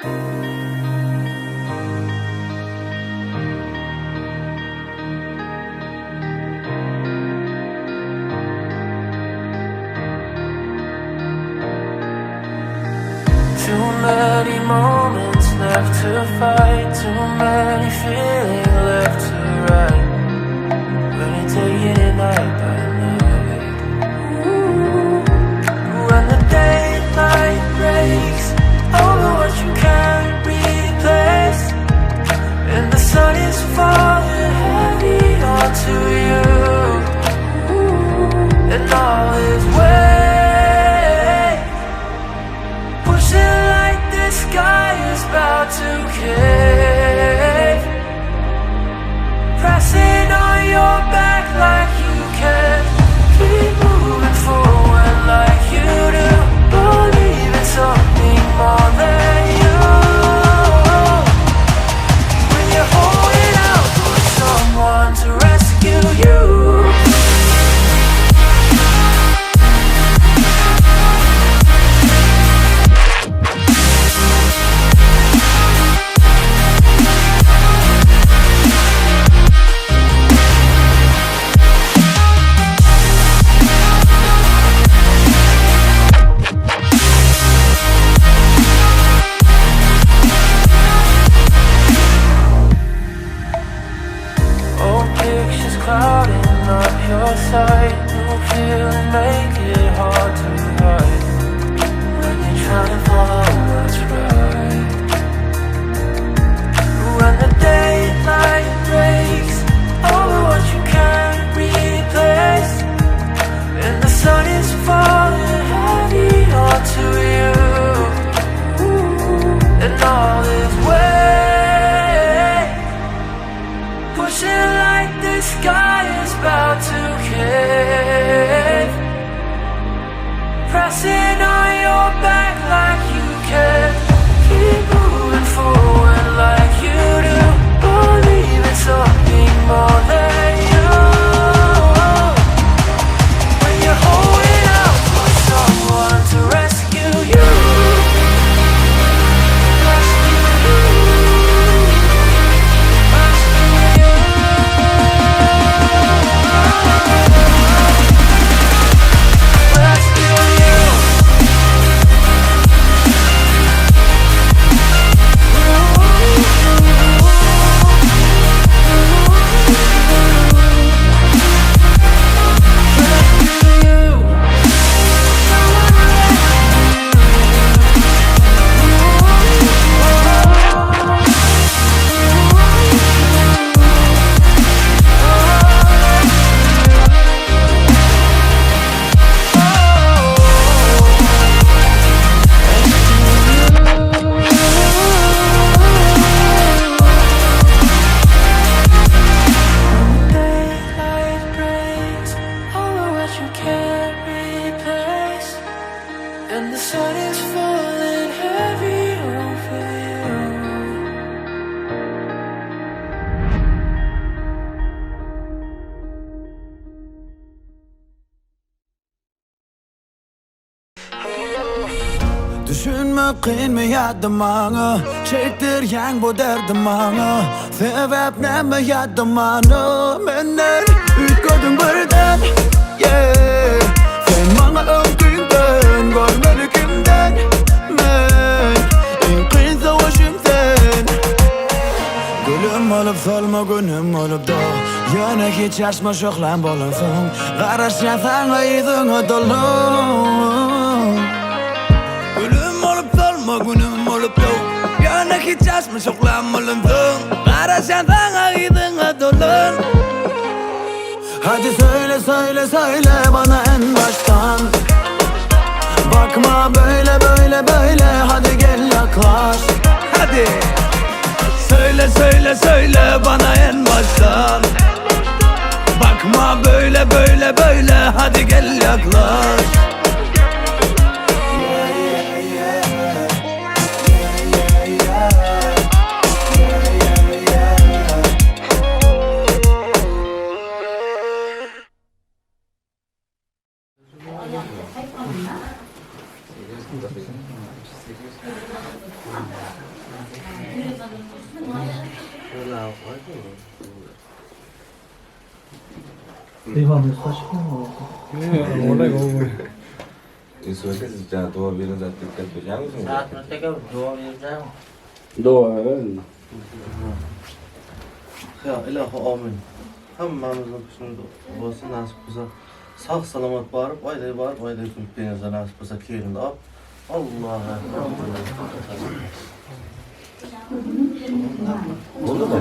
Too many moments left to fight, too many feelings left to write. When you take it night by night, when the daylight breaks over what you can't replace, and the sun is falling heavy onto you, and all is weight pushing like the sky is about to cave, pressing on your back like you can keep moving forward like you do, believe in something more than you. When you're holding out for someone to rescue you, clouding up your sight, new feelings make it hard to hide when you're trying to follow what's right. When the daylight breaks over what you can't replace, and the sun is falling heavy onto you, and all is weight pushing like the sky is about to cave, pressing on your back like you can keep moving forward like you do, believe in something more than you. When you're holding out for someone to rescue you, and the sun is falling heavy over you. Düşünme kıymaydım bana, çektirgen bu derdim bana. Sebep ne mi yadım bana, menden ütködün birden, yeah. Sen bana ömkünden, görmeli kimden, men en kıyın savaşım sen. Gülüm olup solma günüm olup da, yana hiç açma şoklan bolunsun. Karışan sana yüzüne dolu. Günüm olup yok, yana hiç açma şoklanmalımdın. Karışan sana gidin dolun. Hadi söyle söyle söyle bana en baştan. Bakma böyle böyle böyle, hadi gel yaklaş. Hadi söyle söyle söyle bana en baştan. Bakma böyle böyle böyle, hadi gel yaklaş. Devamlı saçma mı? Olay olmuyor. Isso é que já estou a ver os aplicativos. Já usam? Saat nanti kan dua bilang. Doğru. Ya ilahi amin. Hammamizin kushunda bo'lsin nasib bo'lsa sog' salomat borib oyday kulibingizda nasib bo'lsa keyin olib Allohu akbar. Oldu mu?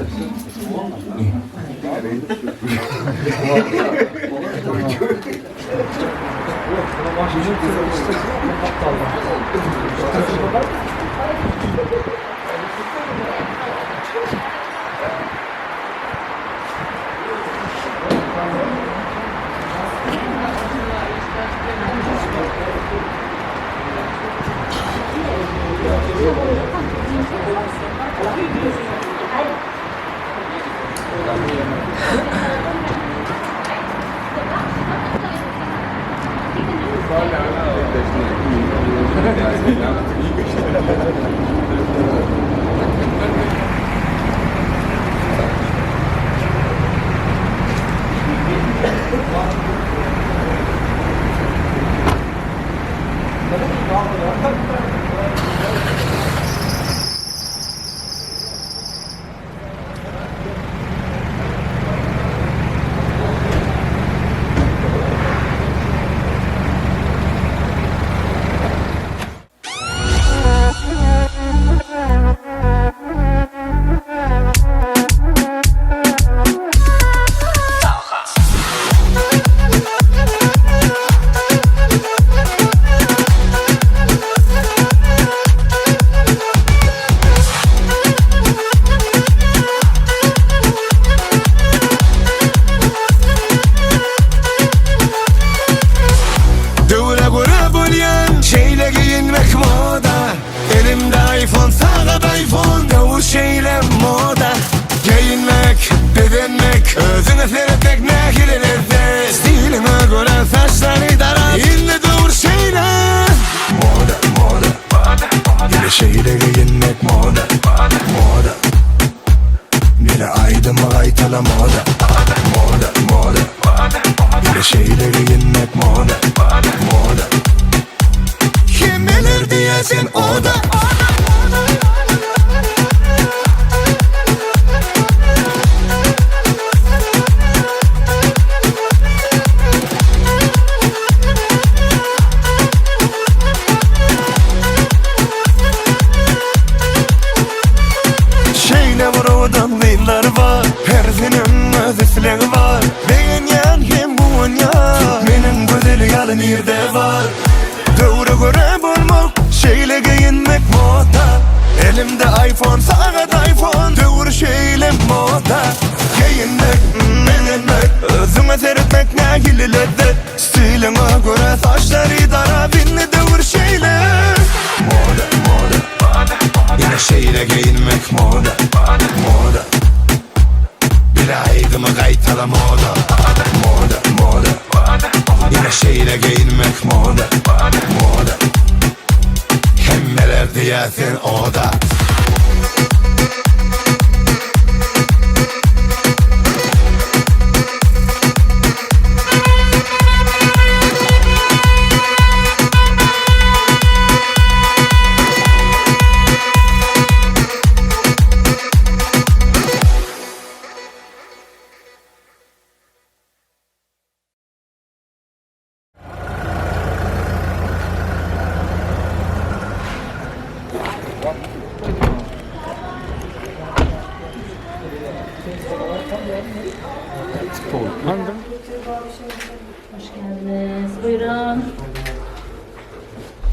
Hoş geldiniz. Buyurun.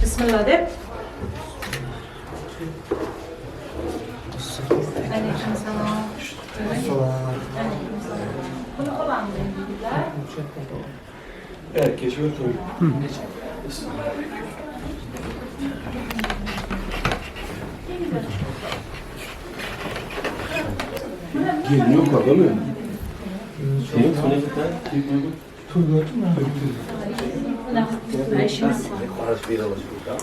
Bismillah de. Aleykümselam. Aleykümselam. Bunu olan bilgiler. Evet, geçiyor tabii. Geliyor kadar mı? Şeyin sonunda Tur gördün mü? Ayşemiz. Para subir a la ciudad.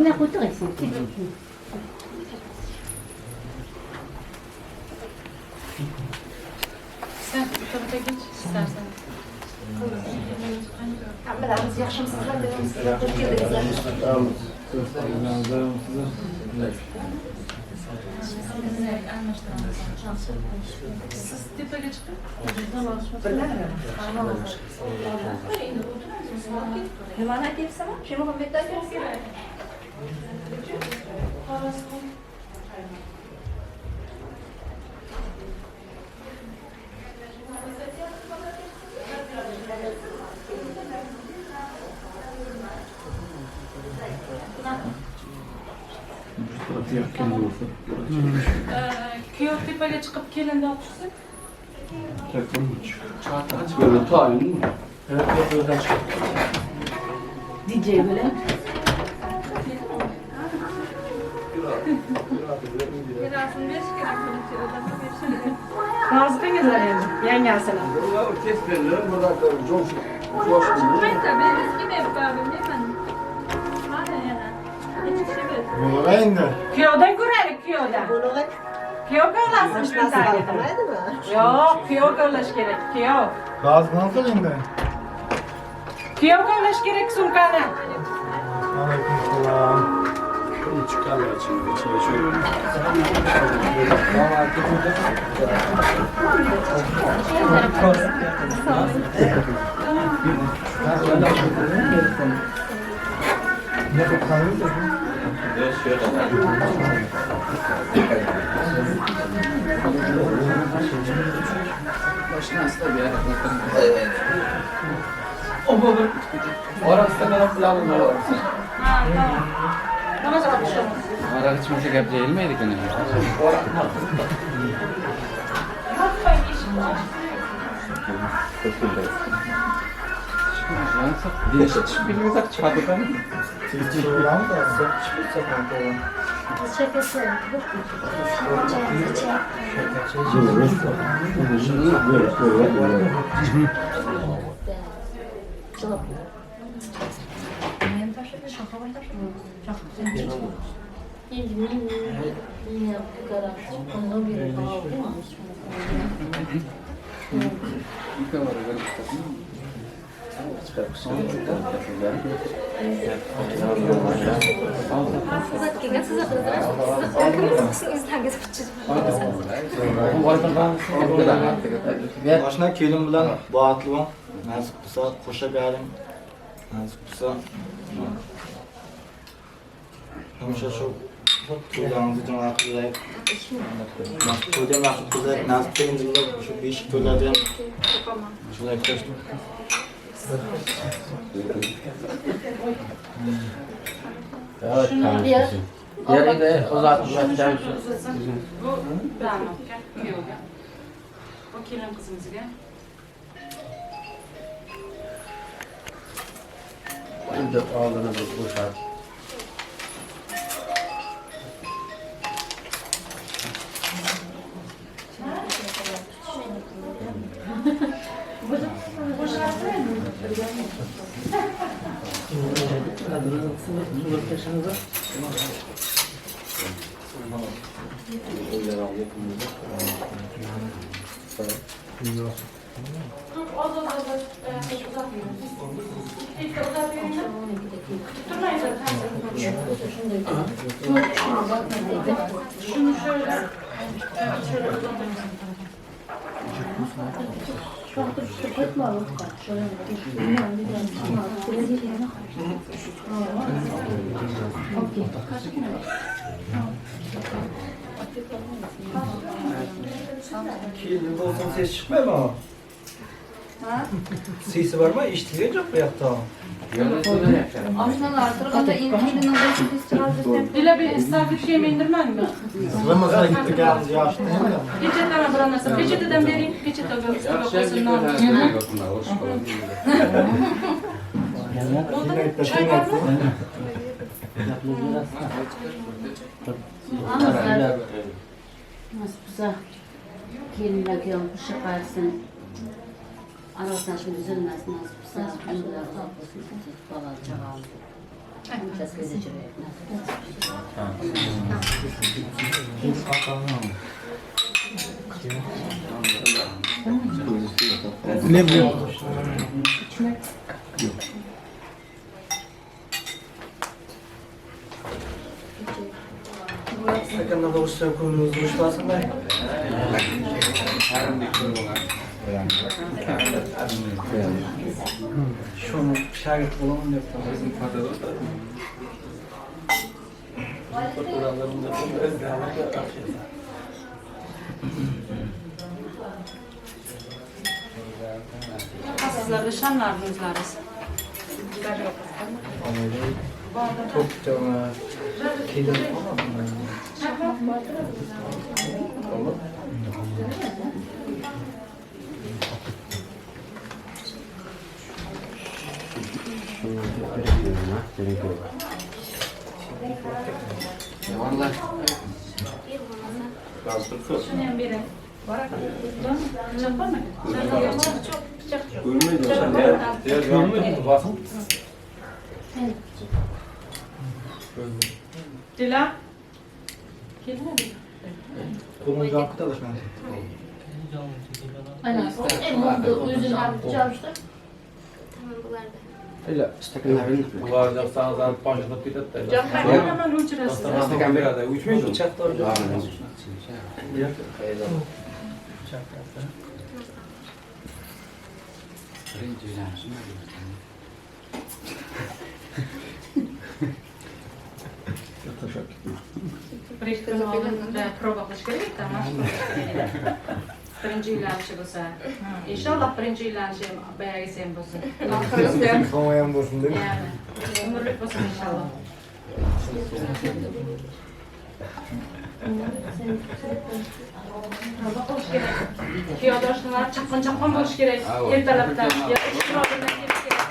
Ne kurtuluyorsun? Sen tabii geç istersen. Biz yaxshimisiz dedim. Siz tepeye çıkın. Hemen aytyapsizmi? Shu Muhammadda aytyapsiz. Kuyov tepeye çıkıp kelin de atışsın. Böyle tayin mi? DJ bilan. Nazipingizlar endi. Yangasini. Kuyovdan ko'raylik, kuyovdan. Kuyov ko'rlasin shunday. Yo'q, kuyov ko'rlash kerak, kuyov. Gaz bana qiling ben. Kuyov ko'rlash kerak sumkani. Aleykümselam. Ne bakalım? Ara hiç kimse gap deyilmeydi ki ne? Değişik bilmiyorsak çıkardık ama. Başına kelim bilan bağıtlıvam. Nasip kısa koşa galim. Nasip kısa. Hemşe şu to'ylarimizni jinoyat qilay. To'yda nasib qilsa, nasib qilganda shu beshik to'ylarda ham shunday qilishdi. Yerinde uzatmışlar. Bu damatga, kuyovga. Bu kelin qizimizga. Şimdi ağzını boşalt. Şunu şöyle uzatayım. Şu an işte koyma lütfen. Şöyle okey. Keyin bo'lsin ses chiqmaymi? Sisi var mı? İştiği yok bu yaptı o. Aslında artırganda intiğinin başını istirahat Dile bir istafet yemeği indirmen mi? Ramazan'a gittik yalnız yaşlı. Peçeteme bir anlasın. Peçeteden vereyim. Peçete çay var mı? Nasıl güzel. Gelinler gelmiş çıkarsın. Arasından şimdi üzülmesin nasıl güzel. Güzel kalkmasın. Falan çağalım. Biraz gezecek. Ne bileyim. Sakın da usta kuruluz uçmasın da. Şunu şagird bulalım yaptım. Bizim fadada da. Fotoğraflarımda biraz daha Sizlerde şanlarınızlarız. çok canlı. Kedim Vallahi. Şunun biri. Bıçak var mı? Bıçak yok. Dila. Kelime mi? Kolunu rahatlıkla alışmaz. Aynen. En mutlu yüzünü çalıştı. Öyle istekenlerin varlıktan zaten panjılık gitti. Can kaynana hemen uçurasın. İsteken bir aday uçmuyor. Bıçak da orada. Var mı? Bıçak da. Prova qilish kerak birinchi uylanishi bo'lsa inshaalloh birinchi uylanishi boyagisi ham bo'lsin Koma ham bo'lsin deb. ya'ni umrlik bo'lsin inshaalloh nima qilish kerak kuyovdoshlar chaqqon bo'lishi kerak ertalabdan yo ish oldidan kelish kerak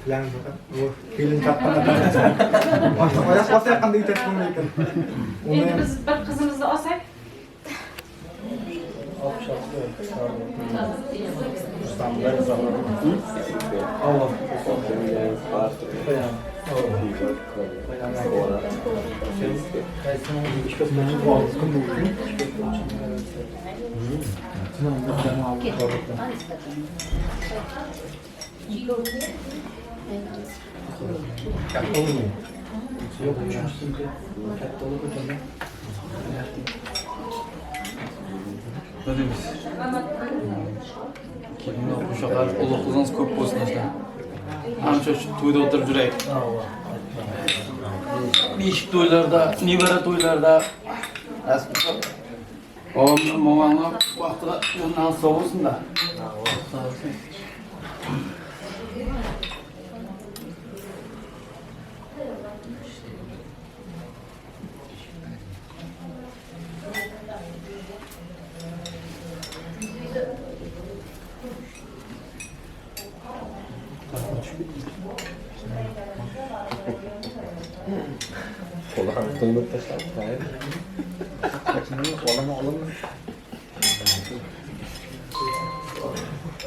Plan bukan. Kelin taqqan adam. Oyoq bossa qanday yetadigan ekan. endi biz bir qizimizni olsak Allah. Ne demiş? Kelinler uşaqlar ulug' qizimiz ko'p bo'lsin ashta. Ancha shu to'yda o'tirib yurak. Beshik to'ylarda, nevara to'ylarda Oğlum, moğanlar vaqtida bundan sog' bo'lsin-da. Kolağını tındık taşlar. Hayır. Kolağını alın mı?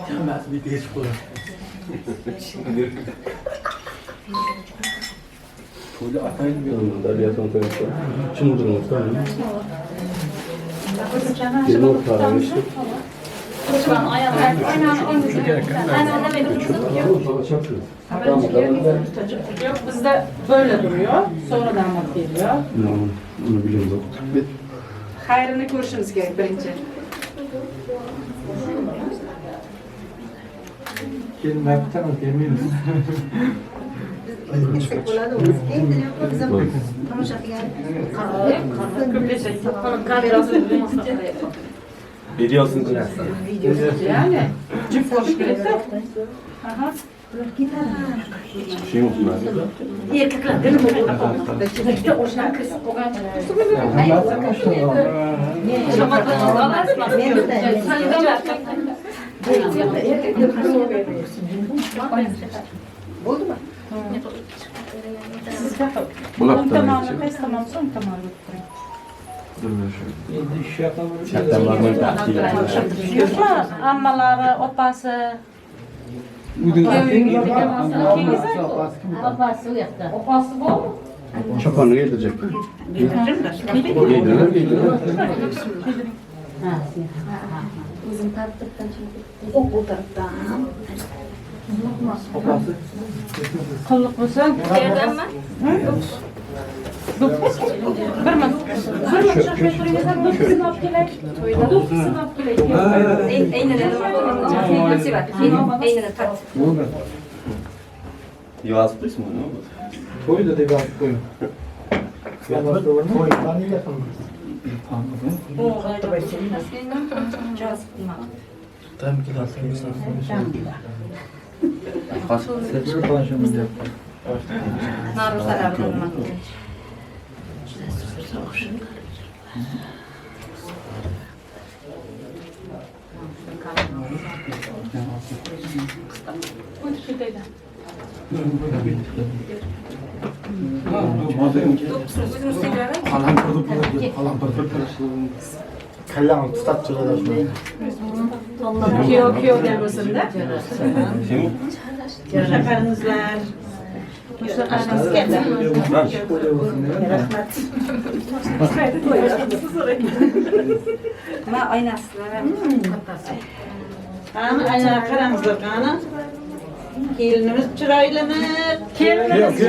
Gelmez bir geç koyar. Şimdi Toyda atayın bir yolda. da bir yatın konuşuyor. Şimdi durun lütfen. Lütfen ayağını yok bizde böyle duruyor sonra damat geliyor Onu biliyorum. hayrını ko'rishimiz kerak birinchi Kelin ben bir tane gelmeyiz. Videosunu koyarsın. Yani. Cip hoş gerekli. Aha. Şey mi bunlar? Erkekler değil mi? İşte orijinal kız. Bulak da Tamam, öyle. pes tamam, son tamam. Şartlar var mı? Yok mu? Ammaları, opası. Babası uyakta. Opası bu. Çapanı yedirecek. Getiririm de. Yedirir. Ha, bizim tatlıktan çok bu taraftan. Kıllık mısın? Yerden mi? Bir mi? Sınıf kelek. Sınıf kelek. Yuvaz mı? Toyda da bir koyun. Kallam tutak çıkıyor. Kiyo gelmesinde. Şekerimizler. Şekerimiz geldi. Ma aynasılar. Ana ayna karamızlar ana. Gelinimiz çıraylanır. Gelinimiz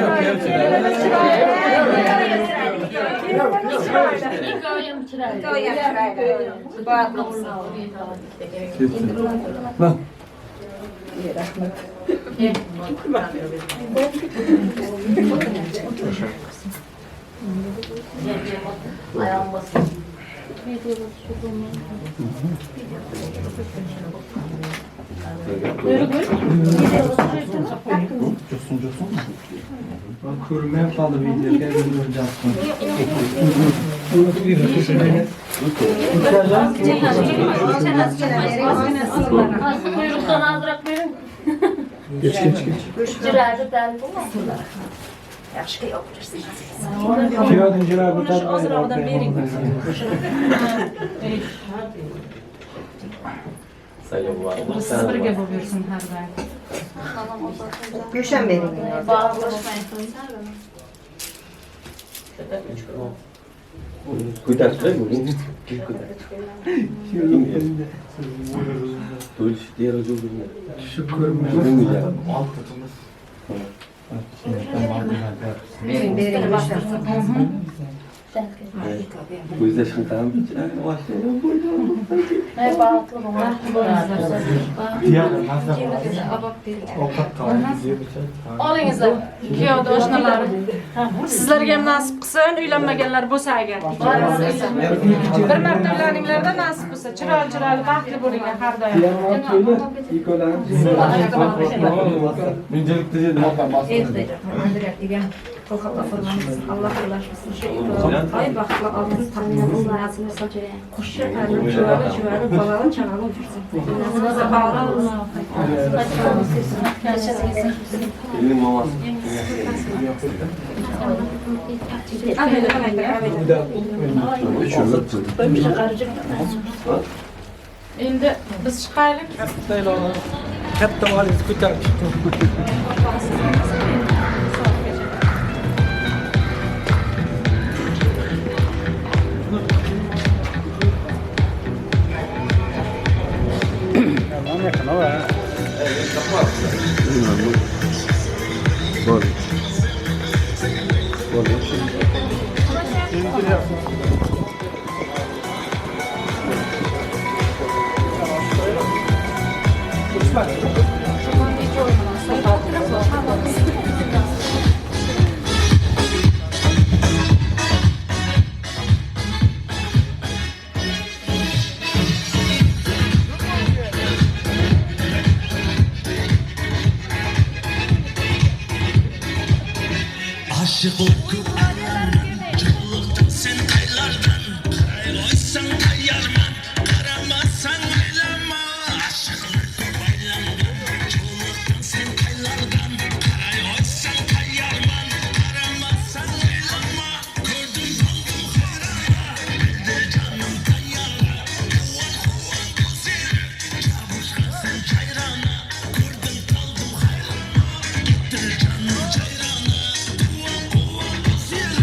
Ayağım basın. Kurmaya kaldı video. Kendini olacaksın. Kuyruktan azdırak verin. Geç. Cirayda derdi bu mu? Kira dinciler bu tarafa. Sayın var. Siz birge buluyorsun her daim. Gülşen benim. Cuidado, vai, Gugu. Dois dias eu jogo. Şükür. Benim Gülşen. Coisa chantada, eu acho que Ne bağlı bunlar. Olinizlar. Kiyo do'shnalar. Sizlarga ham nasib qilsin, uylanmaganlar bo'lsa agar. Bir marta uylaninglarda nasib bo'lsa, chiroyli baxtli bo'linglar har doim. Öncelikle dedim hatta bastırdım. Allah ulaşmasın. Ay bakla altın takmasın. Nasıl saçıyor. Koşuyor kalbim çuvarı balalı çanalı uçursun. Nasıl bağlı Elin maması. Endi biz chiqaylik. Katta valiz ko'tarib chiqdim. aşıklık kuparan Çoğuluktan sen kaylardan Karay oysan kayarman Karamazsan aylama Aşıklık baylandı Çoğuluktan sen kaylardan Karay oysan kayarman Karamazsan aylama Gördüm kaldım hayrana Bir de canım tayyara Kuvan kuvan kuzir Çavuşkan sen çayrana Gördüm kaldım hayrana Gittir canım çayrana Kuvan kuvan kuzir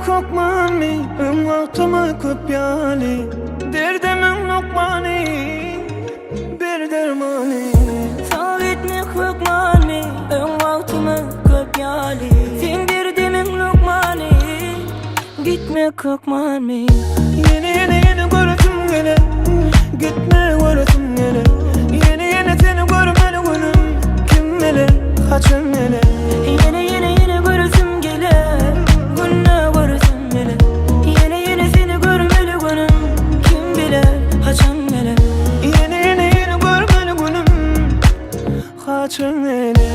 kokmani Ümmağıtıma köp yali Derdimin lokmani Bir dermani Sağ gitmek kokmani Ümmağıtıma köp yali Sen derdimin lokmani Gitmek kokmani Yeni göresim gele Gitme göresim gele Yeni seni görmeli günüm Kim bilir kaçın ele Yine göresim gelir Günne göresim gelir Yine seni görmeli günüm Kim bilir kaçan gelir Yeni görmeli günüm Kaçın ele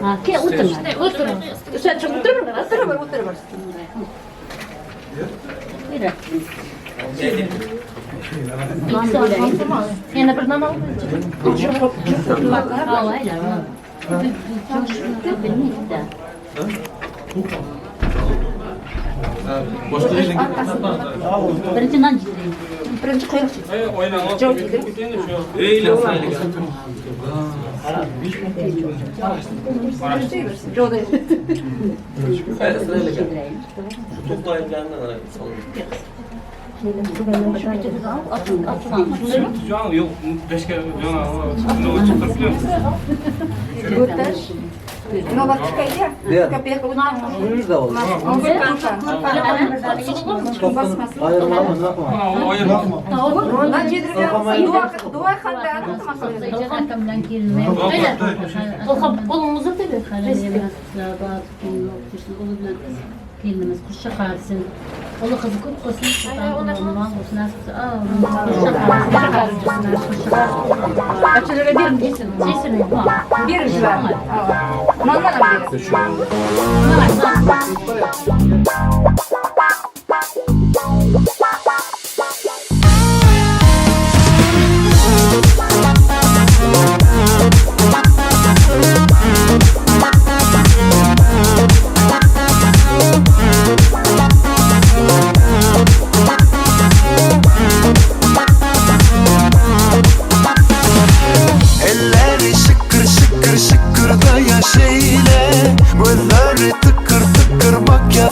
Ha, ke oturma. Oturma. Sen çık oturma. Oturma. Buyur. Yine bir nama Boshqa yerdan birinchi non yedirayım. Birinchi qo'yib. Joy yedirib. Yok, beşke ne uçup tutuyor. Nova çıkaydı. Kapıya koyulan. Burada oldu. Ayırmamız yok mu? Ondan yedirgen. Dua kaldı. Kolumuzu tabii. Kendimiz kuş şakarsın. Onu kızı kut kosun. Açılara bir misin? Sesini. Bir civar. Manlara bir. Elleri şıkır şıkır şıkır da yaşeyle, gözleri tıkır tıkır bak ya.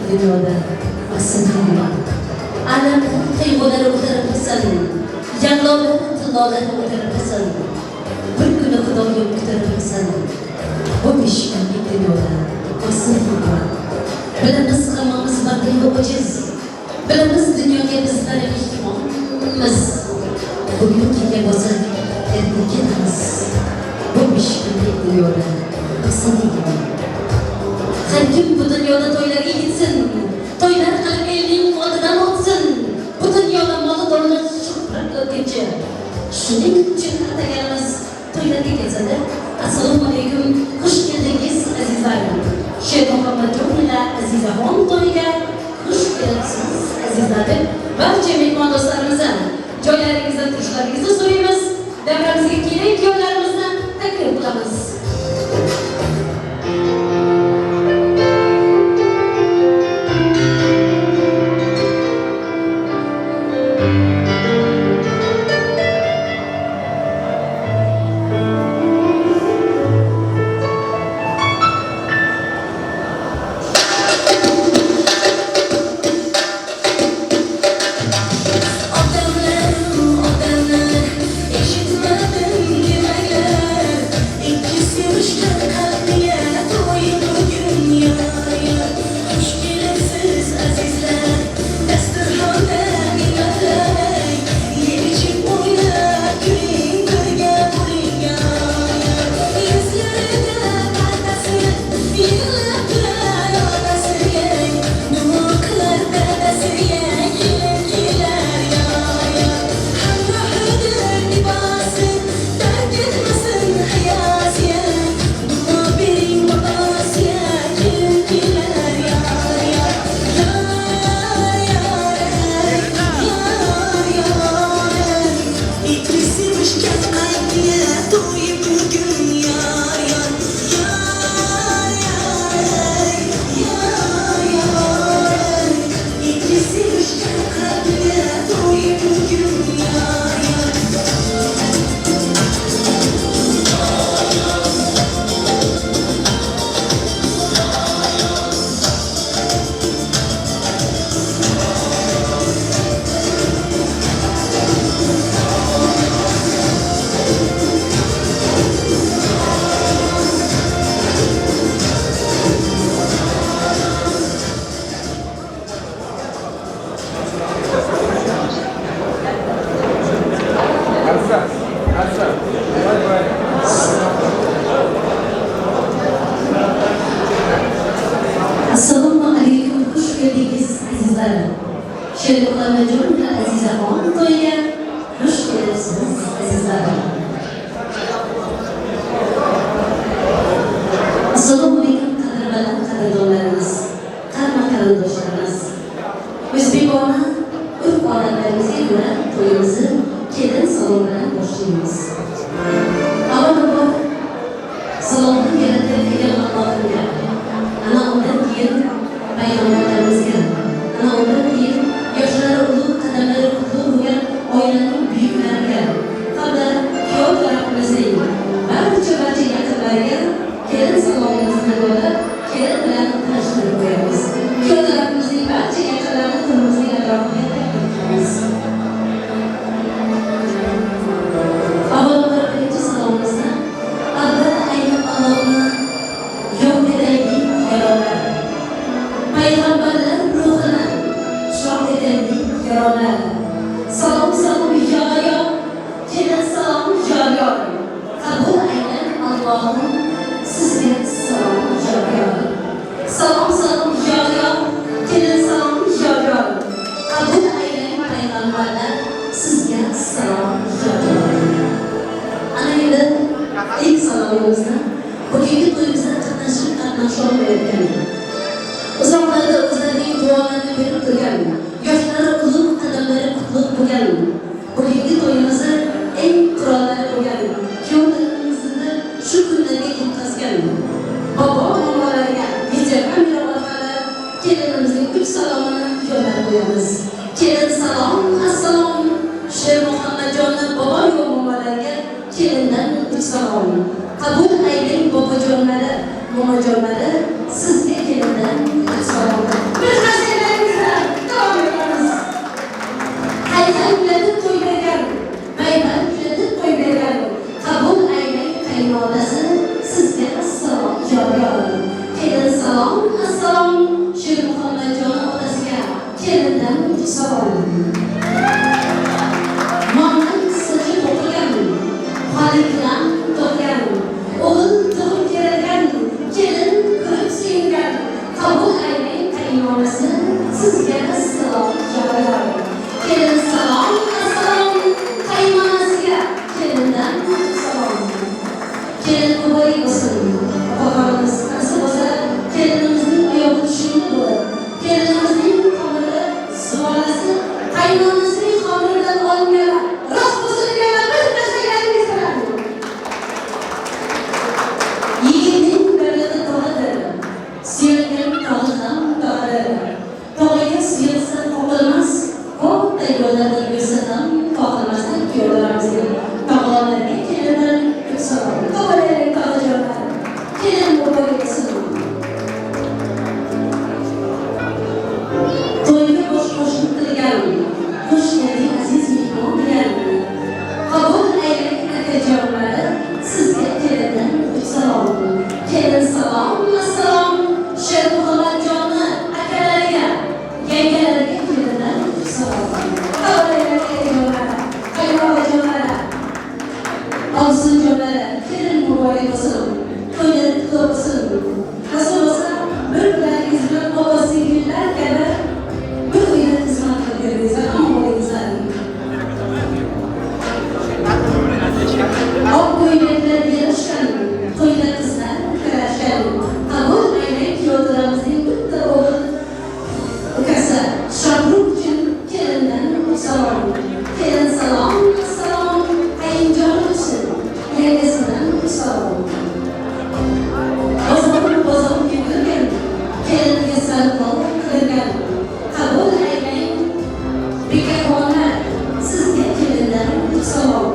dunyoda aslida alam qayg'ular o'tiribsan, yallolar tillolar o'tiribsan, bir kuni xudoga o'tiribsan. Bu mishkanlik dunyoda aslida bilamiz hammamiz mardin va ojiz, bilamiz dunyoga bizlar ehtimolimiz. Bugün kimga bo'lsak ertaga ketamiz. Bu mishkanlik dunyoda aslida har kim bu dunyoda to'ylarga yetsin, to'ylar qilib elning oldidan o'tsin. Bu dunyoda mol davlat shuhrat o'tkinchi. Shuning uchun ataganimiz to'ylarga kelsa-da, assalomu alaykum, xush keldingiz azizlarim. Sheikh Muhammadjon bilan Azizaxon to'yiga xush kelibsiz azizlarim. Barcha mehmon do'stlarimizdan joylaringizdan turishlaringizni so'raymiz. Davramizga kerak yo'llarimizni taklif qilamiz. Assalomu alaykum, xush keldingiz azizlarim. Sheikh Muhammadjon bilan Azizaxon to'yiga xush kelibsiz azizlarim. Assalomu alaykum qadrbaland qadrdonlarimiz, qarindoshlarimiz. O'zbekona urf-odatlarimizga ko'ra to'yimizni kelin salom bilan boshlaymiz. Avvalambor salomni yaratgan Allohga, ana undan keyin payg'ambarlarimizga, ana undan keyin yoshlari ulug' qadamlari qutlug' bo'lgan oilaning buyuklariga, hamda kuyov tarafimizning barcha yaqinlariga kelin salomimizni yo'llab, kelin bilan tanishtirib qo'yamiz. Kuyov tarafimizning barcha yaqinlarini qo'limizning atrofiga taklif qilamiz. Avvalambor birinchi salomimizni albatta aynan Allohni yo'qidagi yaroqlar, payg'ambarlar ruhini shod etaylik yaroqlar. Salom salom yo'yo, kelin salom yo'yo. Qabul aylan Allohim sizga salom yo'yo. Salom salom yo'yo, kelin salom yo'yo. Qabul aylan payg'ambarlar sizga salom yo'yo. Ana endi ilk salomimizni bugungi to'yimizda qatnashib olmayotgan, uzoqlarda o'zlarining duolarini berib turgan, yoshlari ulug' qadamlari qutlug' bo'lgan, bugungi to'yimizni eng qirollari bo'lgan kuyovlarimizni shu kunlarga yetkazgan bobo momolarga video kamera orqali kelinimizning uch salomini yo'llab qo'yamiz. Kelin salom, assalom. Sheikh Muhammadjonni bobo momolarga kelindan uch salom. Qabul ayling bobojonlari, momojonlari, sizga kelindan uch salom. aylanib tog'dan tog'lar. Tog'iga suyulsa qoqilmas, ko'pday yo'llardan yursa ham qoqilmasdan yo'llarimizga tog'larga kelinlar yuksalib. Tog'larga tog'jolar, kelin boboga sinib. To'yga bosh qo'shib qilgan, xush kelding aziz mehmon degan. Qabul aylang akajonlari, sizga kelindan salom. Kelin salom, assalom. Sher Muhammadjonni akalariga, yangalarga kelindan salom. Ayollar, ovsinjonlar, kelin muborak bo'lsin. To'ylar qutlug' bo'lsin. Rasululloh bir bilagingiz bilan opa-singillar kabi bir uyda xizmat qilganingizni omolingizlar. Oq ko'ylaklar berishgan, to'yda qizlar qarashgan. Qabul aylang kuyovlarimizning bitta o'g'il ukasi Shahrux uchun kelindan salom. Kelin salom, assalom. Qayinjon uchun yangasidan salom. Bozor yugurgan, keliniga salom qilgan. Qabul aylang bekaxonlar, sizga kelindan salom.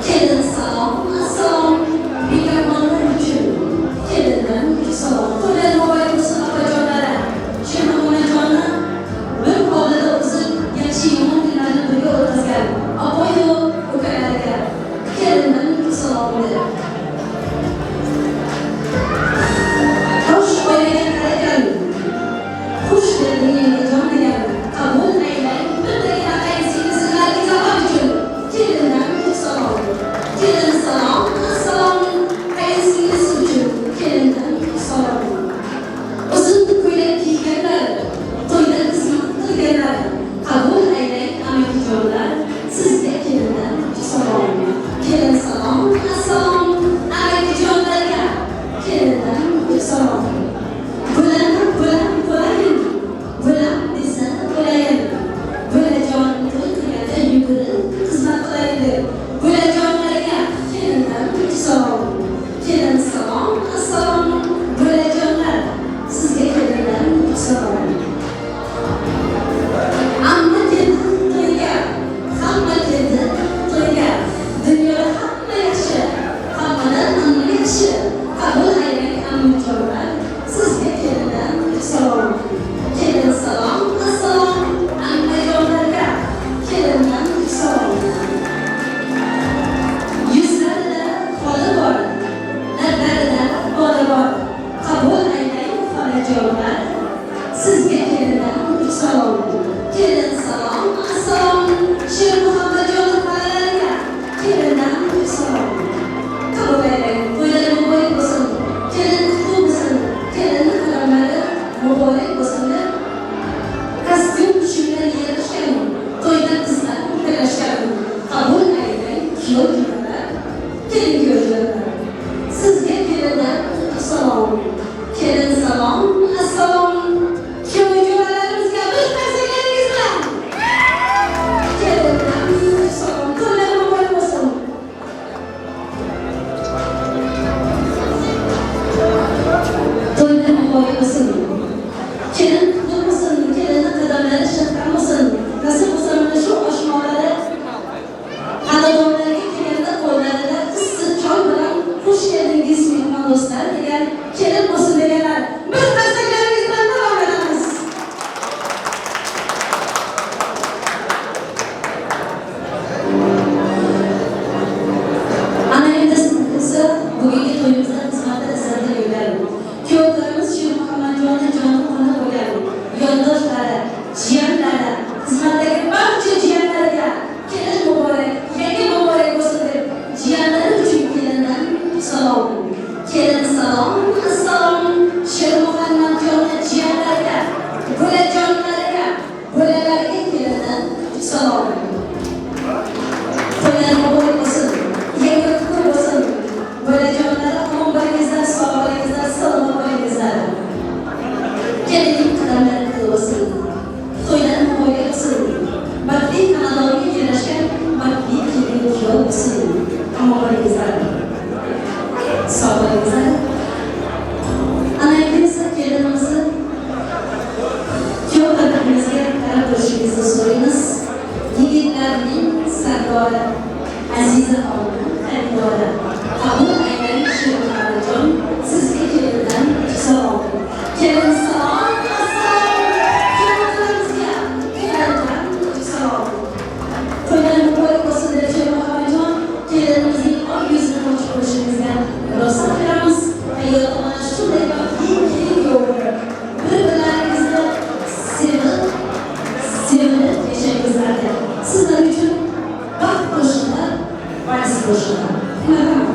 Kelin salom, assalom. Bekaxonlar uchun kelindan salom. To'ylar muborak bo'lsin opajonlar. Sher Muhammadjonni bir hovlida o'zib yaxshi yomon kunlarni birga o'tkazgan opayu ukalarga kelindan salom berib. Xush o'ylagan qaragan, xush kelding yangajon degan. Qabul aylang birdagina qaysingiz sizlarga izoh uchun kelindan salom. Kelin salom, assalom. Qaysingiz uchun kelindan salom. Uzun ko'ylak kiyganlar, to'yda xizmat qilganlar, qabul aylang amakijonlar, sizga kelindan salom. Kelin salom, assalom. Amakijonlarga kelindan salom. Bulan desa bo'layin. Bulajon to'y qilganda yugurib xizmat qilaydi. Bulajonlarga kelindan salom. Kelin salom, assalom. Bulajonlar, sizga kelindan salom. Amma keldi to'yga, hamma keldi to'yga. Dunyoda hamma yaxshi, hammadan hamma yaxshi. Qabul aylang ammijonlar, sizga kelindan salom. Kelin salom, assalom. Ammajonlarga kelindan salom. Yuzlarida xoli bor, lablarida boli bor. Qabul aylang xolajonlar, sizga kelindan salom. Kelin salom, assalom. Sher Muhammadjonni xolariga kelindan salom. Qabul aylang, to'ylar muborak bo'lsin. Kelin qutlug' bo'lsin. Kelinning qalamlari muborak bo'lsin. Kostyum shimlar yarashgan, to'yda qizlar ukalashgan. Qabul aylang kuyovjo'ralar, kelin kuyovjo'ralar, sizga kelindan salom. Kelin salom, assalom. Kuyovjo'ralarimizga bir qarsakalaringiz bilan kelin salom, kelin salom. To'ydan boy bo'lsin deb Shemuhammadjon kelinimizning oq yuzini ochib qo'yishimizga rosa beramiz. Hayotimiz shunday baxtli yo'ldir. Bir-birlaringizni sevinib yashangizlarga. Sizlar uchun baxt qo'shiqlar, vals qo'shiqlar. Rahmat.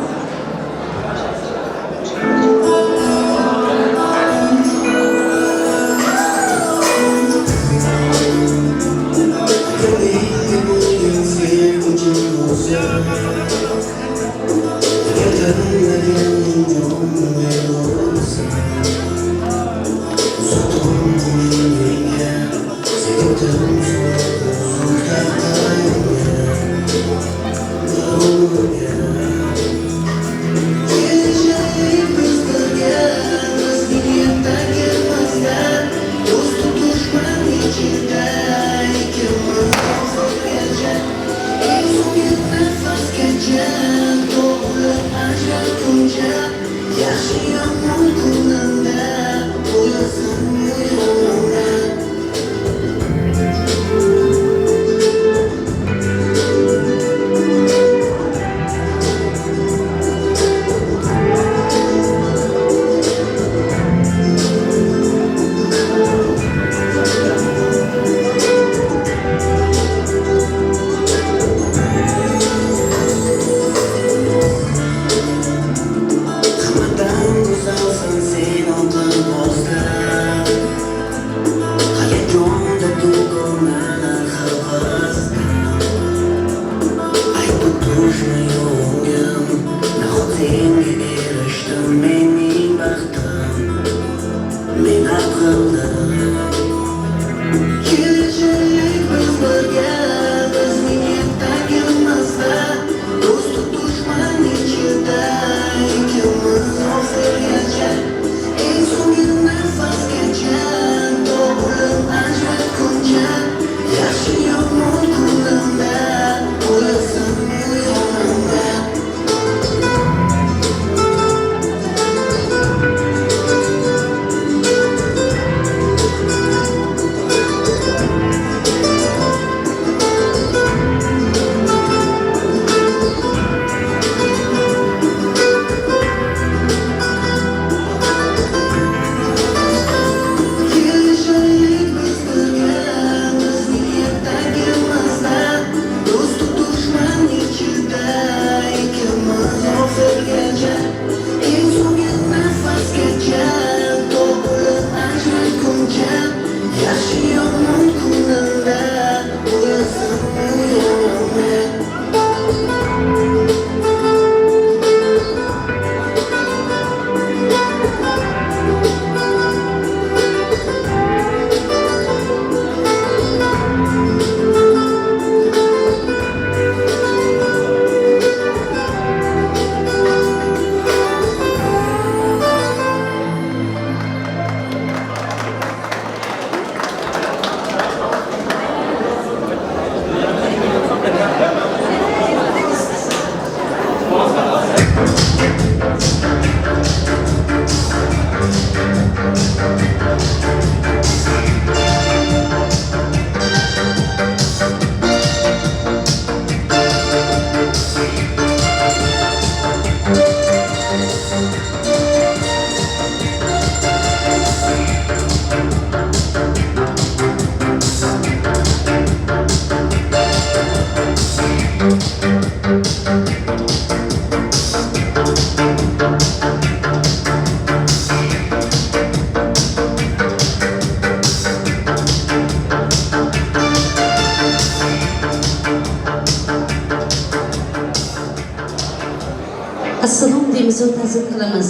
Assalom deymiz va ta'zim qilamiz.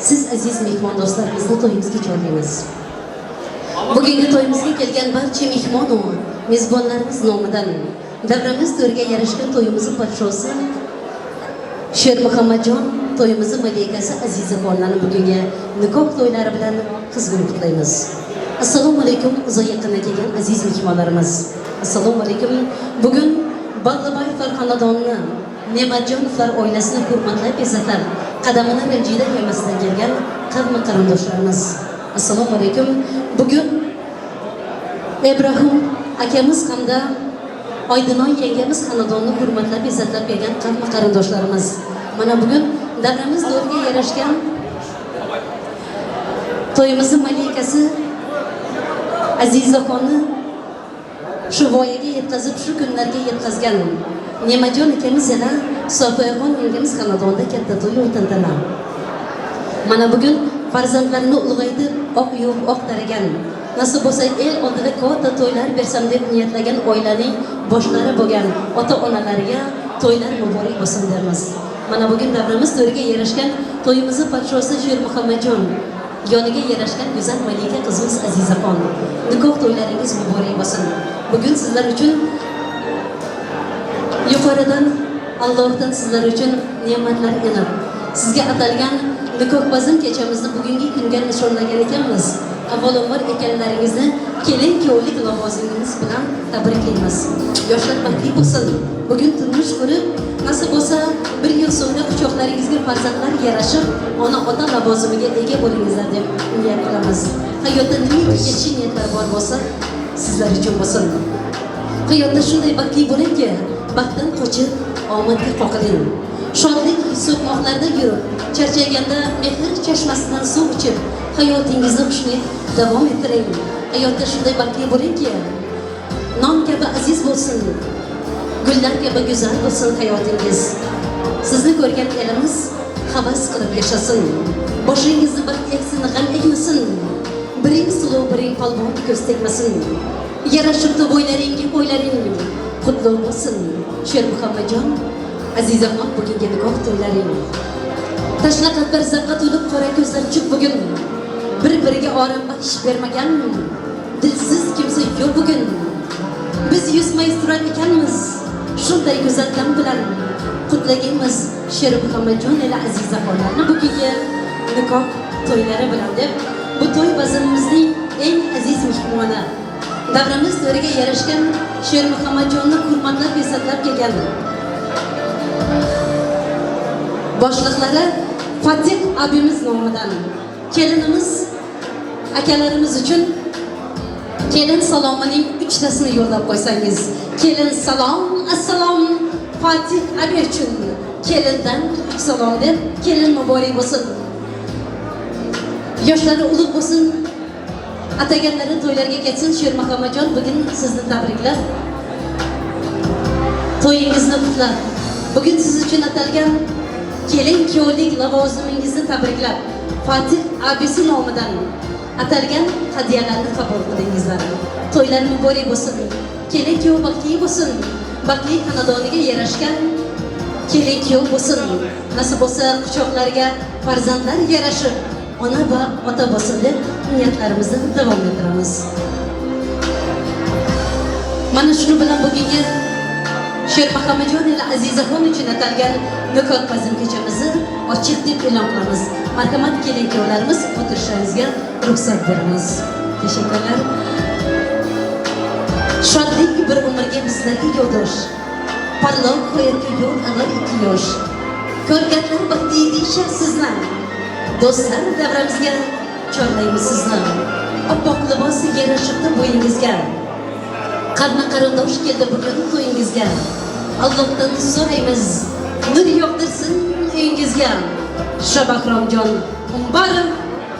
Siz aziz mehmondoslarimizni to'yimizga chorlaymiz. Bugungi to'yimizga kelgan barcha mehmon va mezbonlarimiz nomidan davramiz to'riga yarashgan to'yimizning podshosi Shemuhammadjon to'yimizning malikasi Azizaxonlarni bugungi nikoh to'ylari bilan qizg'in qutlaymiz. Assalomu alaykum uzoq yaqindan kelgan aziz mehmonlarimiz. Assalomu alaykum. Bugun Bag'laboyevlar xonadonini Ne'matjonovlar oilasini hurmatlab bezatar, qadamini ranjida yemasdan kelgan qavm qarindoshlarimiz. Assalomu alaykum. Bugun Ibrahim akamiz hamda Oydinon yengamiz xonadonni hurmatlab, izzatlab kelgan qavm qarindoshlarimiz. Mana bugun davramiz do'riga yarashgan to'yimizning malikasi Azizaxonni shu voyaga yetkazib, shu kunlarga yetkazgan Nemajon akamiz yana Sofiyaxon yengamiz xonadonida katta to'y o'tantana. Mana bugun farzandlarini ulg'aytib, oq yuvib, oq taragan, nasib bo'lsa el oldida katta to'ylar bersam deb niyatlagan oilaning boshlari bo'lgan ota-onalariga to'ylar muborak bo'lsin dermiz. Mana bugun davramiz to'riga yarashgan to'yimizni podshosi Sher Muhammadjon yoniga yarashgan go'zal malika qizimiz Azizaxon. Nikoh to'ylaringiz muborak bo'lsin. Bugun sizlar uchun yuqoridan Allohdan sizlar uchun ne'matlar inib, sizga atalgan nikoh bazm kechamizni bugungi kunga nishonlagan ekanmiz. Avvalambor ekanlaringizni kelin kuyovlik lavozimingiz bilan tabriklaymiz. Yoshlar baxtli bo'lsin. Bugun turmush qurib, nasib bo'lsa bir yil so'ngra quchoqlaringizga farzandlar yarashib, ona ota lavozimiga ega bo'lingizlar deb niyat qilamiz. Hayotda nima yechish niyatlar bor bo'lsa, sizlar uchun bo'lsin. Hayotda shunday baxtli bo'lingki, baxtdan qochib, omadga qoqiling. Shodlik so'qmoqlarda yurib, charchaganda mehr chashmasidan suv ichib, hayotingizni xushnud davom ettiring. Hayotda shunday baxtli bo'lingki, non kabi aziz bo'lsin, gullar kabi go'zal bo'lsin hayotingiz. Sizni ko'rgan elimiz havas qilib yashasin. Boshingizni baxt eksin, g'am ekmasin. Biring suluv, biring qalbon ko'z tegmasin. Yarashibdi bo'ylaringga qo'ylaring, qutlug' bo'lsin. Sher Muhammadjon, Azizaxon bugungi nikoh to'ylaring. Tashla qalblar zavqqa to'lib, qora ko'zlar chuk bugun. Bir-biriga orom baxsh bermagan dilsiz kimsa yo'q bugun. Biz yuzmay turar ekanmiz, shunday go'zal dam bilan qutlaganmiz Sher Muhammadjon ila Azizaxonlarni bugungi nikoh to'ylari bilan deb bu to'y bazmimizning eng aziz mehmoni, davramiz to'riga yarashgan Sher Muhammadjonni hurmatlab, izohlab kelgan boshliqlari Fatih abimiz nomidan kelinimiz akalarimiz uchun kelin salomining 3 tasini yo'llab qo'ysangiz. Kelin salom, assalom Fatih abi uchun kelindan 3 salom deb kelin muborak bo'lsin. Yoshlari ulug' bo'lsin. Ataganlari to'ylarga ketsin. Sher Muhammadjon bugun sizni tabriklab, to'yingizni qutlab, bugun siz uchun atalgan kelin kuyovlik lavozimingizni tabriklab, Fatih abisi nomidan atalgan hadiyalarni qabul qilingizlar. To'ylar muborak bo'lsin. Kelin kuyov baxtli bo'lsin. Baxtli xonadoniga yarashgan kelin kuyov bo'lsin. Nasib bo'lsa quchoqlariga farzandlar yarashib, ona va ota bo'lsin deb niyatlarimizni davom ettiramiz. Mana shuni bilan bugungi Sher Muhammadjon ila Azizaxon uchun atalgan nikoh bazm kechamizni ochiq deb e'lon qilamiz. Marhamat, kelin kuyovlarimiz o'tirishingizga ruxsat beramiz. Tashakkurlar. Shodlik bir umrga bizlarga yo'ldosh. Parlaq hayotga yo'l alar 2 yosh. Ko'rganlar baxtli deyishar sizni. Do'stlar davramizga chorlaymiz sizni. Oppoq libos yarashibdi bo'yingizga. Qarna qarindosh keldi bugun to'yingizga. Allohdan so'raymiz, nur yog'dirsin uyingizga. Shabahromjon Umbarov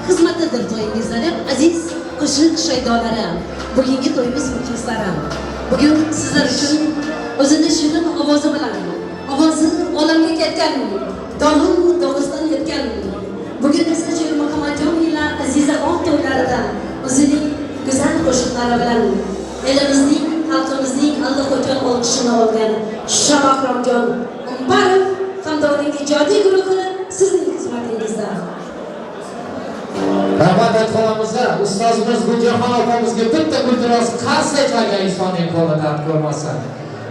xizmatidir to'yingizda deb aziz qo'shiq shaydolari, bugungi to'yimiz muxlislari. Bugun sizlar uchun o'zini shirin ovozi bilan, ovozi olamga ketgan, Dog'iston yetgan. Bugun esa Sher Muhammadjon ila Azizaxon to'ylarida o'zining go'zal qo'shiqlari bilan elimizning, xalqimizning allaqachon olqishini olgan Shabahromjon Umbarov hamda uning ijodiy guruhi sizning xizmatingizda. Rahmat aytganimizda ustozimiz Guljahon opamizga bitta guldiroz qarsa chaga insonning qo'lida dard ko'rmasin.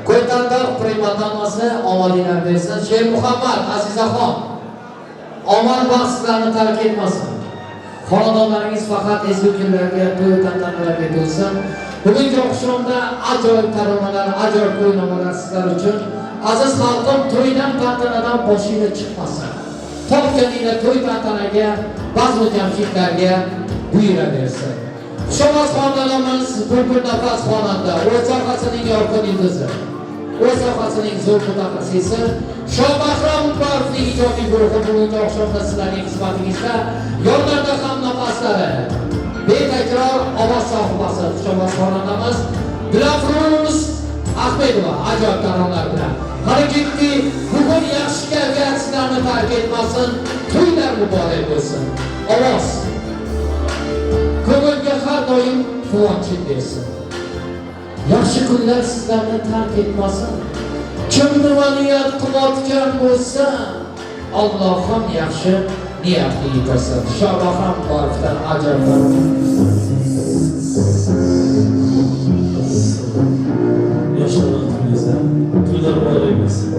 Qo'ytandoq primatanasi omadilar bersin. Sher Muhammad Azizaxon omad baxsizlarni tark etmasin. Xonadonlaringiz faqat ezgu kunlarga, to'y tantanalarga to'lsin. Bugungi oqshomda ajoyib taronalar, ajoyib qo'ynomalar sizlar uchun. Aziz xalqim, to'ydan tantanadan boshingizga chiqmasin. Topganinglar to'y tantanaga, bazm jamshidlarga buyuraversin. Xushomas xonadonimiz bugun nafas xonanda, o'z sohasining yorqin yulduzi, o'z sohasining zo'r mutaxassisi Shobahrom Muborovning ijodiy guruhi bugungi oqshomda sizlarning xizmatingizda, yonlarida ham nafaslari betakror ovoz sohibasi Xushomas xonandamiz Dilafruz Ahmedova ajoyib taronlar bilan harakatli bugun yaxshi kayfiyat sizlarni tark etmasin, to'ylar muborak bo'lsin. Ovoz ko'ngilga har doim quvonch bersin. Yaxshi kunlar sizlarni tark etmasin. Kim nima niyat qilayotgan bo'lsa, Alloh ham yaxshi niyatli yetkazsin. Shobahrom Muborovdan ajoyib Yoshlar kuningizda to'ylar muborak bo'lsin.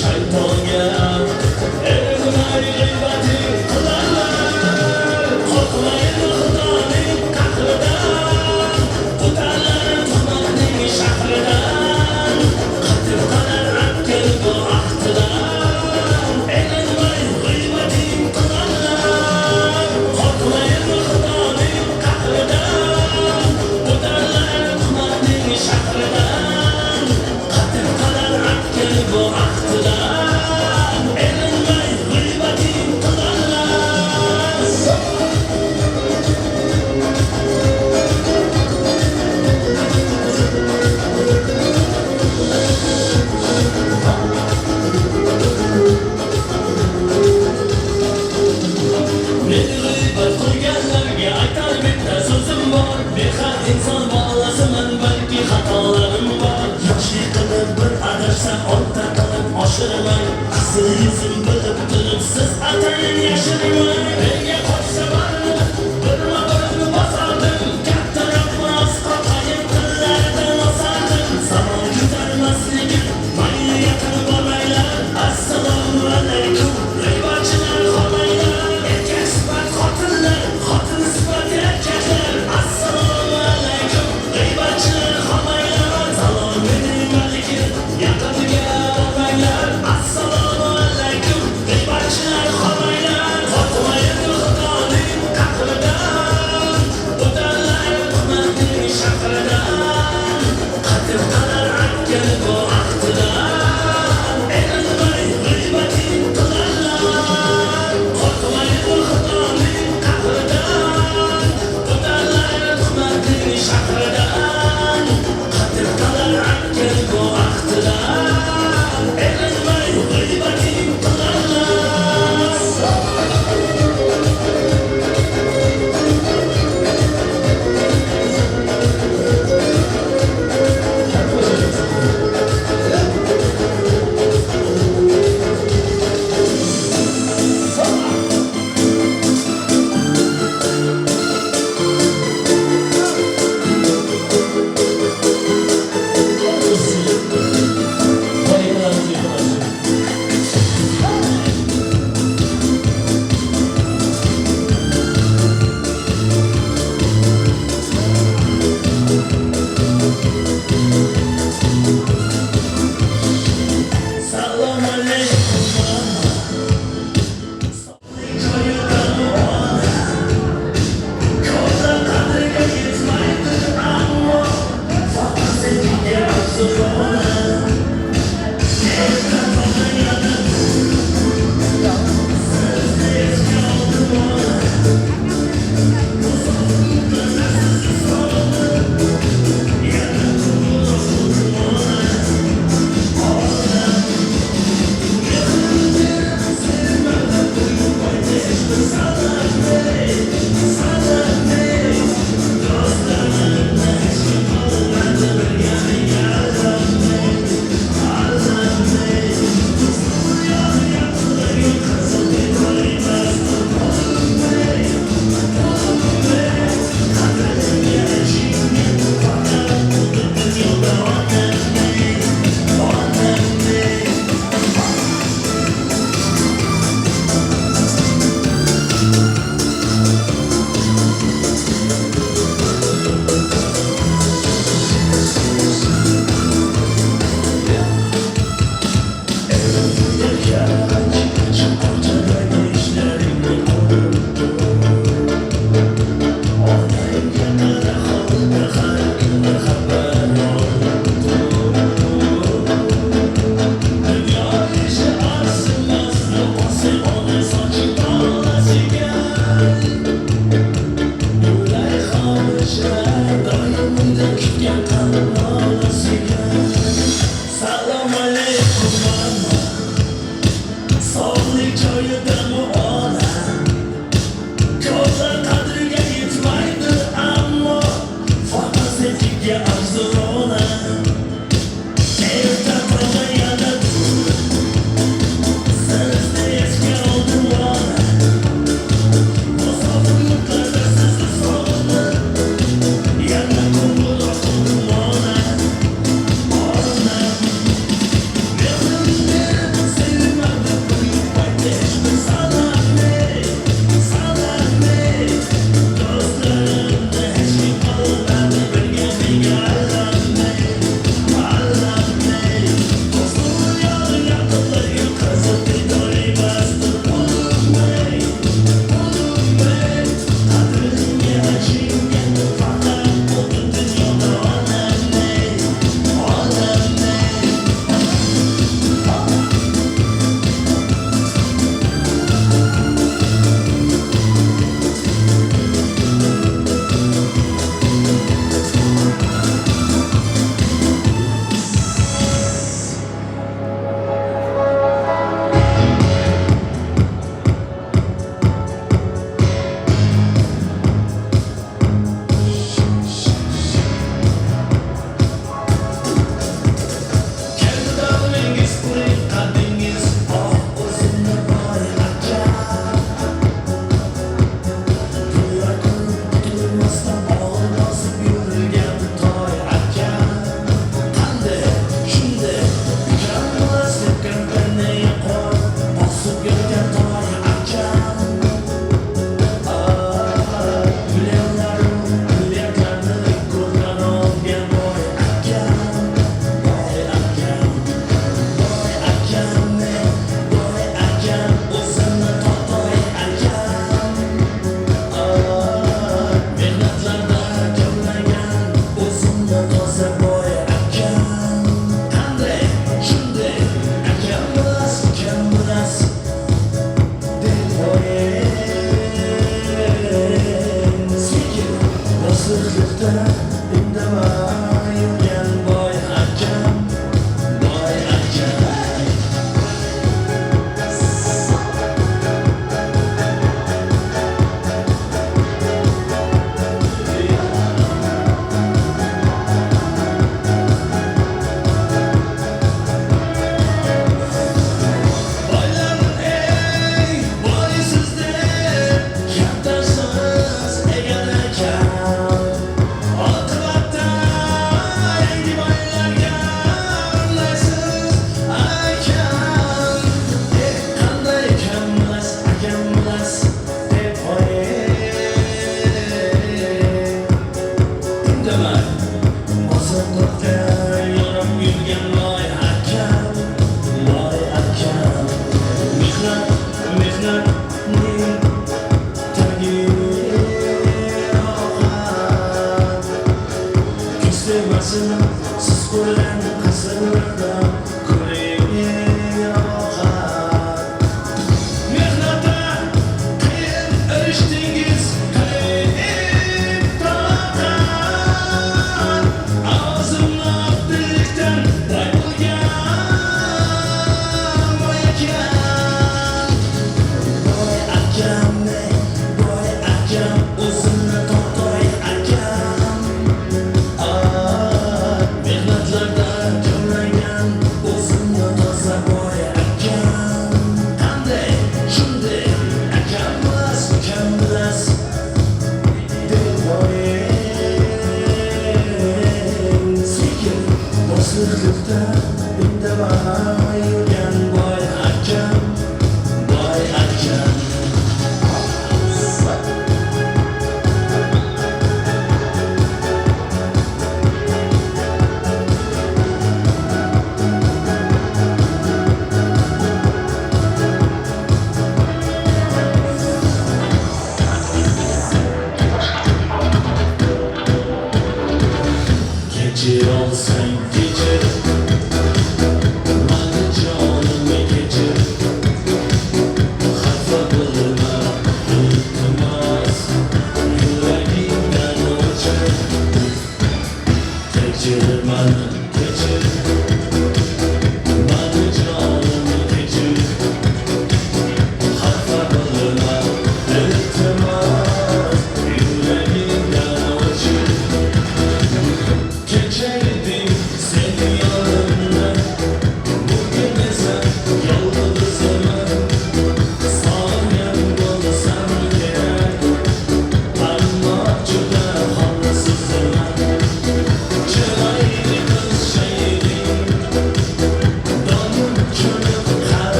Shaytonga Sağ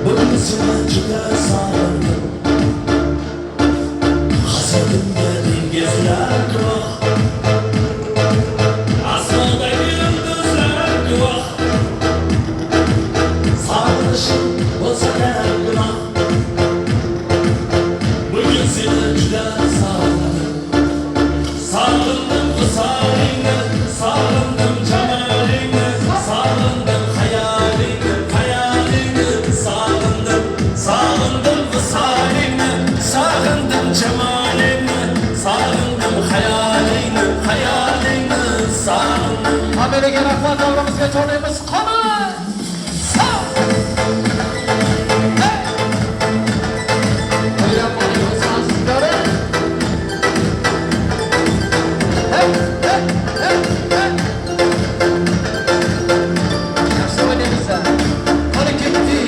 Bugün sana çıkar sağlarım Oilaga rahmat, davrimizga jo'naymiz. Qani! Sağ! Hey! Oylab qo'yamiz azizlari. Hey, hey, hey, hey. Yaxshi o'ynaymiz. Qani ketdik.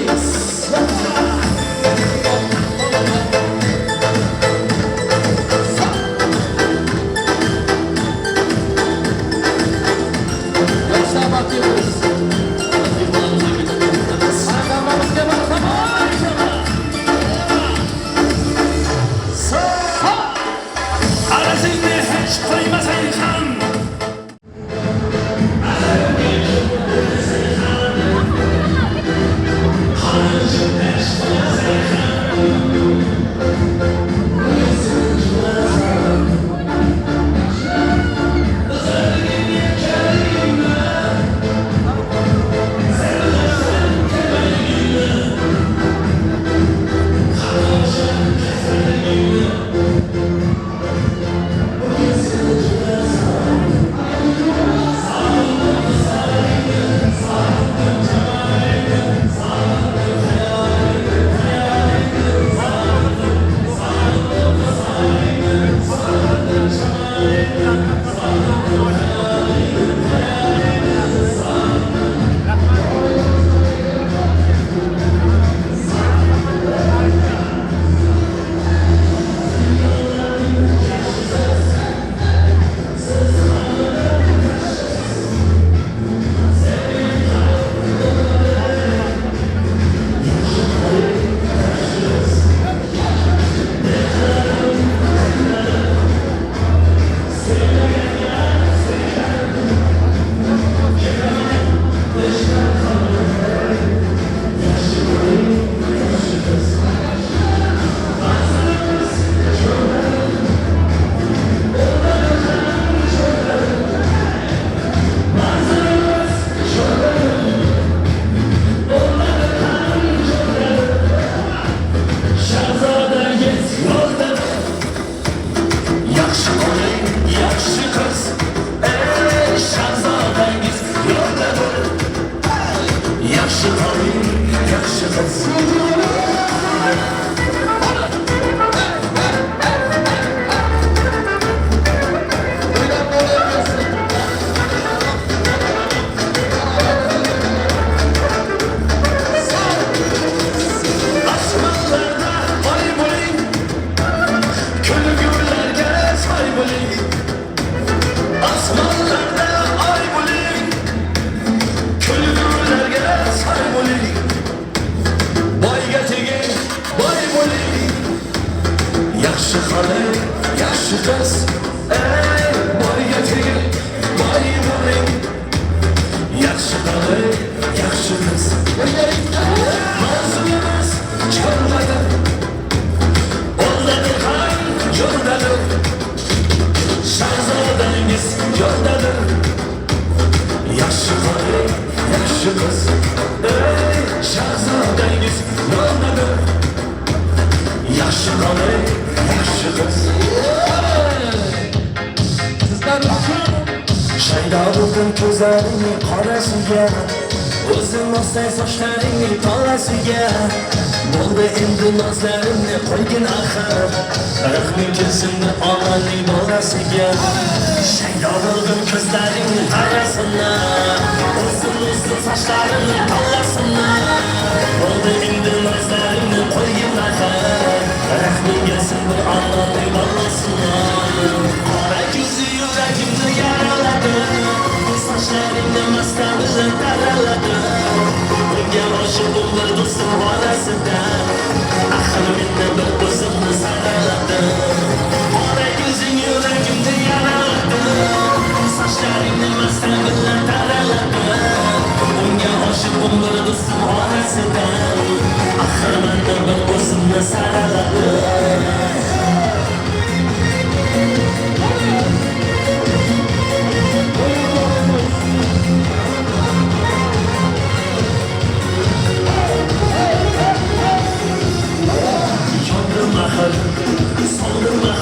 Soldırma,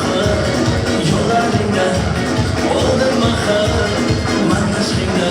yollarında, oldirma, man tashqingda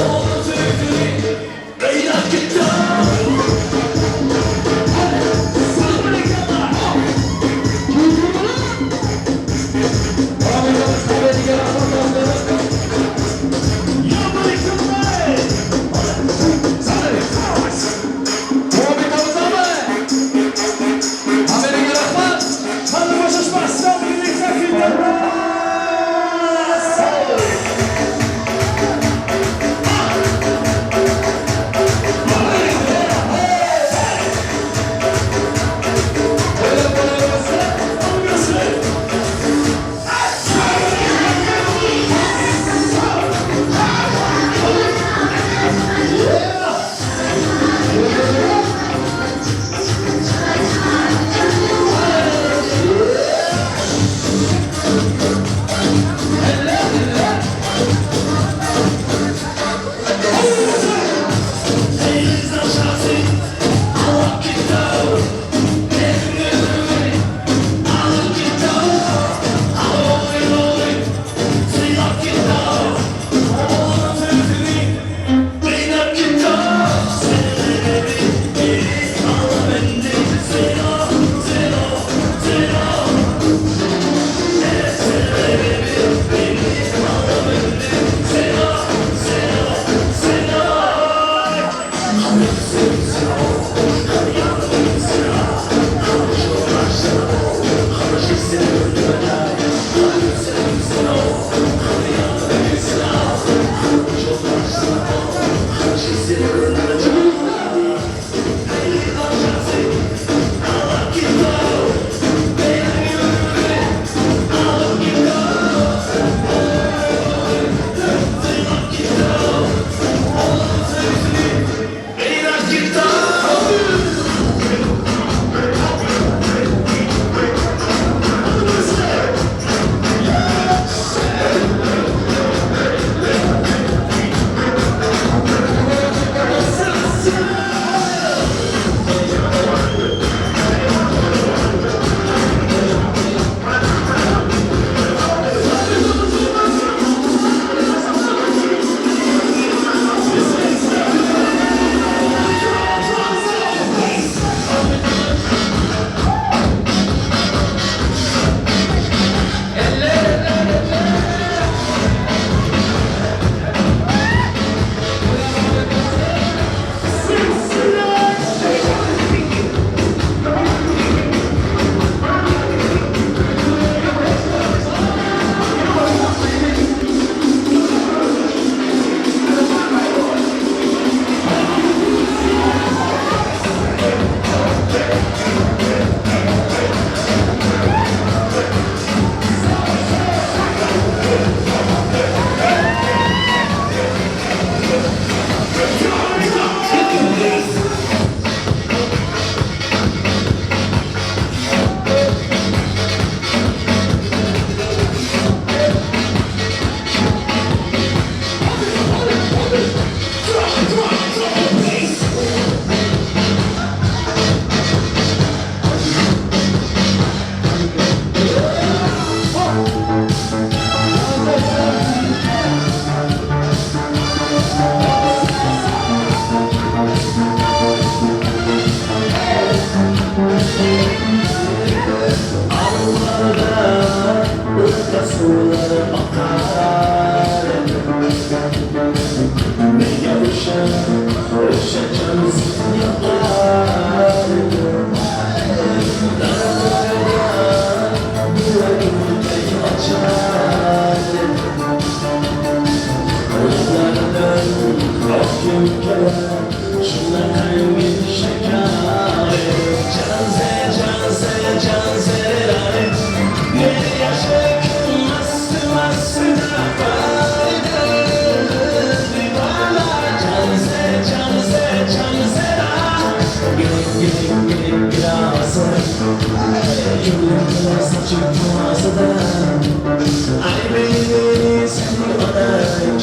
All the Gönlümde saçıp duası da Ay beni seni bana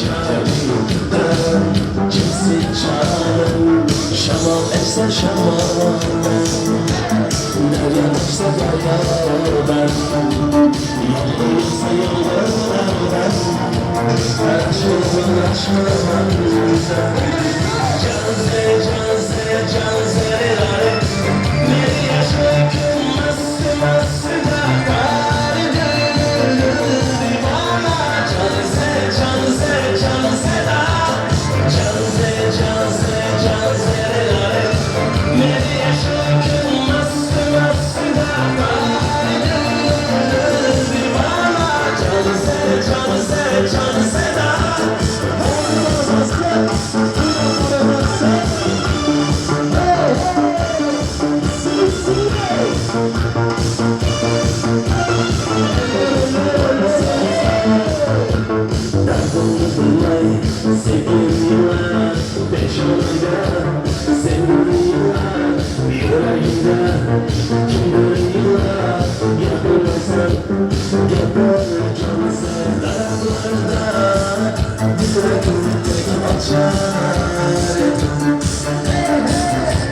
çağırdım Kimsin çağırın Şamam etse şamam Nereden etse derler Yollarsa yollardan Aşkımın aşkımın Canze canze canze Beni yaşarken nasıl nasıl da Divana canze canze canze da Canze canze canze Beni yaşarken nasıl nasıl da Divana canze canze canze da Sevgilimler, peşimde Sevgilimler, yüreğimde Kimliğimler, yapılırsan Yaparken sevdalarda Dilerim tek açar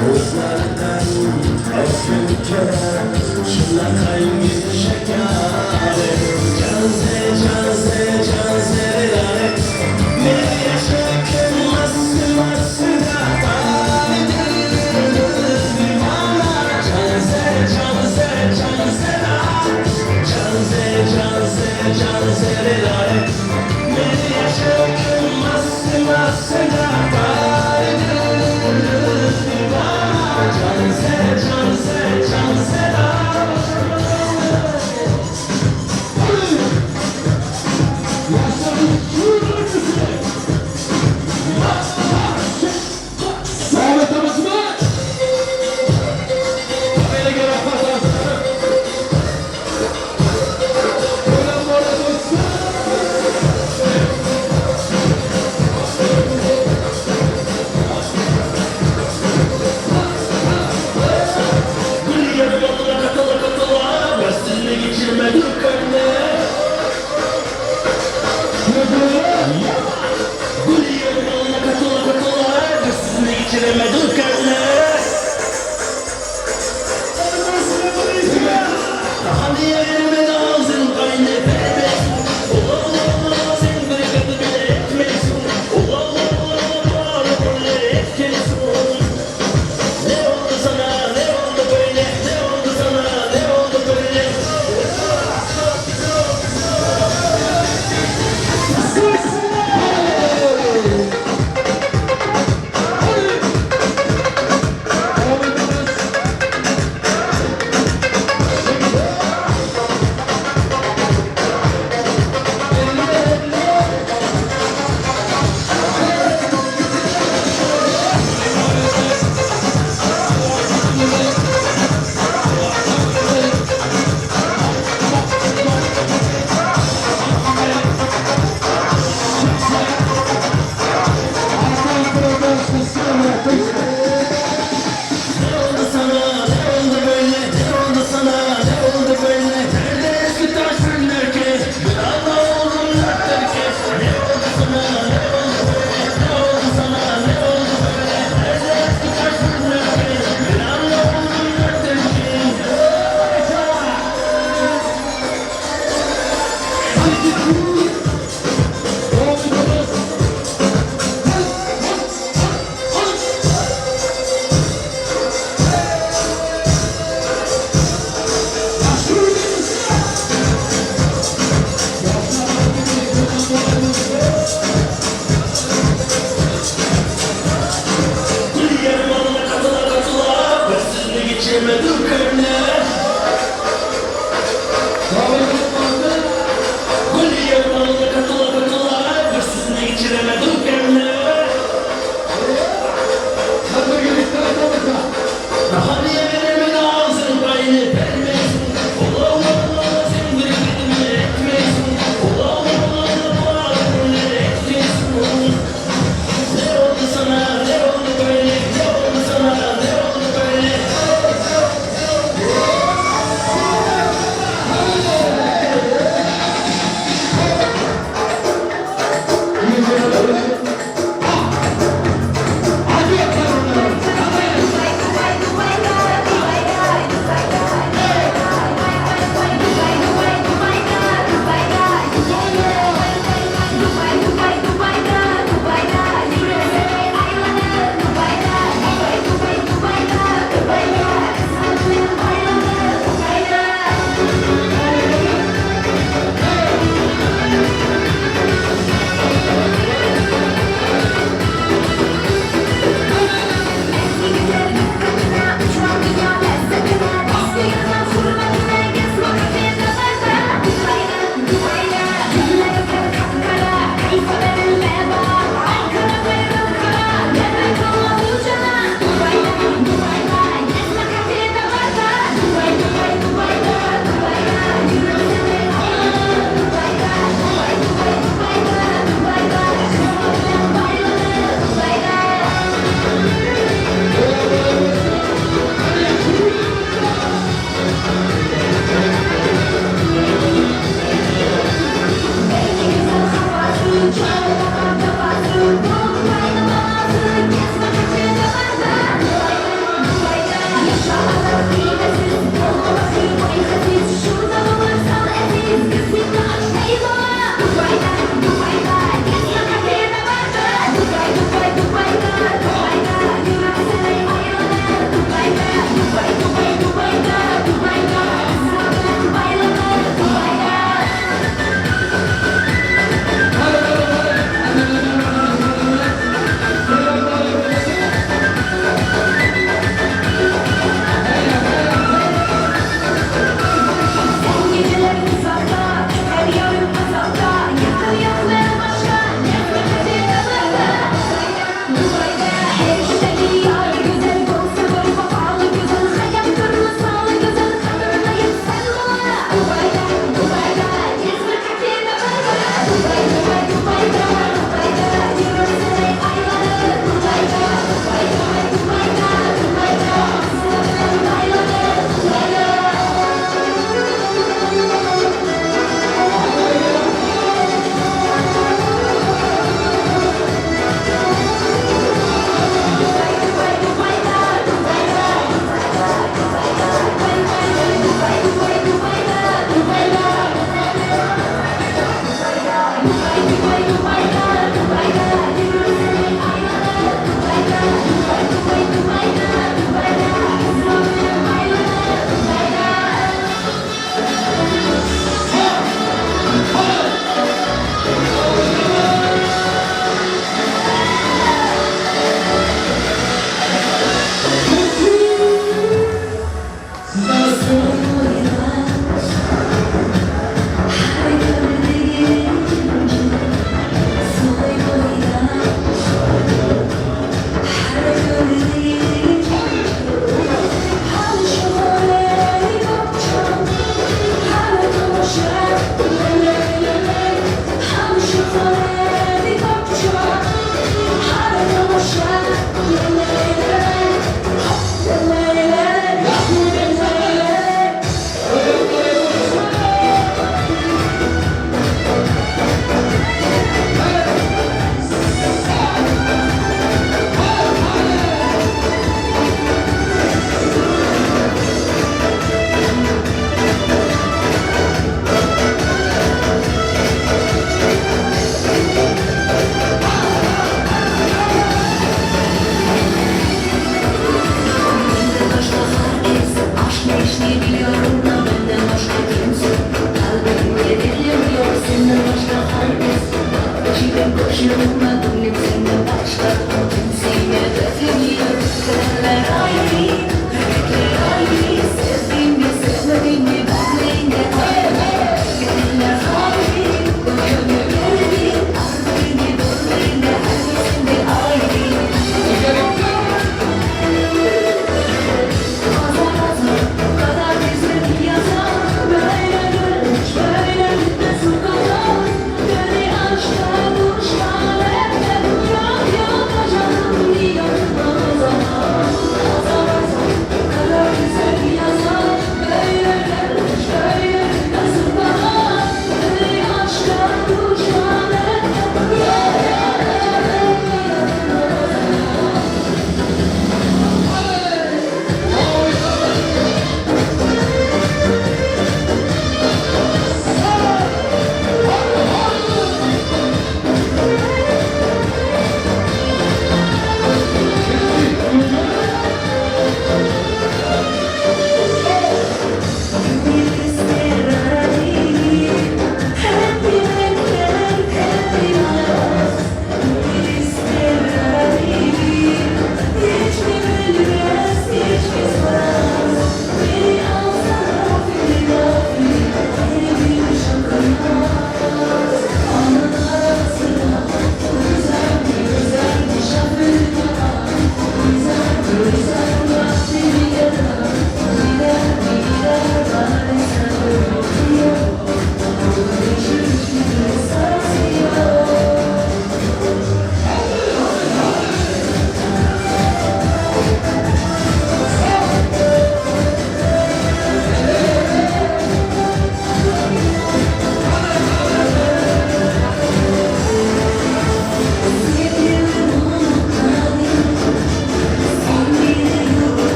Gözlerden öpürken Şuna kalbim şeker Canze canze canze Beni yaşarken nasıl nasıl da Divana canze canze canze Canze canze canze Beni yaşarken nasıl nasıl da Divana canze canze canze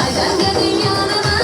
Aydan geldin yanıma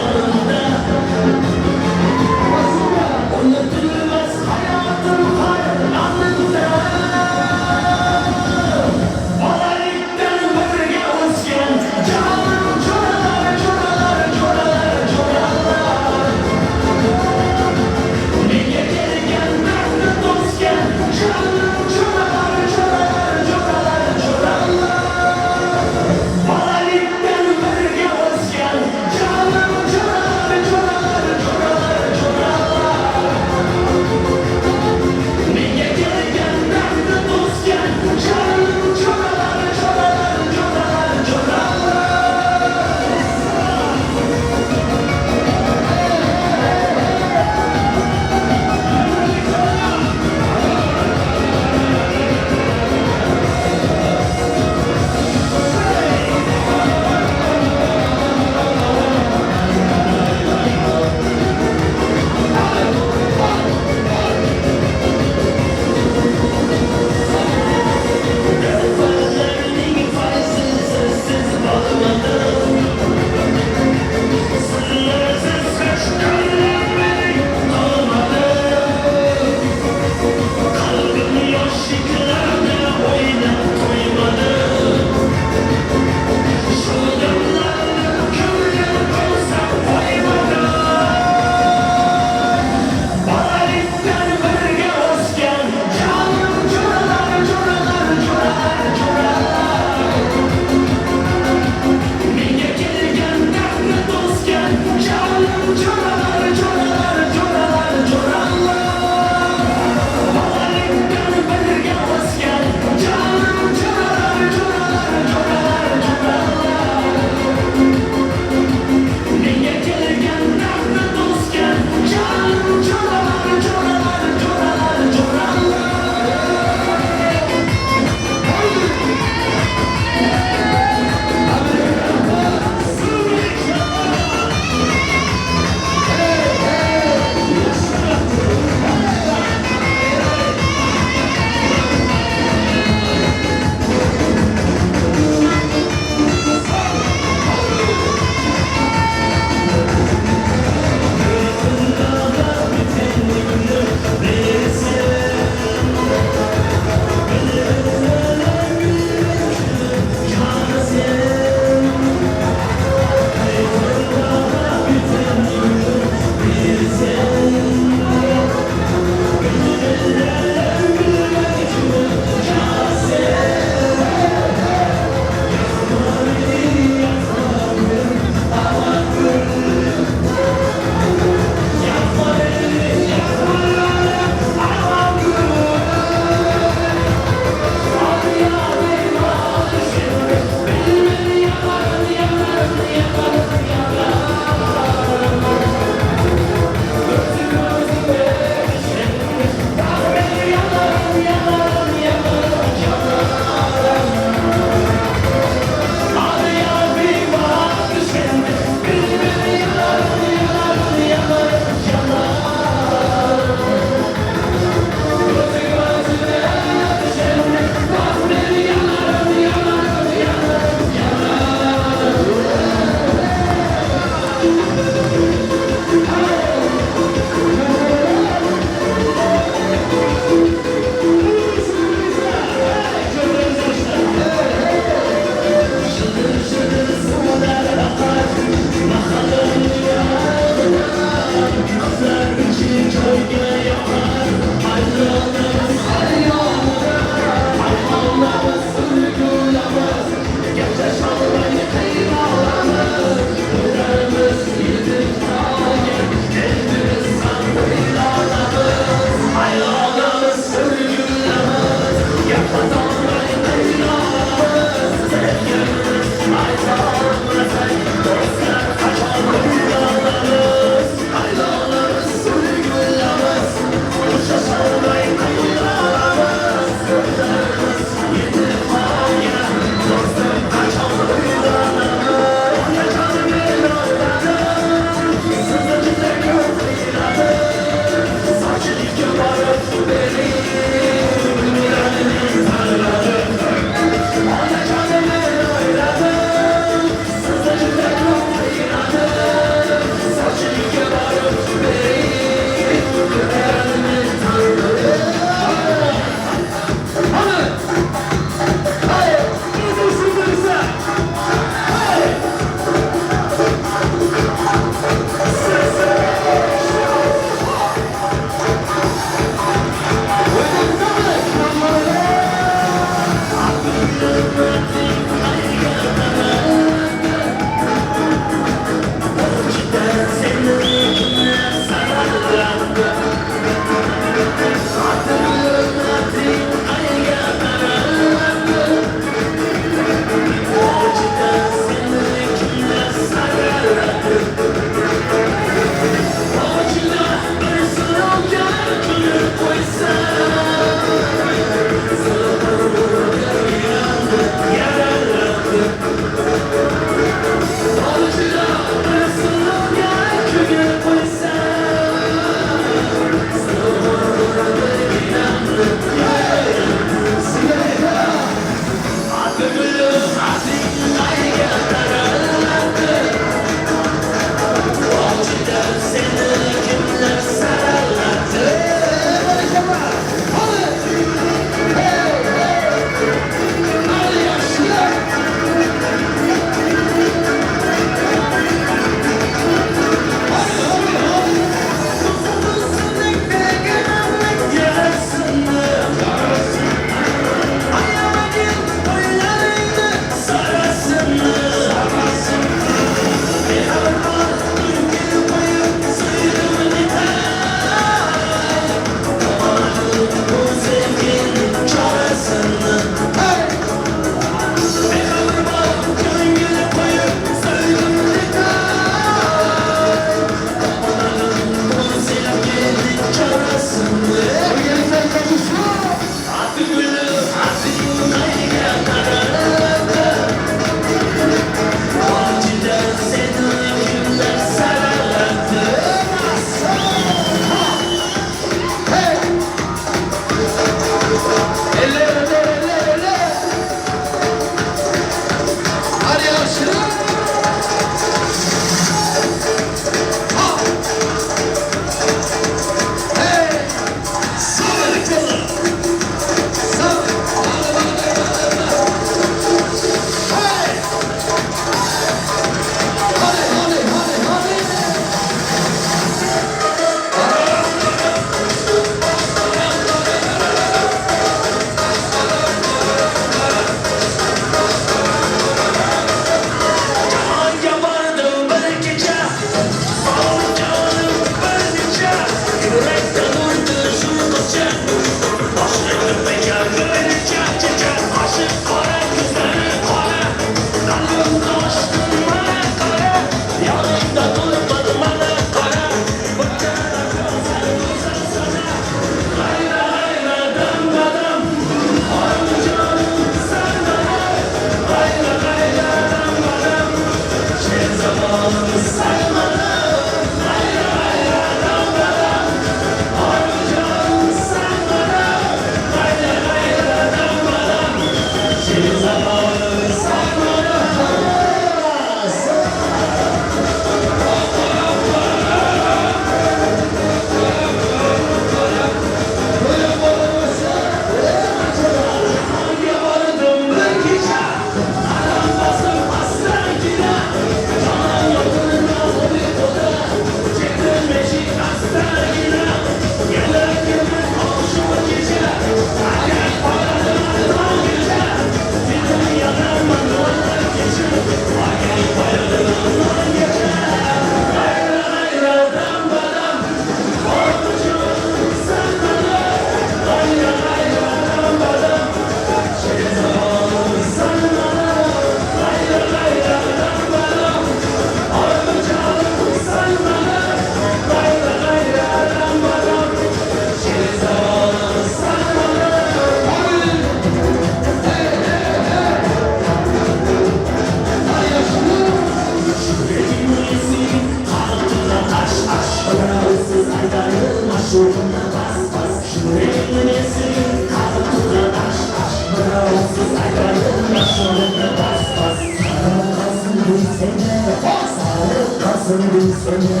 bilsene Sağlık kalsın bilsene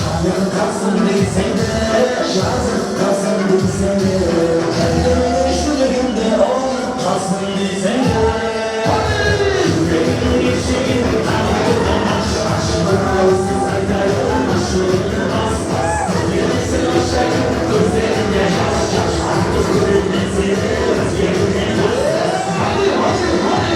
Hanım kalsın bilsene Yazık kalsın bilsene Kendimi şu yüreğimde ol kalsın bilsene Yüreğim geçeyim Aşkına olsun zaten Aşkına bas bas Yürüsün aşağı Gözlerinde yaş yaş Gözlerinde seni Özgürlüğüne Hadi hadi hadi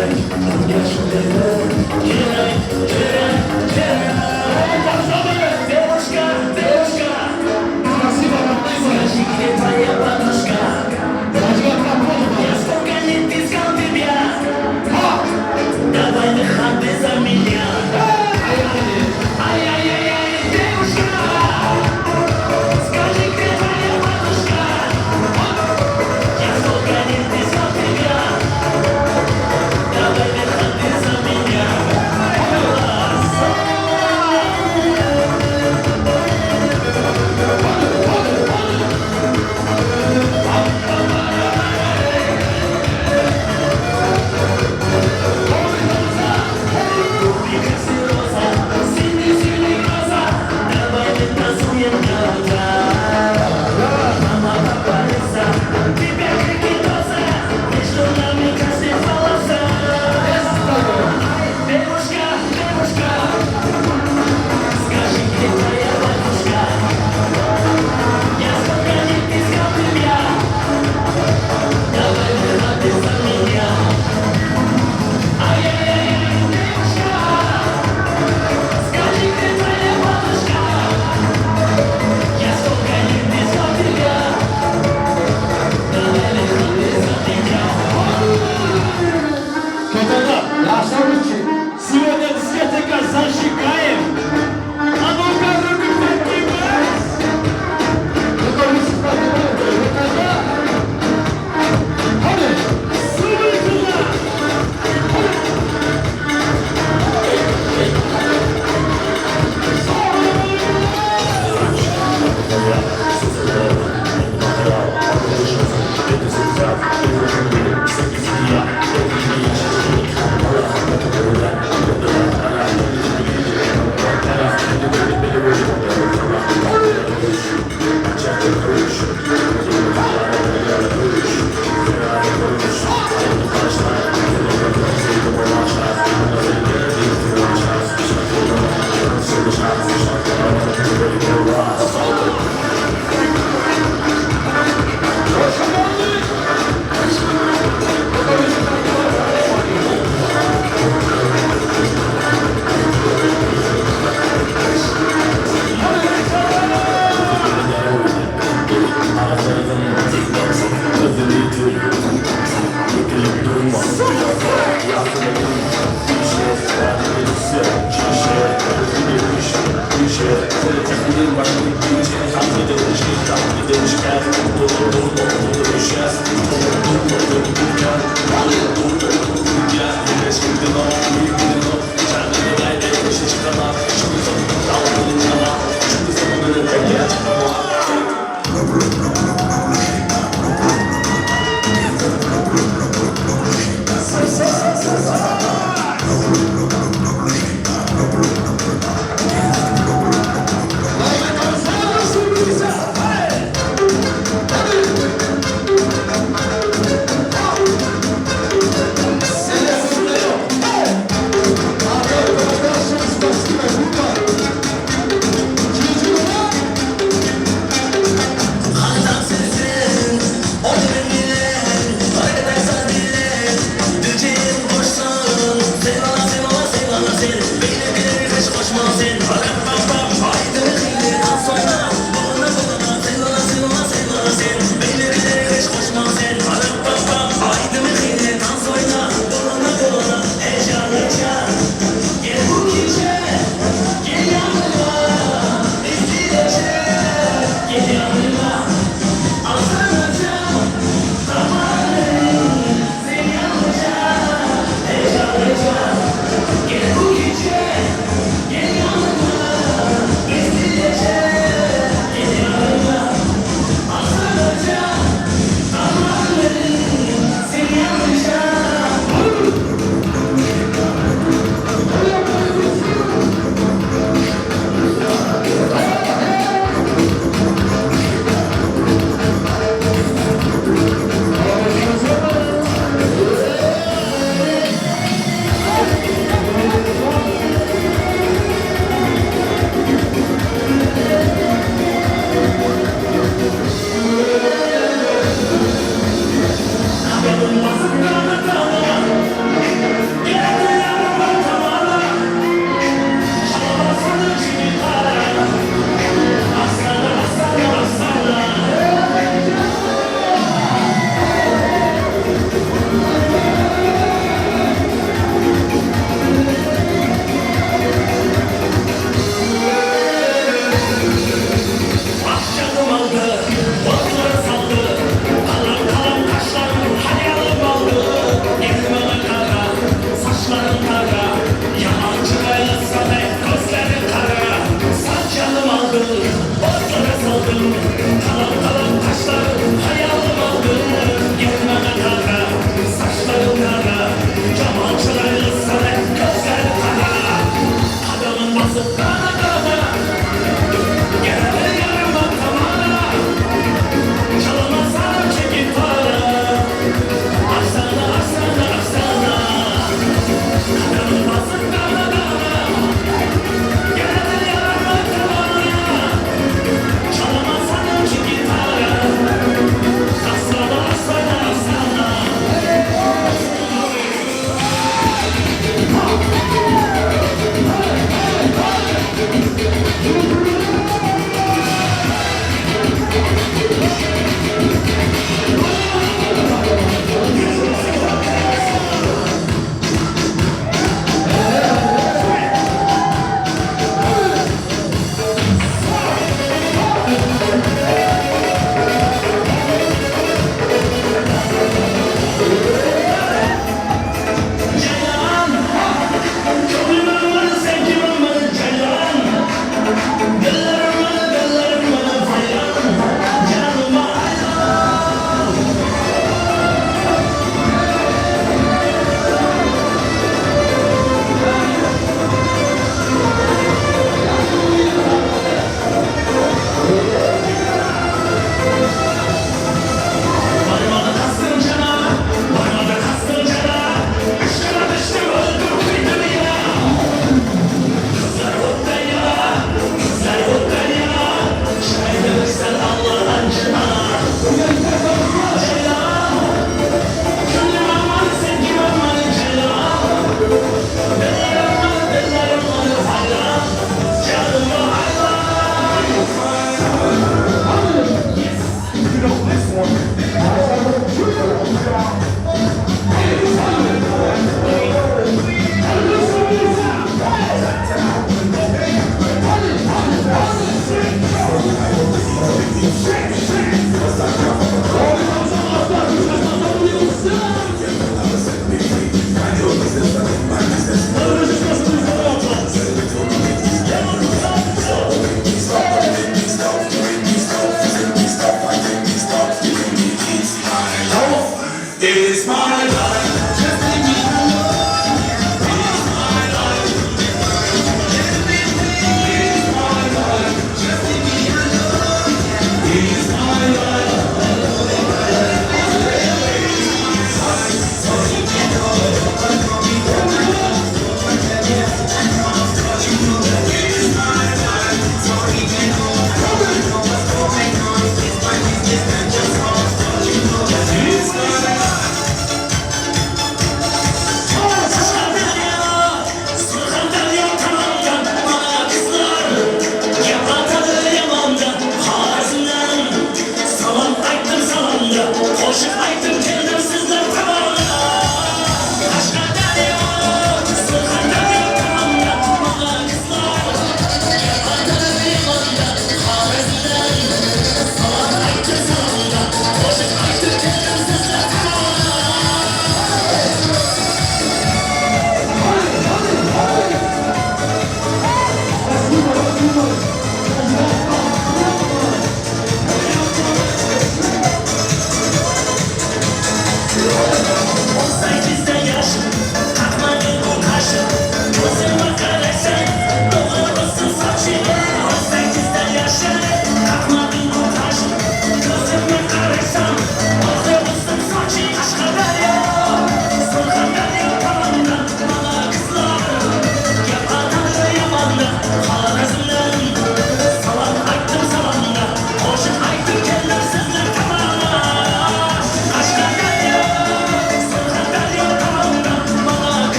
Hey!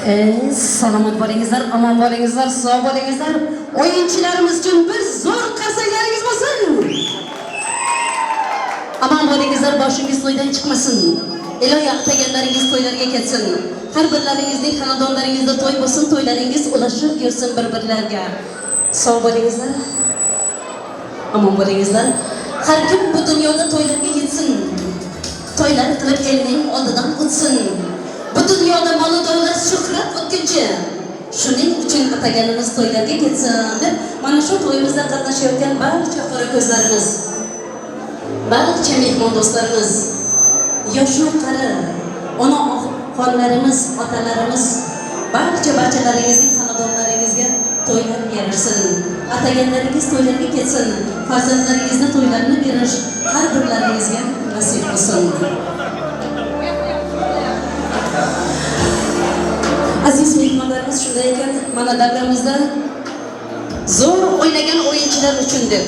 Salomat bo'lingizlar, omon bo'lingizlar, sog' bo'lingizlar. O'yinchilarimiz uchun bir zo'r qarsaklarıngiz bo'lsin. Omon bo'lingizlar, boshingiz to'ydan chiqmasin. Iloyo ataganlaringiz to'ylarga ketsin. Har birlaringizning xonadonlaringizda to'y bo'lsin, to'ylaringiz ulashib yursin bir-birlarga. Sog' bo'lingizlar. Omon bo'lingizlar. Har kim bu dunyoda to'ylarga yetsin. To'ylar qilib elning oldidan o'tsin. Bu dunyoda mol davlat shuhrat o'tguncha shuning uchun ataganimiz to'ylarga ketsin deb mana shu to'yimizda qatnashayotgan barcha qora ko'zlarimiz, barcha mehmon do'stlarimiz, yoshli qari ona-xonlarimiz, otalarimiz, barchalaringizning xonadonlaringizga to'ylar yarashsin. Ataganlaringiz to'ylarga ketsin. Farzandlaringizni to'ylarni berish har birlaringizga nasib bo'lsin. Aziz mehmonlarimiz, shunday ekan, mana davramizda zo'r o'ynagan o'yinchilar uchun deb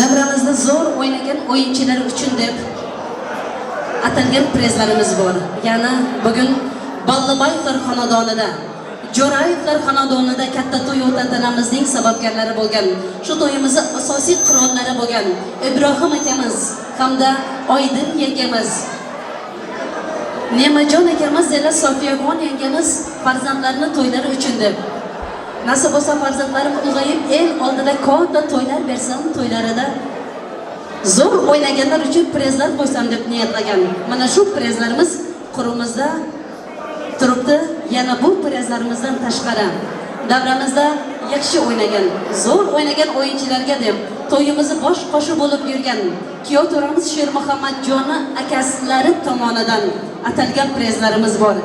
davramizda zo'r o'ynagan o'yinchilar uchun deb atalgan prizlarimiz bor. Yana bugun Balliboyevlar xonadonida, Jo'rayevlar xonadonida katta to'y o'tatanamizning sababkorlari bo'lgan, shu to'yimizning asosiy qirollari bo'lgan Ibrohim akamiz hamda Oydin yengamiz, Nemajon akamiz, Zela Sofiyaxon yengamiz farzandlarini to'ylari uchun deb, nasib bo'lsa farzandlarim ulg'ayib el oldida katta to'ylar bersam, to'ylarida zo'r o'ynaganlar uchun prizlar qo'ysam deb niyatlagan. Mana shu prizlarimiz qurimizda turibdi. Yana bu prizlarimizdan tashqari davramizda yaxshi o'ynagan, zo'r o'ynagan o'yinchilarga deb to'yimizni bosh qo'shi bo'lib yurgan kuyov to'ramiz Shermuhammadjonni akasilari tomonidan atalgan prizlarimiz bor.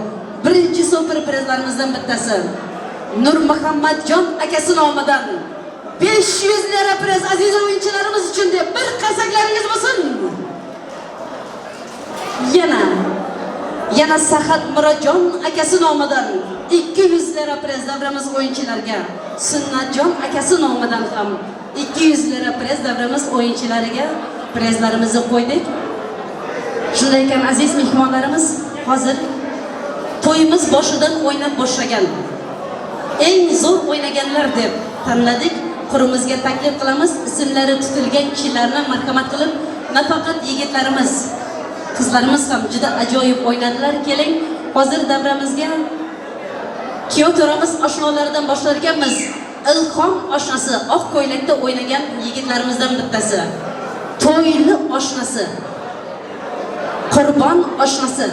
Birinchi super prizlarimizdan bittasi Nurmuhammadjon akasi nomidan 500 lira priz aziz o'yinchilarimiz uchun deb bir qasaklaringiz bo'lsin. Yana Sahat Murodjon akasi nomidan 200 lira priz davramiz o'yinchilarga. Sunnatjon akasi nomidan ham 200 lira priz davramiz o'yinchilariga prizlarimizni qo'ydik. Shunday ekan aziz mehmonlarimiz, hozir to'yimiz boshidan o'ynab boshlagan eng zo'r o'ynaganlar deb tanladik. Qurimizga taklif qilamiz. Ismlari tutilgan kishilarni marhamat qilib, nafaqat yigitlarimiz, qizlarimiz ham juda ajoyib o'ynadilar. Keling, hozir davramizga kuyov to'ramiz oshnolaridan boshlar ekanmiz. Ilhom oshnasi, oq ko'ylakda o'ynagan yigitlarimizdan bittasi. To'yli oshnasi, Qurbon oshnasi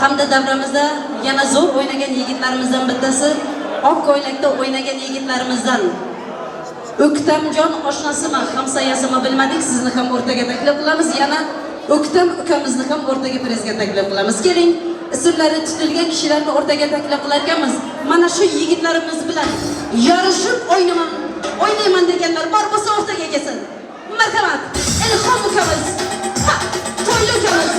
hamda davramizda yana zo'r o'ynagan yigitlarimizdan bittasi, oq ko'ylakda o'ynagan yigitlarimizdan O'ktamjon oshnasimi, hamsoyasimi bilmadik, sizni ham o'rtaga taklif qilamiz. Yana O'ktam ukamizni ham o'rtaga prizga taklif qilamiz. Keling, ismlari tutilgan kishilarni o'rtaga taklif qilar ekanmiz. Mana shu yigitlarimiz bilan yarashib o'ynayman deganlar bor bo'lsa o'rtaga kelsin. Marhamat, Ilhom ukamiz, To'yli ukamiz.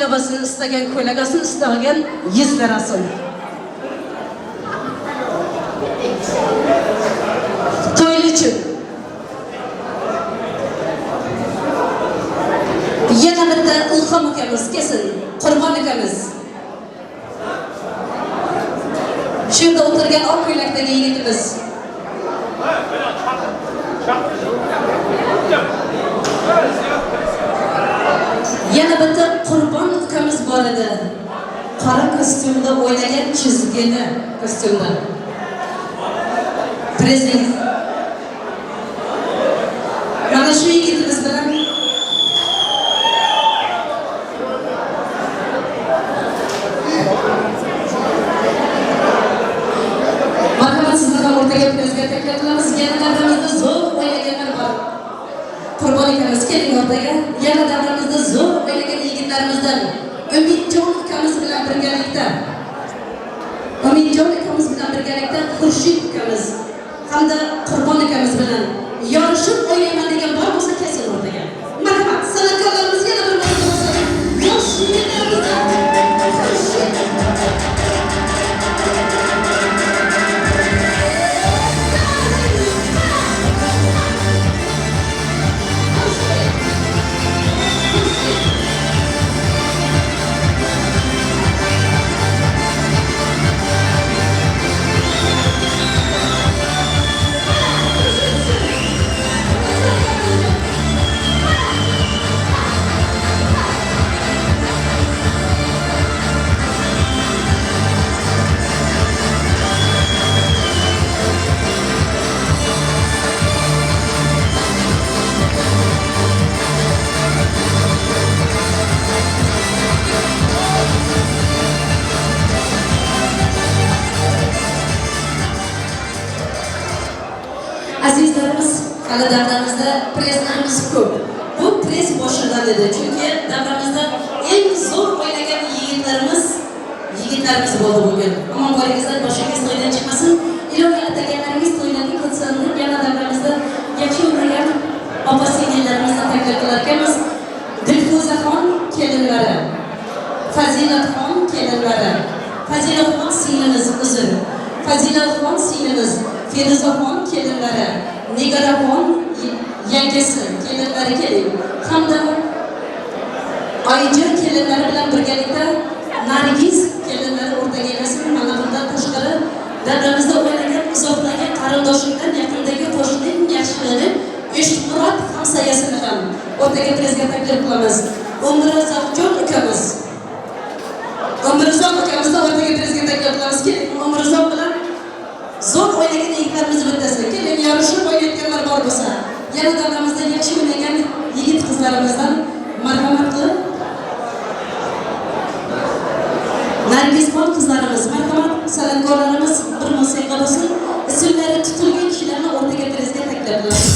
yobasini istagan ko'ylagasini istagan yuzlarasin. To'yli uchun yana bitta Ilhom ukamiz kelsin, Qurbon ukamiz. Shu yerda o'tirgan oq ko'ylakdagi yigitimiz. Yana bitta Qurbon ukamiz bor edi. Qora kostyumda o'ynagan chizgini kostyumda. Prezident. Mana shu yigitimiz bilan marhamat, sizlarga o'rtaga prezident taklif qilamiz. Yana davramizda zo'r o'ynaganlar bor. Qurbon ukamiz keling o'rtaga. Yana davramizda zo'r o'ynagan yigitlarimizdan Umidjon ukamiz bilan birgalikda Xurshid ukamiz hamda Qurbon ukamiz bilan yorishib o'ynayman degan bor bo'lsa kelsin o'rtaga. Marhamat, san'atkorlarimiz yana bir marta bo'lsin. Yosh yigitlarimizdan Xurshid. Azizlarimiz, hali davramizda prezlarimiz ko'p. Bu prez boshidan edi, chunki davramizda eng zo'r o'ynagan yigitlarimiz bo'ldi bugun. Ammo boringizlar, boshingiz to'ydan chiqmasin. Ilohiy ataganlaringiz to'ylarga ketsin deb yana davramizda yaxshi o'ynagan opa-singillarimizni taklif qilar ekanmiz. Dilfuzaxon kelinlari, Fazilatxon kelinlari, Fazilatxon singlimiz uzr, Fazilatxon singlimiz, Feruzaxon kelinlari, Nigaraxon yangasi kelinlari keling. Hamda Oyjon kelinlari bilan birgalikda Nargiz kelinlari o'rtaga egasin. Mana bundan tashqari davramizda o'ynagan uzoqdagi qarindoshlikdan yaqindagi qo'shnining yaxshilari Eshmurod hamsoyasini ham o'rtaga prezga taklif qilamiz. Umrizoqjon ukamiz. Umrizoq ukamizni o'rtaga prezga taklif qilamiz. Keling, Umrizoq bilan zo'r o'ynagan yigitlarimiz bittasi. Keling, yorishib o'ynayotganlar bor bo'lsa, yana davramizda yaxshi o'ynagan yigit qizlarimizdan marhamat qilib Nargizxon qizlarimiz, marhamat, san'atkorlarimiz bir musiqa bo'lsin. Ismlari tutilgan kishilarni o'rtaga prezga taklif qilamiz.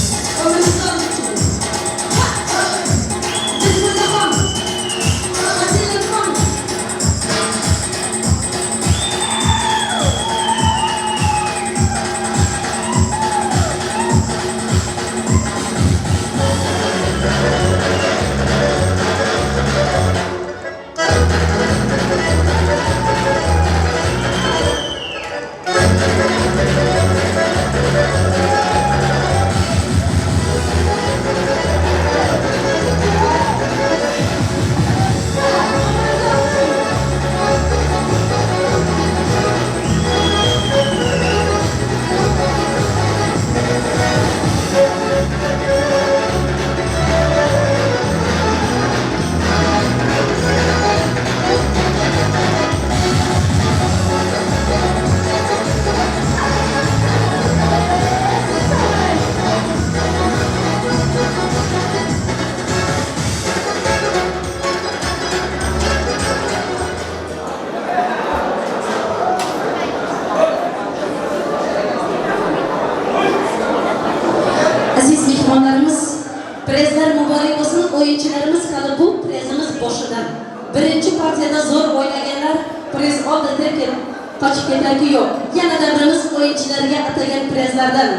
Prezlar muborak bo'lsin. O'yinchilarimiz hali bu prezimiz boshidan. Birinchi partiyada zo'r o'ynaganlar prez oldi deb qochib ketaki yo'q. Yana davrimiz o'yinchilariga atagan prezlardan.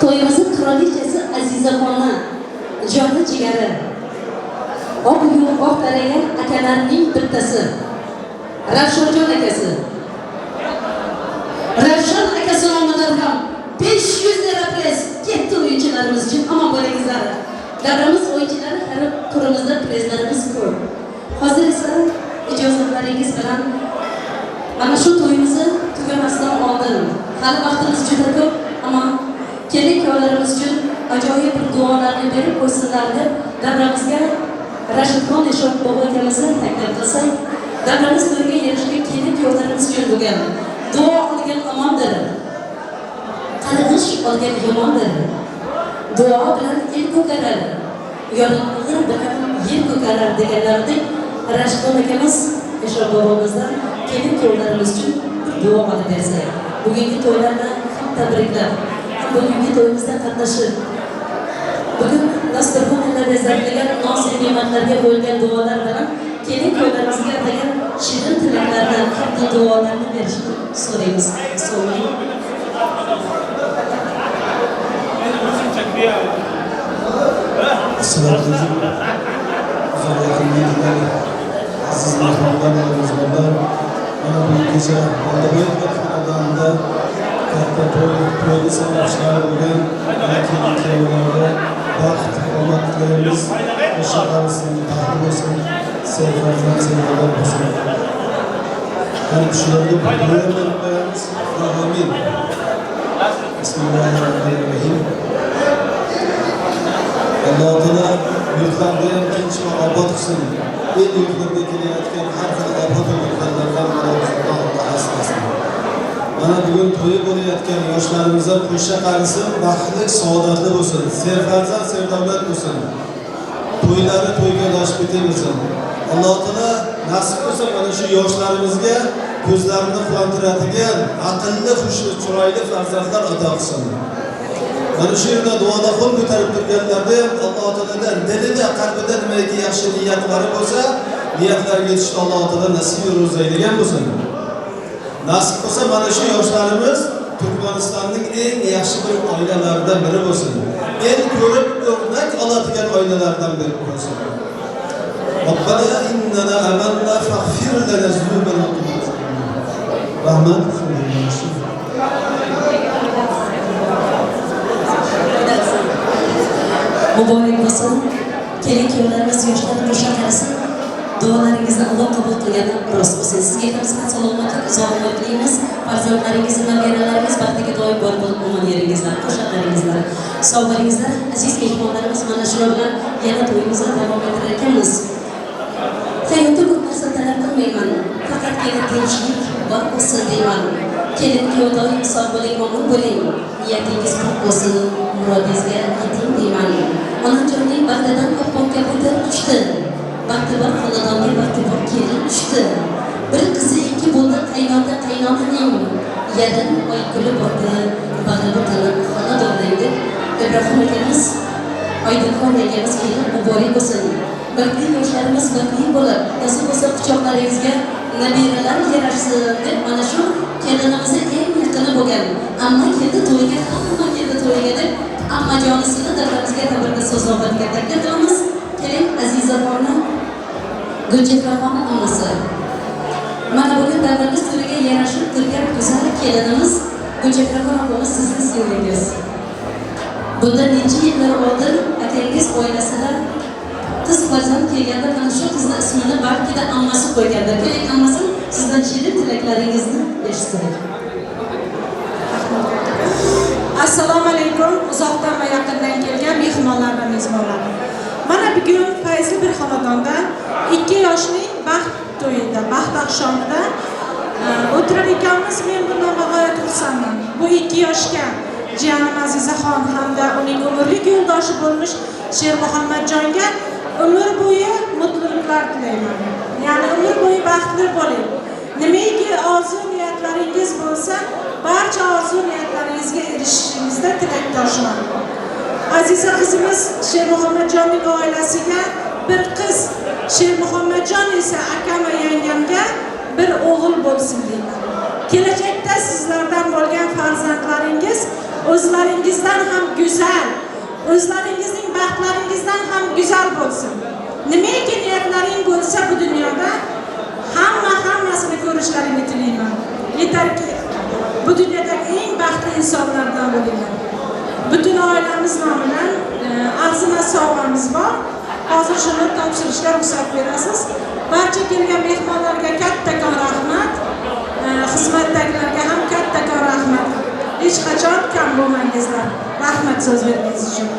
To'yimiz qirolichasi Azizaxonni joni jigari oq yo'l oq daraga akalarining bittasi Ravshanjon akasi. Ravshan akasi nomidan ham 500 lira priz katta o'yinchilarimiz uchun omon bo'lingizlar. Davramiz o'yinchilari har turimizda prizlarimiz ko'p. Hozir esa ijozatlaringiz bilan mana shu to'yimizni tugamasidan oldin hali vaqtimiz juda ko'p, ammo kelin kuyovlarimiz uchun ajoyib bir duolarni berib qo'ysinlar deb davramizga Rashidxon Eshon bobo akamizni taklif qilsak, davramiz to'yiga erishgan kelin kuyovlarimiz uchun bo'lgan duo olgan omondir, qarg'ish olgan yomondir. Duo bilan el ko'karar, yorug'lik bilan yer ko'karar deganlaridek, Rashidxon akamiz Eshon bobomizdan kelin kuyovlarimiz uchun duo olib bersak, bugungi to'ylarni ham tabriklar, bugungi to'yimizda qatnashib, bugun dasturxonda bezaklangan nozik ne'matlarga bo'lgan duolar bilan kelin kuyovlarimizga atagan shirin tilaklardan hamda duolarni berishni so'raymiz. Assalomu alaykum. Aziz mehmonlar va mezbonlar, mana bu kecha Oldabek xonadonida katta to'yni sanashlar bo'lgan kelin kuyovlarga baxt, omad tilaymiz. O'sha qarisning baxti bo'lsin, sevgilar, sevgilar bo'lsin. Mana shularga duolar qo'yamiz. Amin. Bismillahirrohmanirrohim. Alloh taolo yurtlarni ham tinch va obod qilsin. El yurtlarga kelayotgan har xil obod yurtlardan Alloh asrasin. Mana bugun to'yi bo'layotgan yoshlarimiz ham qo'sha qarisin, baxtli, saodatli bo'lsin, serfarzand, serdavlat bo'lsin. To'ylari to'yga dosh ketaversin. Alloh taolo nasib qilsa mana shu yoshlarimizga ko'zlarini quvontiradigan aqlli, xushli, chiroyli farzandlar ato qilsin. Mana shu yerda duoda qo'l ko'tarib turganlarda ham Alloh taoladan dilida, qalbida nimaiki yaxshi niyatlari bo'lsa, niyatlarga yetishni Alloh taolo nasib ro'zaydigan bo'lsin. Nasib qilsa mana shu yoshlarimiz Turkmanistonning eng yaxshi bir oilalaridan biri bo'lsin. El ko'rib o'rnak oladigan oilalardan biri bo'lsin. Robbana innana amanna faghfir lana zunubana. Rahmat. Muborak bo'lsin. Kelin kuyovlarimiz yoshlar qo'sha qarasin. Duolaringizni Alloh qabul qilgani rost bo'lsin. Sizga ham salomatlik, uzoq umr tilaymiz. Farzandlaringiz, nabiralaringiz baxtiga doim bor bo'lib omon yeringizlar, qo'shaqlaringizlar, sog'lig'ingizlar. Aziz mehmonlarimiz, mana shular bilan yana to'yimizni davom ettirar ekanmiz. Hayotda ko'p narsa talab qilmayman, faqatgina tinchlik bor bo'lsin deyman. Kelin kuyov doim sog' bo'ling, omon bo'ling. Niyatingiz pok bo'lsin, murodingizga yeting deyman. Onajoning bag'ridan qopqon kabutar tushdi. Baxti bor xonadonga baxti bor kelin tushdi. Bir qizi ikki bo'ldi qaynota qaynonaning. Yarim oy kuli bordi, bag'ri tanib xonadondan deb Ibrohim akamiz, Oydinxon akamiz kelin muborak bo'lsin. Baxtli yoshlarimiz baxtli bo'lib, nasib bo'lsa quchoqlaringizga nabiralar yarashsin deb mana shu kelinimizni eng yaqini bo'lgan amma keldi to'yga, hamma keldi to'yga deb ammajonisini davramizga tabriklar so'zlariga taklif qilamiz. Keling Azizaxonni Gulchehraxon onasi. Mana bugun davramiz to'yiga yarashib turgan go'zal kelinimiz Gulchehraxon onamiz sizni singlingiz. Bundan necha yillar oldin akangiz oilasida qiz farzand kelganda mana shu qizni ismini balkida ammasi qo'yganlar. Keling ammasi sizdan shirin tilaklaringizni eshitsak. Assalomu alaykum, uzoqdan va yaqindan kelgan mehmonlar va mezbonlar. Mana bugun fayzli bir xonadonda 2 yoshning baxt to'yida, baxt oqshomida o'tirar ekanmiz. Men bundan g'oyat xursandman. Bu 2 yoshga jiyanim Azizaxon hamda uning umrlik yo'ldoshi bo'lmish Shermuhammadjonga umr bo'yi mutluluklar tilayman. Ya'ni umr bo'yi baxtli bo'ling. Nimaiki orzu niyatlaringiz bo'lsa, barcha orzu niyatlaringizga erishishingizda tilakdoshman. Aziza qizimiz Shermuhammadjonning oilasiga bir qiz, Shermuhammadjon esa akam va yangamga bir o'g'il bo'lsin deyman. Kelajakda sizlardan bo'lgan farzandlaringiz o'zlaringizdan ham go'zal, o'zlaringizning baxtlaringizdan ham go'zal bo'lsin. Nimaiki niyatlaring bo'lsa bu dunyoda hammasini ko'rishlaringni tilayman. Yetarki bu dunyodagi eng baxtli insonlardan bo'linglar. Butun oilamiz nomidan arzima sovg'amiz bor. Hozir shuni topshirishga ruxsat berasiz. Barcha kelgan mehmonlarga kattakon rahmat. Xizmatdagilarga ham kattakon rahmat. Hech qachon kam bo'lmangizlar. Rahmat so'z berganingiz uchun.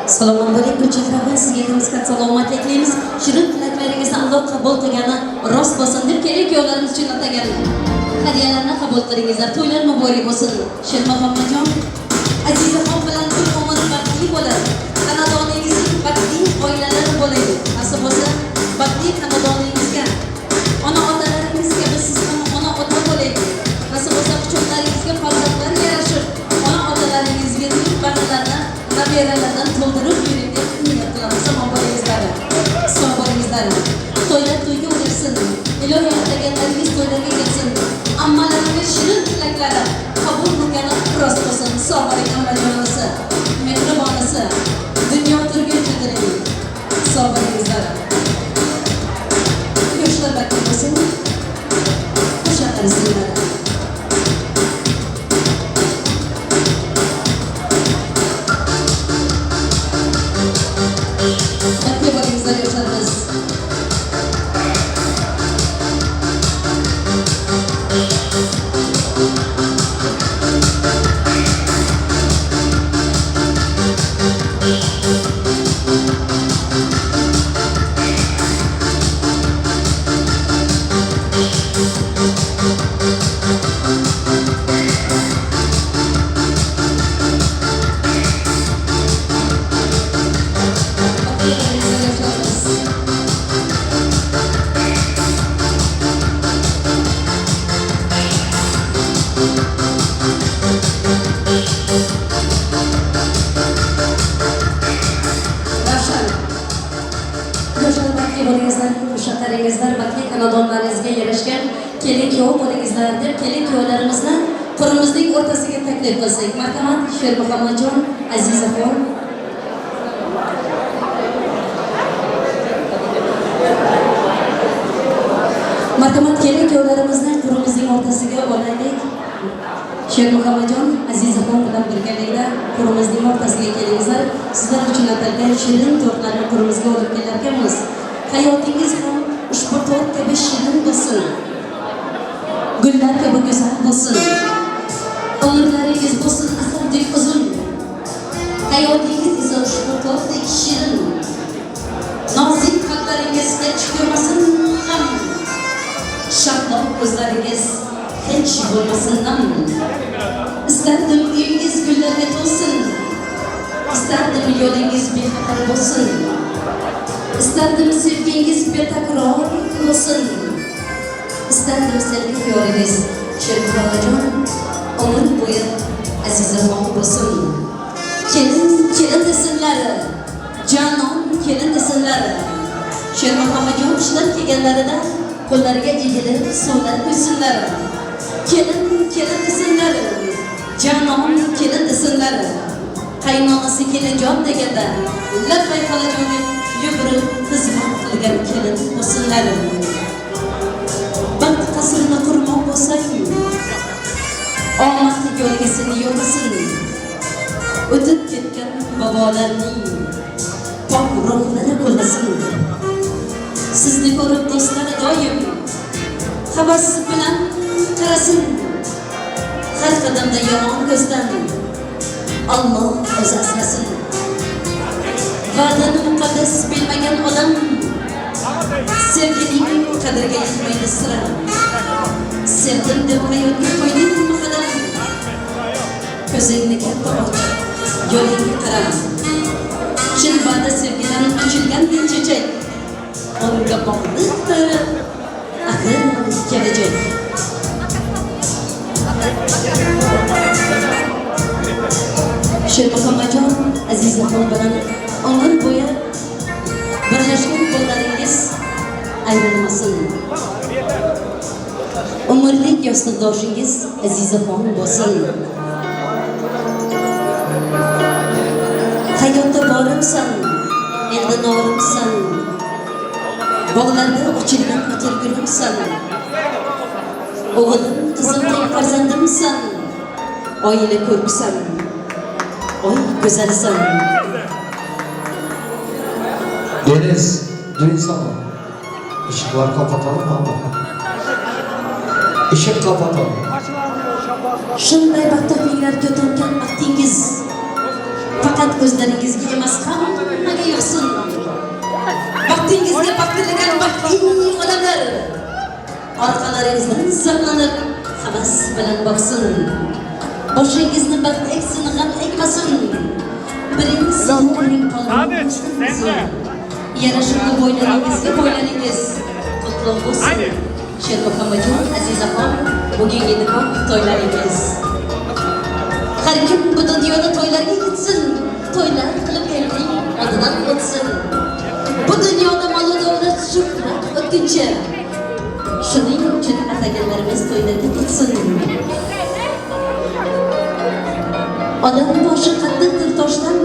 Assalomu alaykum chehralar, sizga nisbat salomatlik tilaymiz. Shirin tilaklaringizni Alloh qabul qilgani rost bo'lsin deb kerak yo'llarimiz uchun ataganlar. Hadiyalarni qabul qilingizlar. To'ylar muborak bo'lsin. Sherma Muhammadjon, Azizaxon bilan bir umr baxtli bo'ladi. Xonadoningizga baxtli oilalar bo'ladi. Asl bo'lsa baxtli xonadoningizga, ona-otalaringizga siz ham ona-ota bo'laydi. Nasib bo'lsa quchoqlaringizga farzandlar yarashib, ona-otalaringizga baxtlarni nabiralardan to'ldirib yuring deb niyat qilamiz. Salom bo'lingizlar. Sog' bo'lingizlar. To'ylar to'yga o'lirsin. Ilohim ataganlaringiz to'ylarga kelsin. Ammalarimga shirin tilaklarim qabul bo'lgani rost bo'lsin. Sog' bo'ling ammajonisi, mehribonisi, dunyo turguncha tilayman. Sog' bo'lingizlar. Yoshlar baxtli bo'lsin. Qo'sha qilsinlar. Baxtli bo'lingizlar yoshlarimiz. Xonadonlaringizga yarashgan kelin kuyov bo'lingizlar deb kelin kuyovlarimizni qurimizning o'rtasiga taklif qilsak. Marhamat, Sher Muhammadjon, Azizaxon. Marhamat, kelin kuyovlarimizni qurimizning o'rtasiga olaylik. Sher Muhammadjon, Azizaxon bilan birgalikda qurimizning o'rtasiga kelingizlar. Sizlar uchun atalgan shirin tortlarni qurimizga olib kelarkanmiz. Hayotingiz ham ushbu tort kabi shirin bo'lsin. Gullar kabi go'zal bo'lsin. Umrlaringiz bo'lsin asaldek uzun. Hayotingiz esa ushbu tortdek shirin. Nozik qalblaringizga chiqmasin ham. Shartloq ko'zlaringiz hech bo'lmasin nam. Istardim uyingiz gullarga to'lsin. Istardim yo'lingiz bexatar bo'lsin. İsterdim sevgingiz betakror bo'lsin. İsterdim sevgi yo'lingiz Sher Muhammadjon umr bo'yi Azizaxon bo'lsin. Kelin desinlar, jonon kelin desinlar. Sher Muhammadjon ishlar kelganlarida qo'llariga egilib suvlar quysinlar. Kelin desinlar, jonon kelin desinlar. Qaynonasi kelinjon deganda labbay xolajon deb yugurib xizmat qilgan kelin bo'lsinlar. Baxt qasrini qurmoq bo'lsak, omadli yo'liga seni yo'llasin. O'tib ketgan bobolarning pok ruhlari qo'llasin. Sizni ko'rib do'stlar doim havas bilan qarasin. Har qadamda yomon ko'zdan Alloh o'zi asrasin. Va'dani muqaddas bilmagan odam sevgining qadriga yetmaydi sira. Sevdim deb hayotga qo'ydingmi qadam? Ko'zingni katta och, yo'lingga qara. Chin va'da sevgidan ochilgan chechak. Onga bog'liqdir axir kelajak. Sher Muhammadjon, Azizaxon bilan umr bo'yi birlashgan qo'llaringiz ayrilmasin. Umrlik yostiqdoshingiz Azizaxon bo'lsin. Hayotda borimsan, endi norimsan. Bog'larda ochilgan atirgulimsan. O'g'lim, qizim, tek farzandimsan. Oila ko'rksan. Oy go'zalsan. Deniz, duyunsana. Işıklar kapatalım ama. Işık kapatalım. Shunday baxtlilar ko'targan vaqtingiz faqat o'zlaringizga emas, hammaga yoqsin. Vaqtingizga baxtligan baxtli odamlar orqalaringizdan zavqlanib havas bilan boqsin. Boshingizni baxt eksin, g'am ekmasin. Biringiz yarashimli bo'ylaringizga bo'ylaringiz qutlug' bo'lsin. Shermuhammadjon, Azizaxon, bugungi nikoh to'ylaringiz. Har kim bu dunyoda to'ylarga gitsin, to'ylar qilib elning oldidan o'tsin. Bu dunyoda mol davlat shuhrat o'tguncha, shuning uchun ataganlarimiz to'ylarga gitsin. Odam boshi qattiqdir toshdan,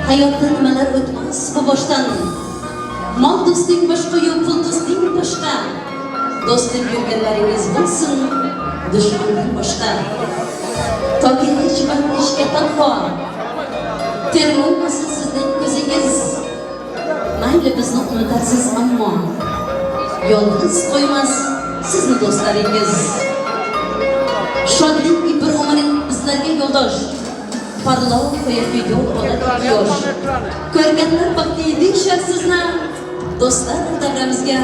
hayotda nimalar o'tmas bu boshdan. Mol do'sting boshqa-yu pul do'sting boshqa. Do'stim yurganlaringiz bo'lsin, dushmandan boshqa. Toki hech vaqt ishga tanho, termolmasin sizning ko'zingiz. Mayli bizni unutarsiz, ammo yolg'iz qo'ymas sizni do'stlaringiz. Shodlik bir umring bizlarga yo'ldosh. Parlaq qo'yib yo'l oladi yosh. Ko'rganlar baxtli deyishar sizni. Do'stlar davramizga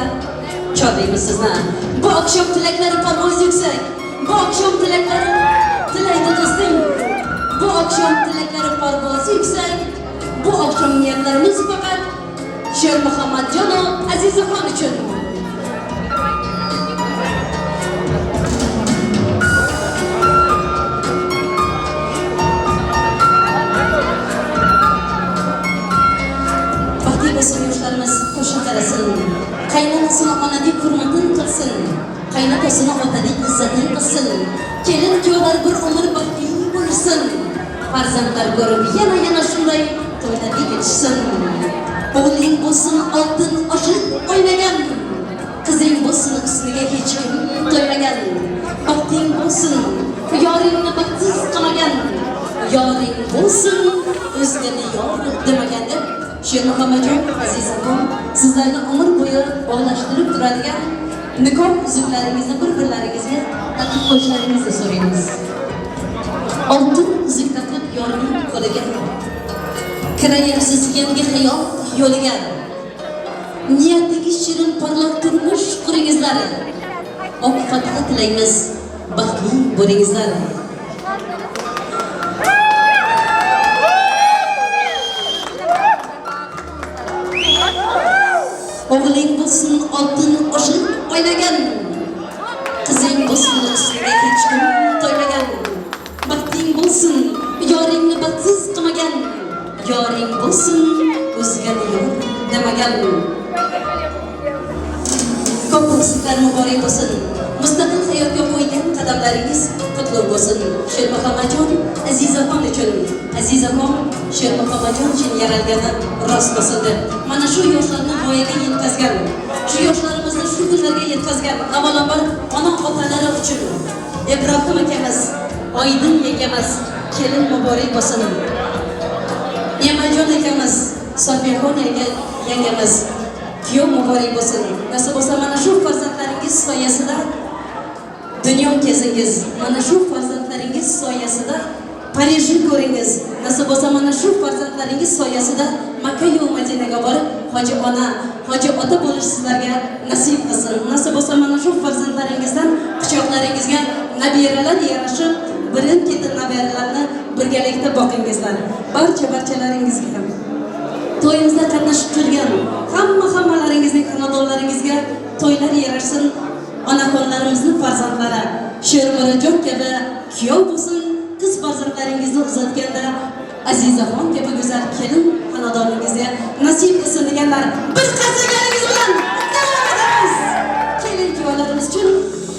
chorlaymiz sizni. Bu oqshom tilaklari parvoz yuksak. Bu oqshom tilaklari tilaydi do'sting. Bu oqshom tilaklari parvoz yuksak. Bu oqshom niyatlarimiz faqat Shermuhammadjon Azizaxon uchun. Yoshlarimiz qo'shiq qarasin. Qaynonasini onadek hurmatini qilsin. Qaynotasini otadek izzatini qilsin. Kelin kuyovlar bir umr baxtli bo'lsin. Farzandlar ko'rib yana shunday to'ylarga ketishsin. O'g'ling bo'lsin oltin oshiq o'ynagan. Qizing bo'lsin husniga hech kim to'ymagan. Baxting bo'lsin, yoringni baxtsiz qilmagan. Yoring bo'lsin, o'zgani yor demagan deb Shermuhammadjon, Azizaxon, sizlarni umr bo'yi bog'lashtirib turadigan nikoh uzuklaringizni bir-birlaringizga taqib qo'yishlaringizni so'raymiz. Oltin uzuk taqib yorning qo'liga, kirayapsiz yangi hayot yo'liga. Niyatdagi shirin porloq turmush quringizlar. Oq fatha tilaymiz, baxtli bo'lingizlar. O'g'ling bo'lsin oltin oshiq o'ynagan. Qizing bo'lsin ustiga hech kim to'ymagan. Baxting bo'lsin, yoringni baxtsiz qilmagan. Yoring bo'lsin, o'zgani yor demagan. Ko'p ruxsatlar muborak bo'lsin. Mustaqil hayotga qo'ygan qadamlaringiz qutlug' bo'lsin. Shermuhammadjon Azizaxon uchun. Azizaxon Shermuhammadjon uchun yaralgani rost bo'lsin deb mana shu yoshlarni voyaga yetkazgan, shu yoshlarimizni shu kunlarga yetkazgan avvalambor ona otalari uchun Ibrohim akamiz, Oydin yengamiz kelin muborak bo'lsin. Emajon akamiz, Sofiyaxon yengamiz kuyov muborak bo'lsin. Nasib bo'lsa mana shu farzandlaringiz soyasida dunyo kezingiz. Mana shu farzandlaringiz soyasida Parijni ko'ringiz. Nasib bo'lsa mana shu farzandlaringiz soyasida Makka va Madinaga borib hoji ona, hoji ota bo'lish sizlarga nasib qilsin. Nasib bo'lsa mana shu farzandlaringizdan quchoqlaringizga nabiralar yarashib, birin-ketin nabiralarni birgalikda boqingizlar. Barchalaringizga ham to'yimizda qatnashib turgan hammalaringizning xonadonlaringizga to'ylar yarashsin. Onaxonlarimizning farzandlari Shermuhammadjon kabi kuyov bo'lsin. Qiz farzandlaringizni uzatganda Azizaxon kabi go'zal kelin xonadoningizga nasib qilsin deganlar bir qarsagaringiz bilan davom etamiz. Kelin kuyovlarimiz uchun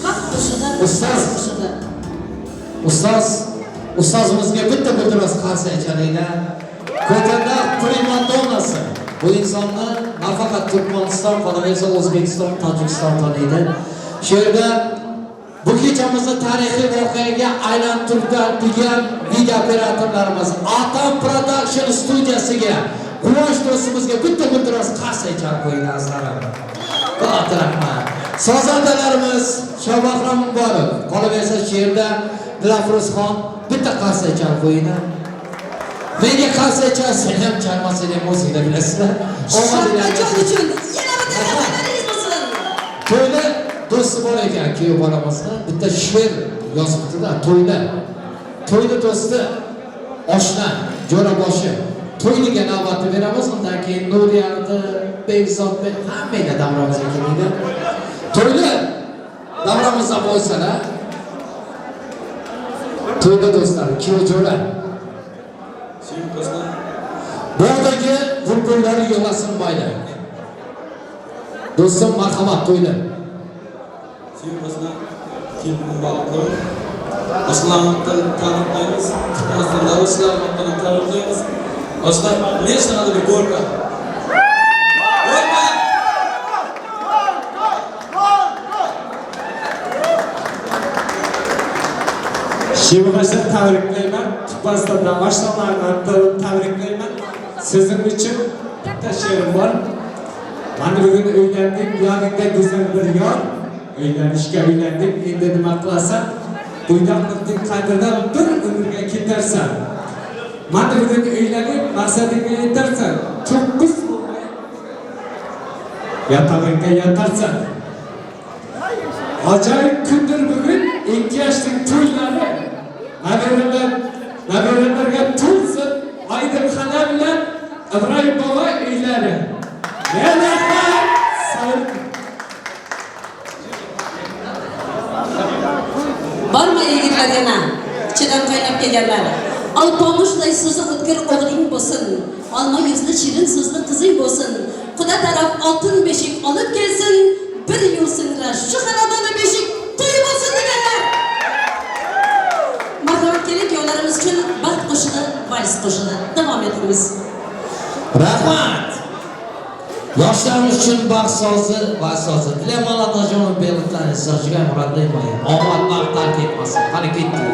vaqt qo'shig'i. Ustozimizga bitta guldiroz qarsa aytaylik. Ko'tanda primadonnasi Bu insonni nafaqat Turkmaniston, qolaversa O'zbekiston, Tojikiston taniydi. Shu yerda bu kechamizni tarixiy voqeaga aylantiradigan video operatorlarimiz Atom Production studiyasiga Quvonch do'stimizga bitta biroz qarsak chalib qo'yinglar. Katta rahmat. Sozandalarimiz Shobahrom Muborak. Qolaversa shu yerda Dilafruzxon bitta qarsak chalib qo'yinglar. Menga qarsak chalsa ham chalmasini o'zinglar bilasizlar. Shaxmatjon uchun yana bitta rahmatlaringiz bo'lsin. To'yda do'sti bor ekan, kuyov bolamizga bitta she'r yozibdi-da, to'yda do'sti oshna, jo'raboshi. To'yniga navbatni beramiz, undan keyin Nuriyatni, Bekzodni hammaga davramizga keladi. To'yda davramizda bo'lsa-da. To'yda do'stlar, kuyov jo'ra. Bog'dagi bulbullar yo'lasin baylar. Do'stim marhamat to'yda. Firmasına kelin bağlı. Aşılamakta tanıtlayınız. Aslında aşılamakta tanıtlayınız. Aslında ne sanatı bir gorka? Şivbaşta tabriklayman. Tutmasdan da başlamalardan tabriklayman. Sizin için bitta she'rim bor. Mana bugun uylandik, yoningda go'zal bir yor. Uylanishga uylandik, endi nima qilasan? Bo'ydoqlikning qadridan bir umrga ketarsan. Mana bugun uylanib, maqsadingga yetarsan. Cho'qqiz bo'lmay yatag'ingga yatarsan. Ajoyib kundir bugun, 2 yoshlik to'ylari. Nabiralarga to'lsin, Aydin xona bilan Ibrohim bobo uylari. Yana Borma yigitlar yana, ichidan qaynab kelganlar. Alpomushlay so'zi o'tkir o'g'ling bo'lsin. Olma yuzli shirin so'zli qizing bo'lsin. Xudo taraf oltin beshik olib kelsin. Bir yursinlar shu xonadonda beshik to'y bo'lsin deganlar. Marhamat keling yo'llarimiz uchun baxt qo'shig'i, vals qo'shig'i davom etamiz. Rahmat. Yoshlarimiz uchun baxt so'zi va so'zi. Dilemala Tojonov Belutani so'ziga murodlayman. Omad baxt tark etmasin. Qani ketdik.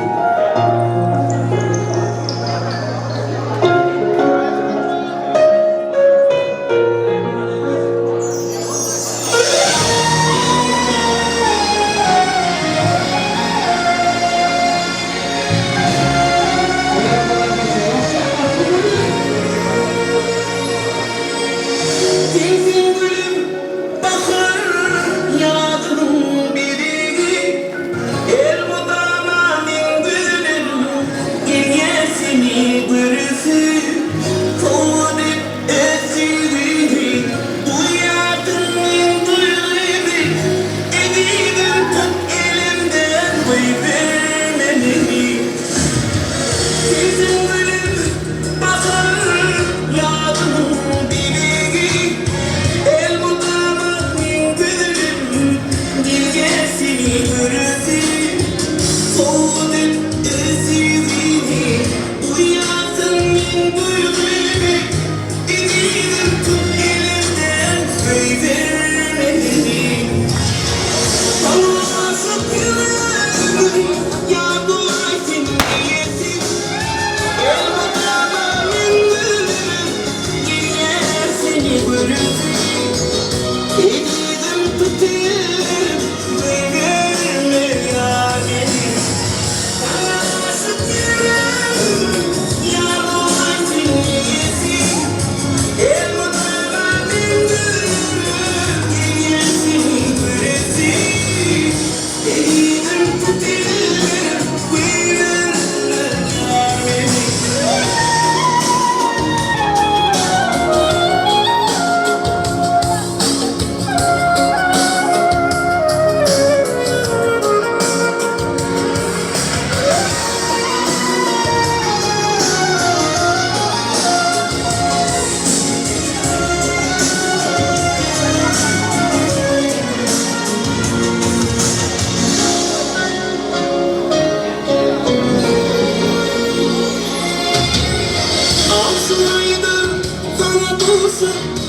Sana olsun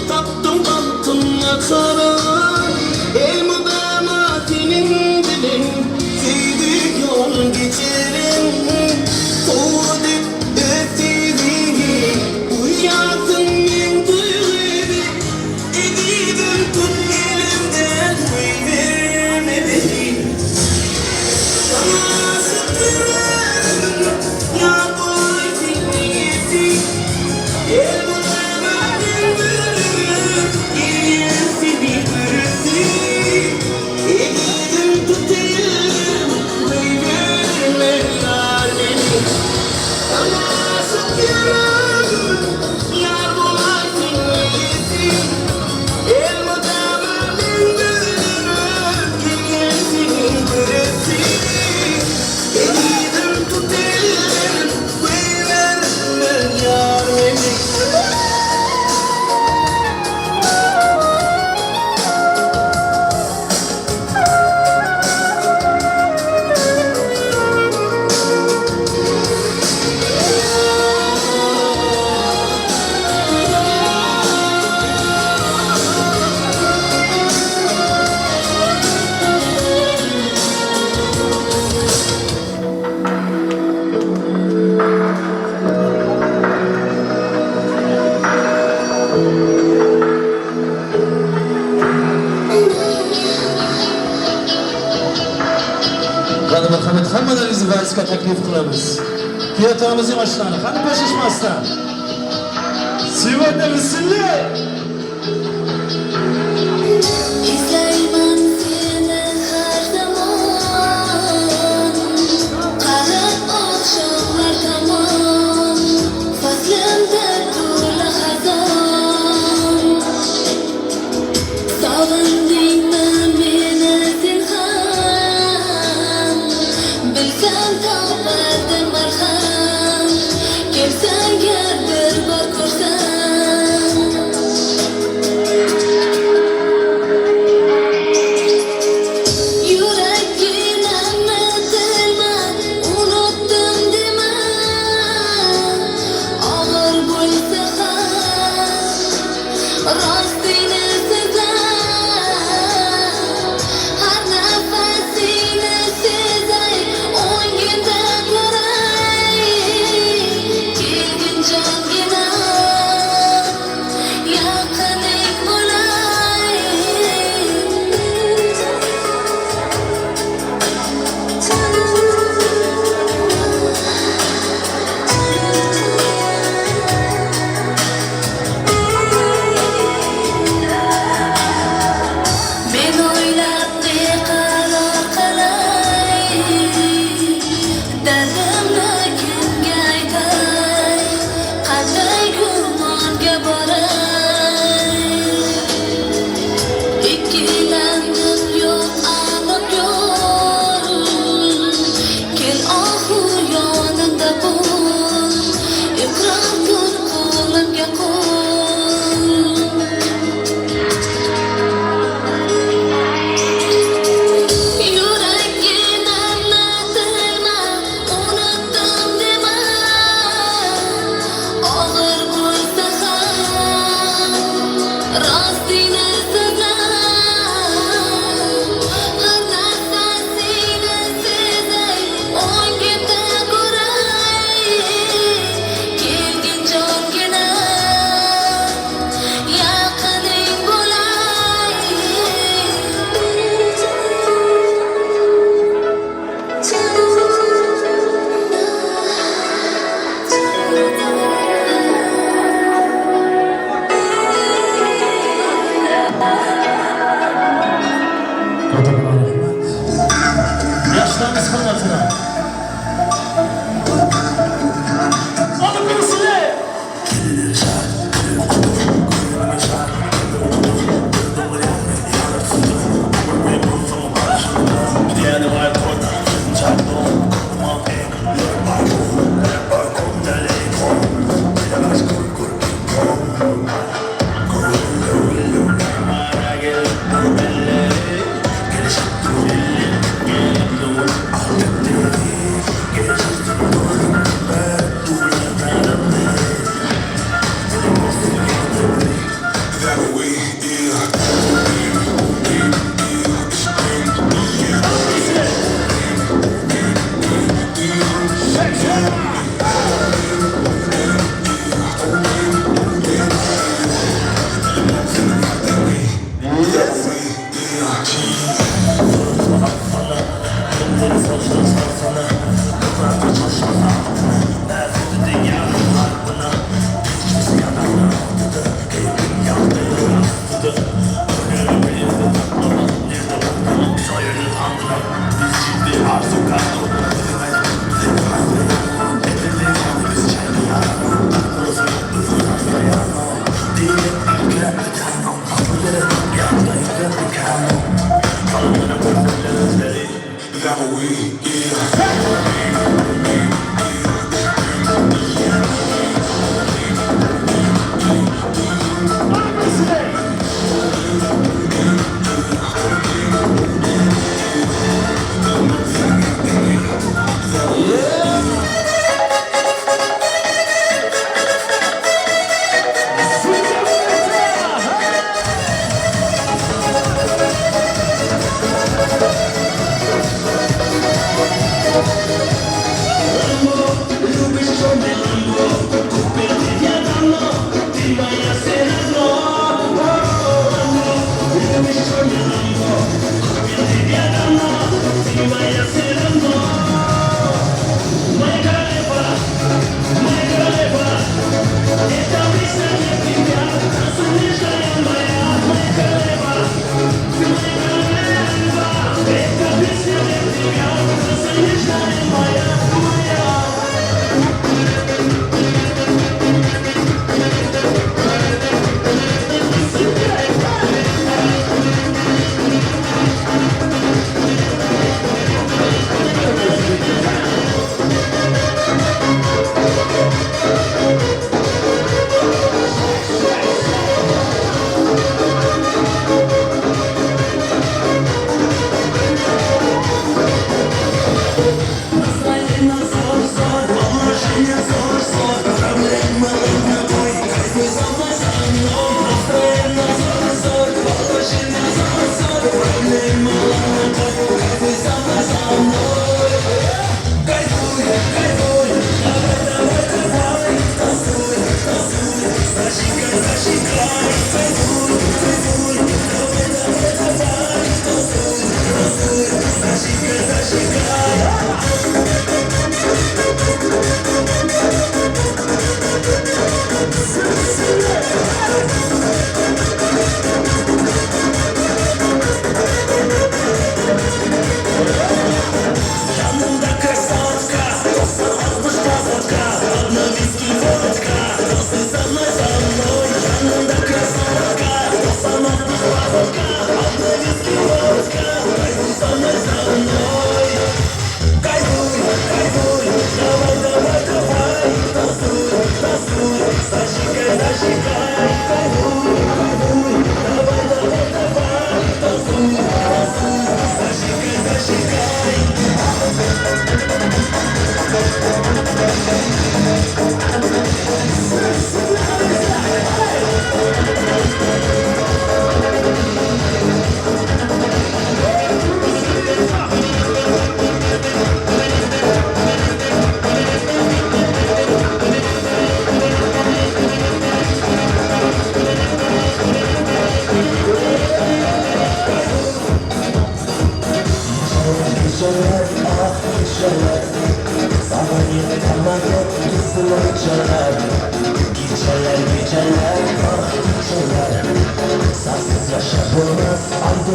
Taptım baktımla çara El müdama senin dilin Sevdik yol geçerim Soğuduk ötedi Uyansın men duyguyu Edidin tut elimden Koy verme beni Sana sıkıyorum Ya boy seni yesin El Qani marhamat, hammalaringizni valsga taklif qilamiz. Piyotamizning oshlari, qani pashishmasdan. Sevada bismillah. İzleyman seni her zaman Qarab oqshomlar tomon Faslimda to'la xazon Sog'indingmi meni sen ham Bilsam topardim marham Kelsang gar bir bor ko'rsam Yüreğime dilme, unuttum deme Ağır bo'lsa ham rostini sezar Har nafasini sezay, o'ngimda ko'ray Kelgin jongina, yaqining bo'lay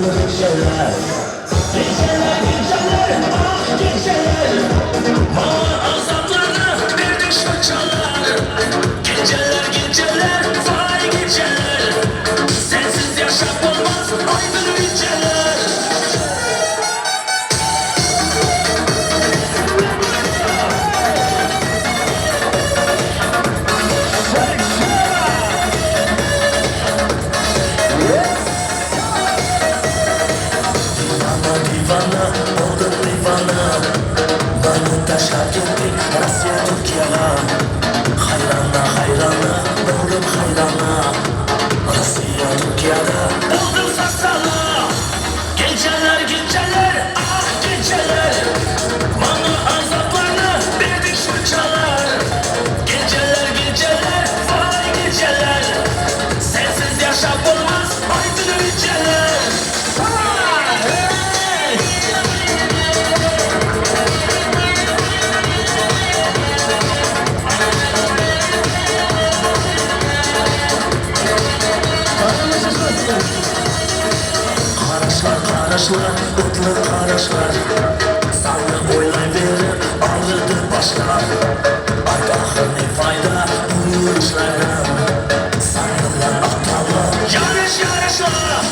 geceler Geceler geceler ah geceler Bana azaplarını verdik fırçalar Geceler geceler vay geceler Sensiz yaşam olmaz aydın geceler Divana, oldum divana Bana taşlar gittik Rusya, Türkiye'ye Hayrana, hayrana, oldum hayrana Rusya, Türkiye'de oldum sarsana Geceler, geceler, ah geceler Bana azaplarını verdik fırçalar Geceler, geceler, vay geceler Sensiz yaşam olmaz, aydın geceler Karışlar, kutlu karışlar Sana oynayıverir, ağırdır başlar Ay bakır ne fayda bu yürüyüşlerden Sanırlar atalar yarışlar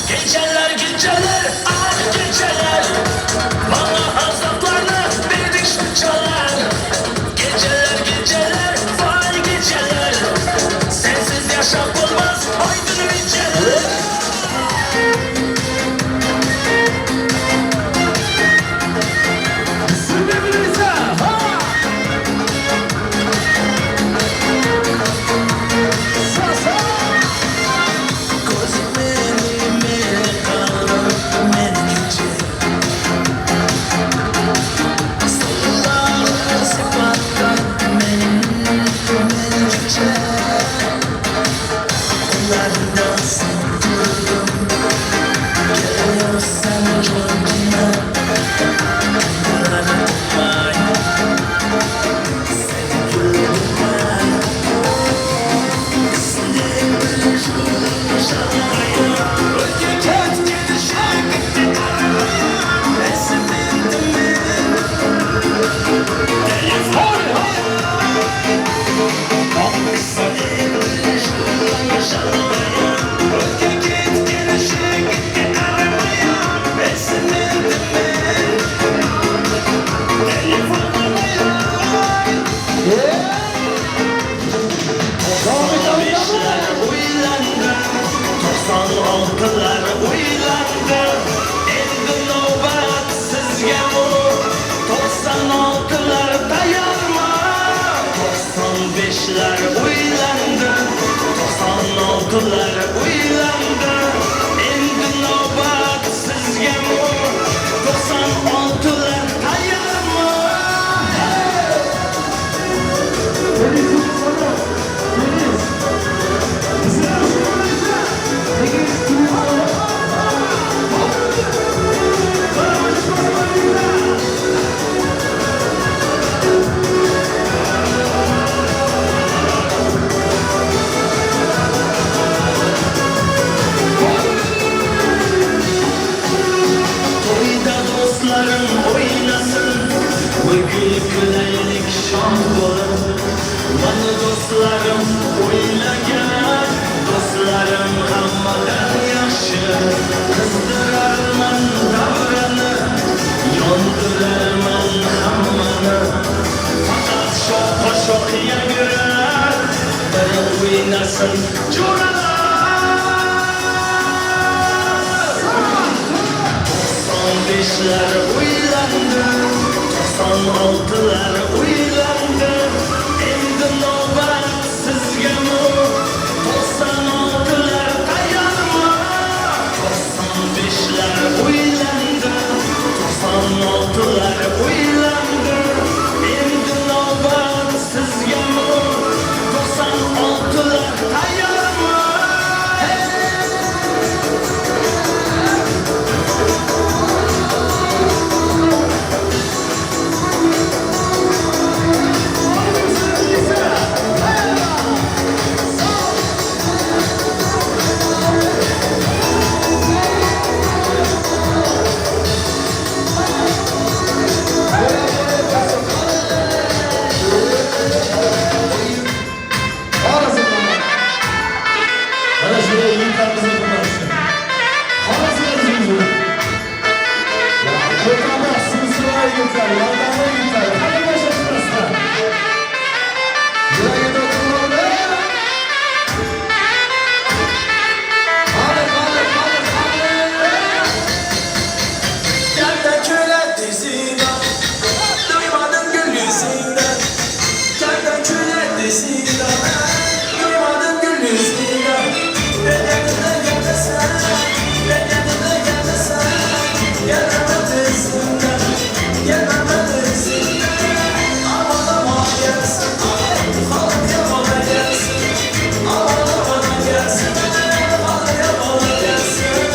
Geceler geceler, ah geceler Bana azaplarını verdik fırçalar Geceler geceler, vay geceler Sensiz yaşam olmaz, aydın geceler Duymadım gül yüzünden. Ben yanına gelmesen, ben yanına gelmesen. Gelemem izinden, gelemem izinden. Aman aman gelsin, halam yamana gelsin. Aman aman gelsin, halam yamana gelsin.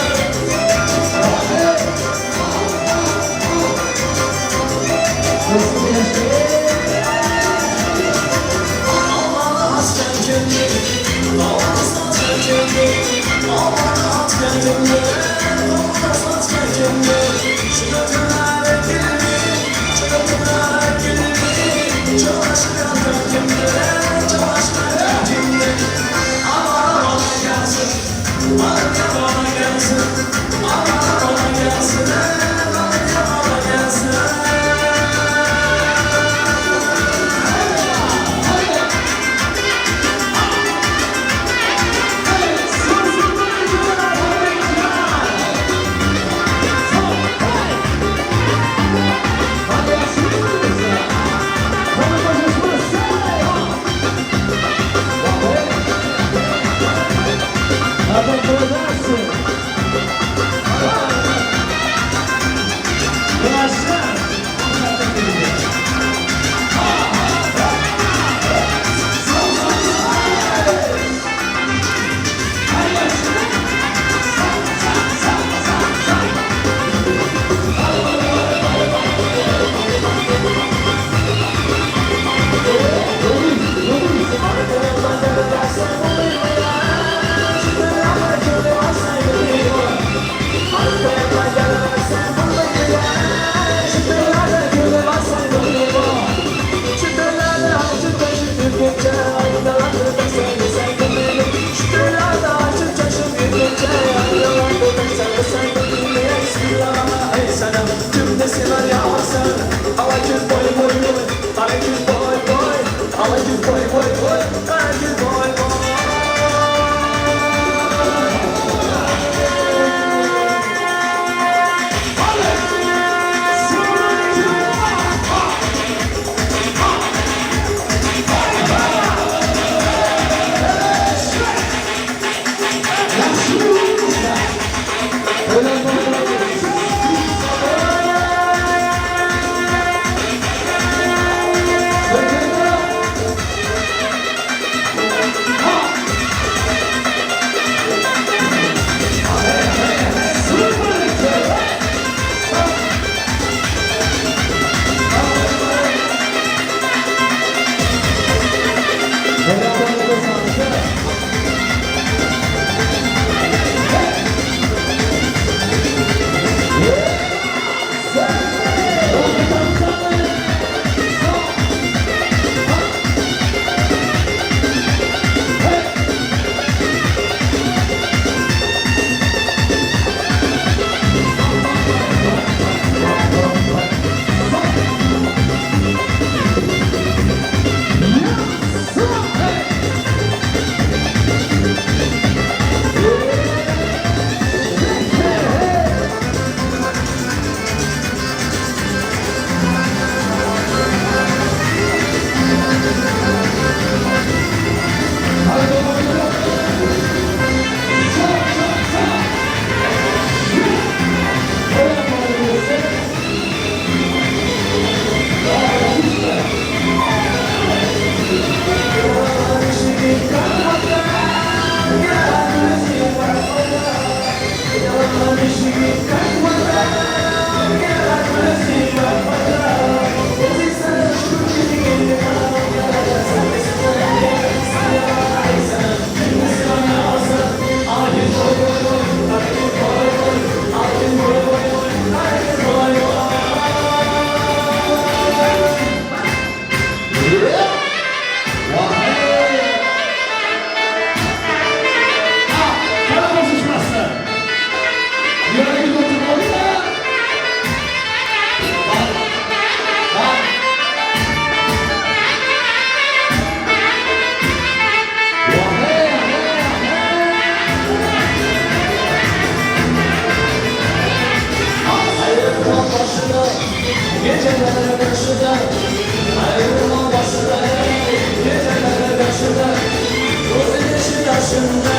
başında,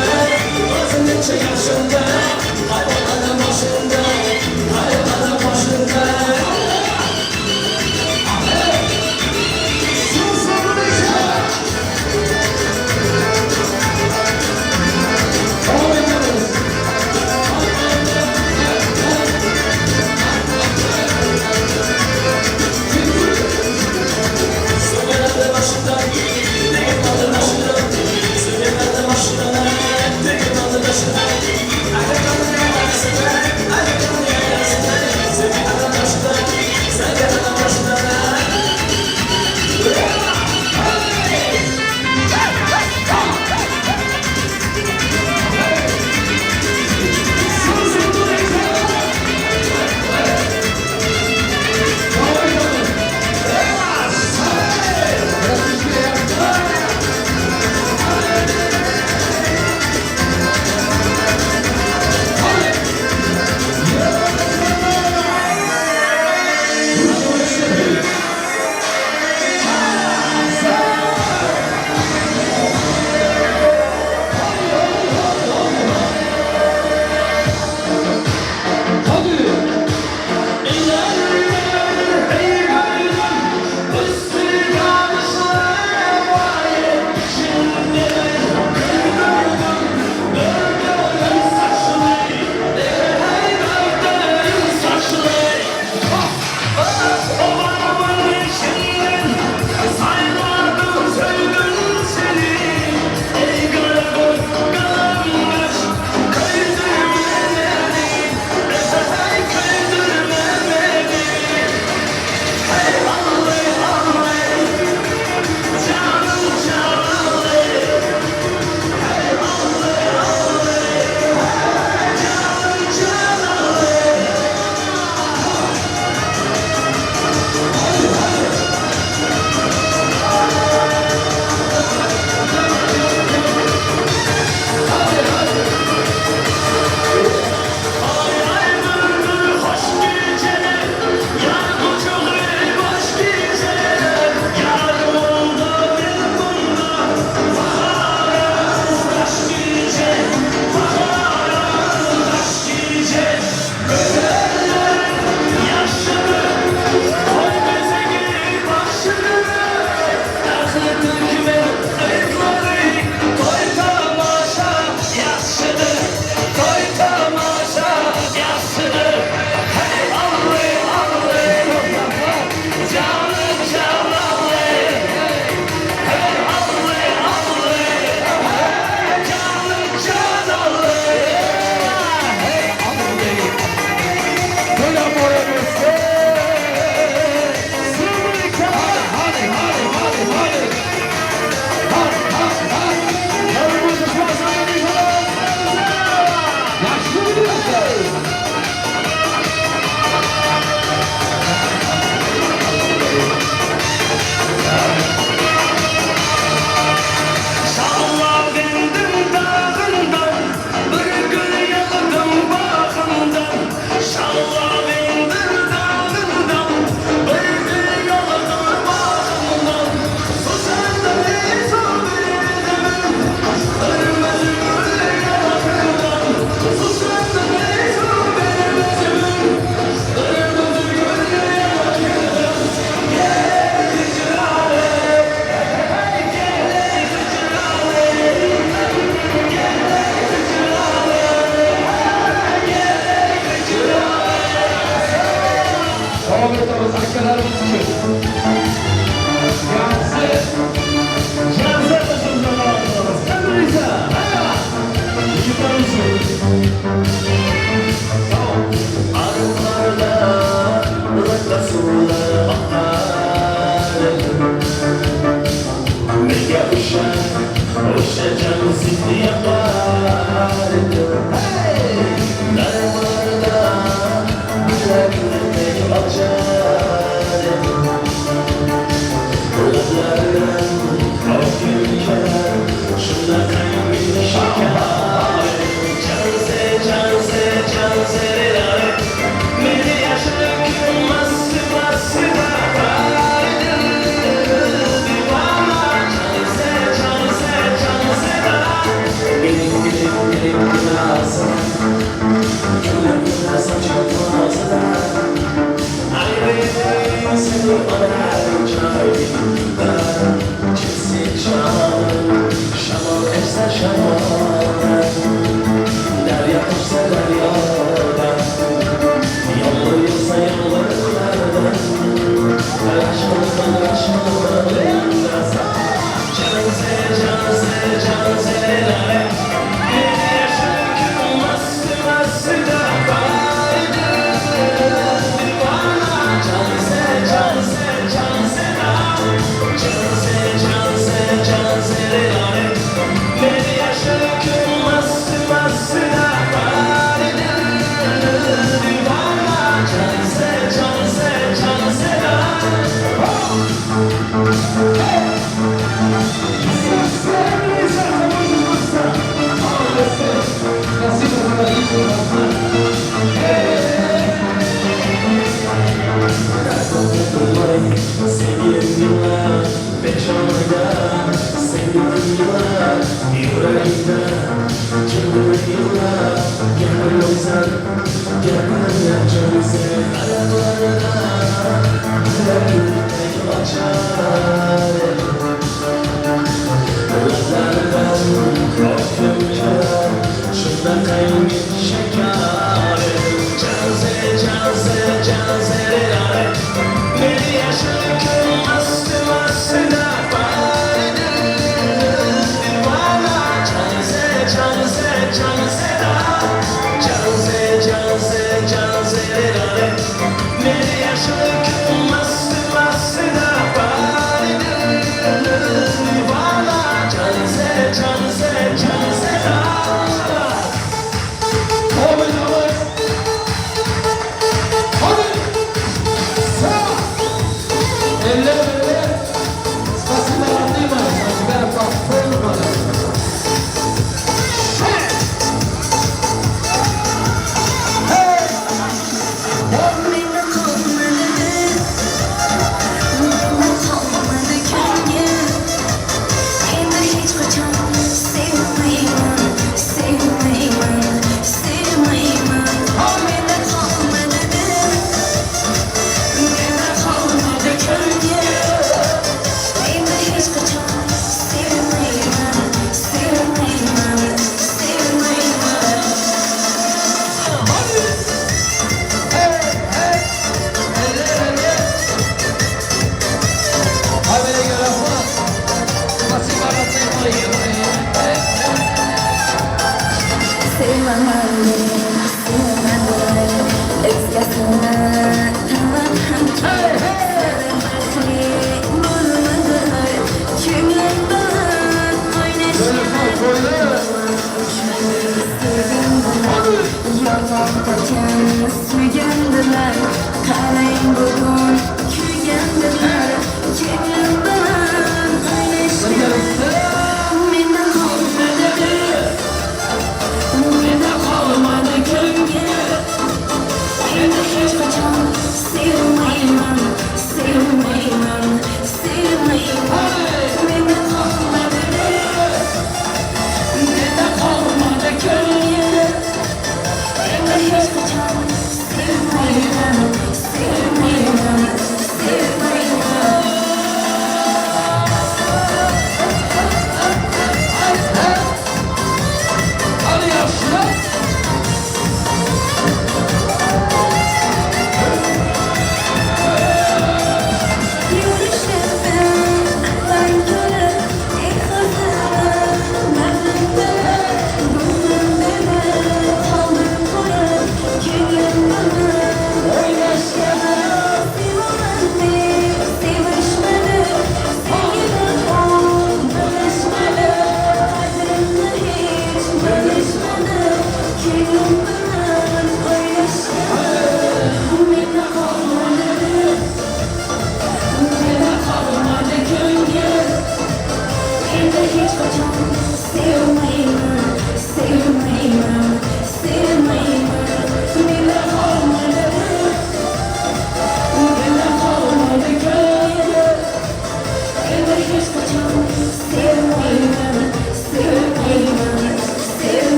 özününce yaşında, hayvanların başında, hayvanların başında.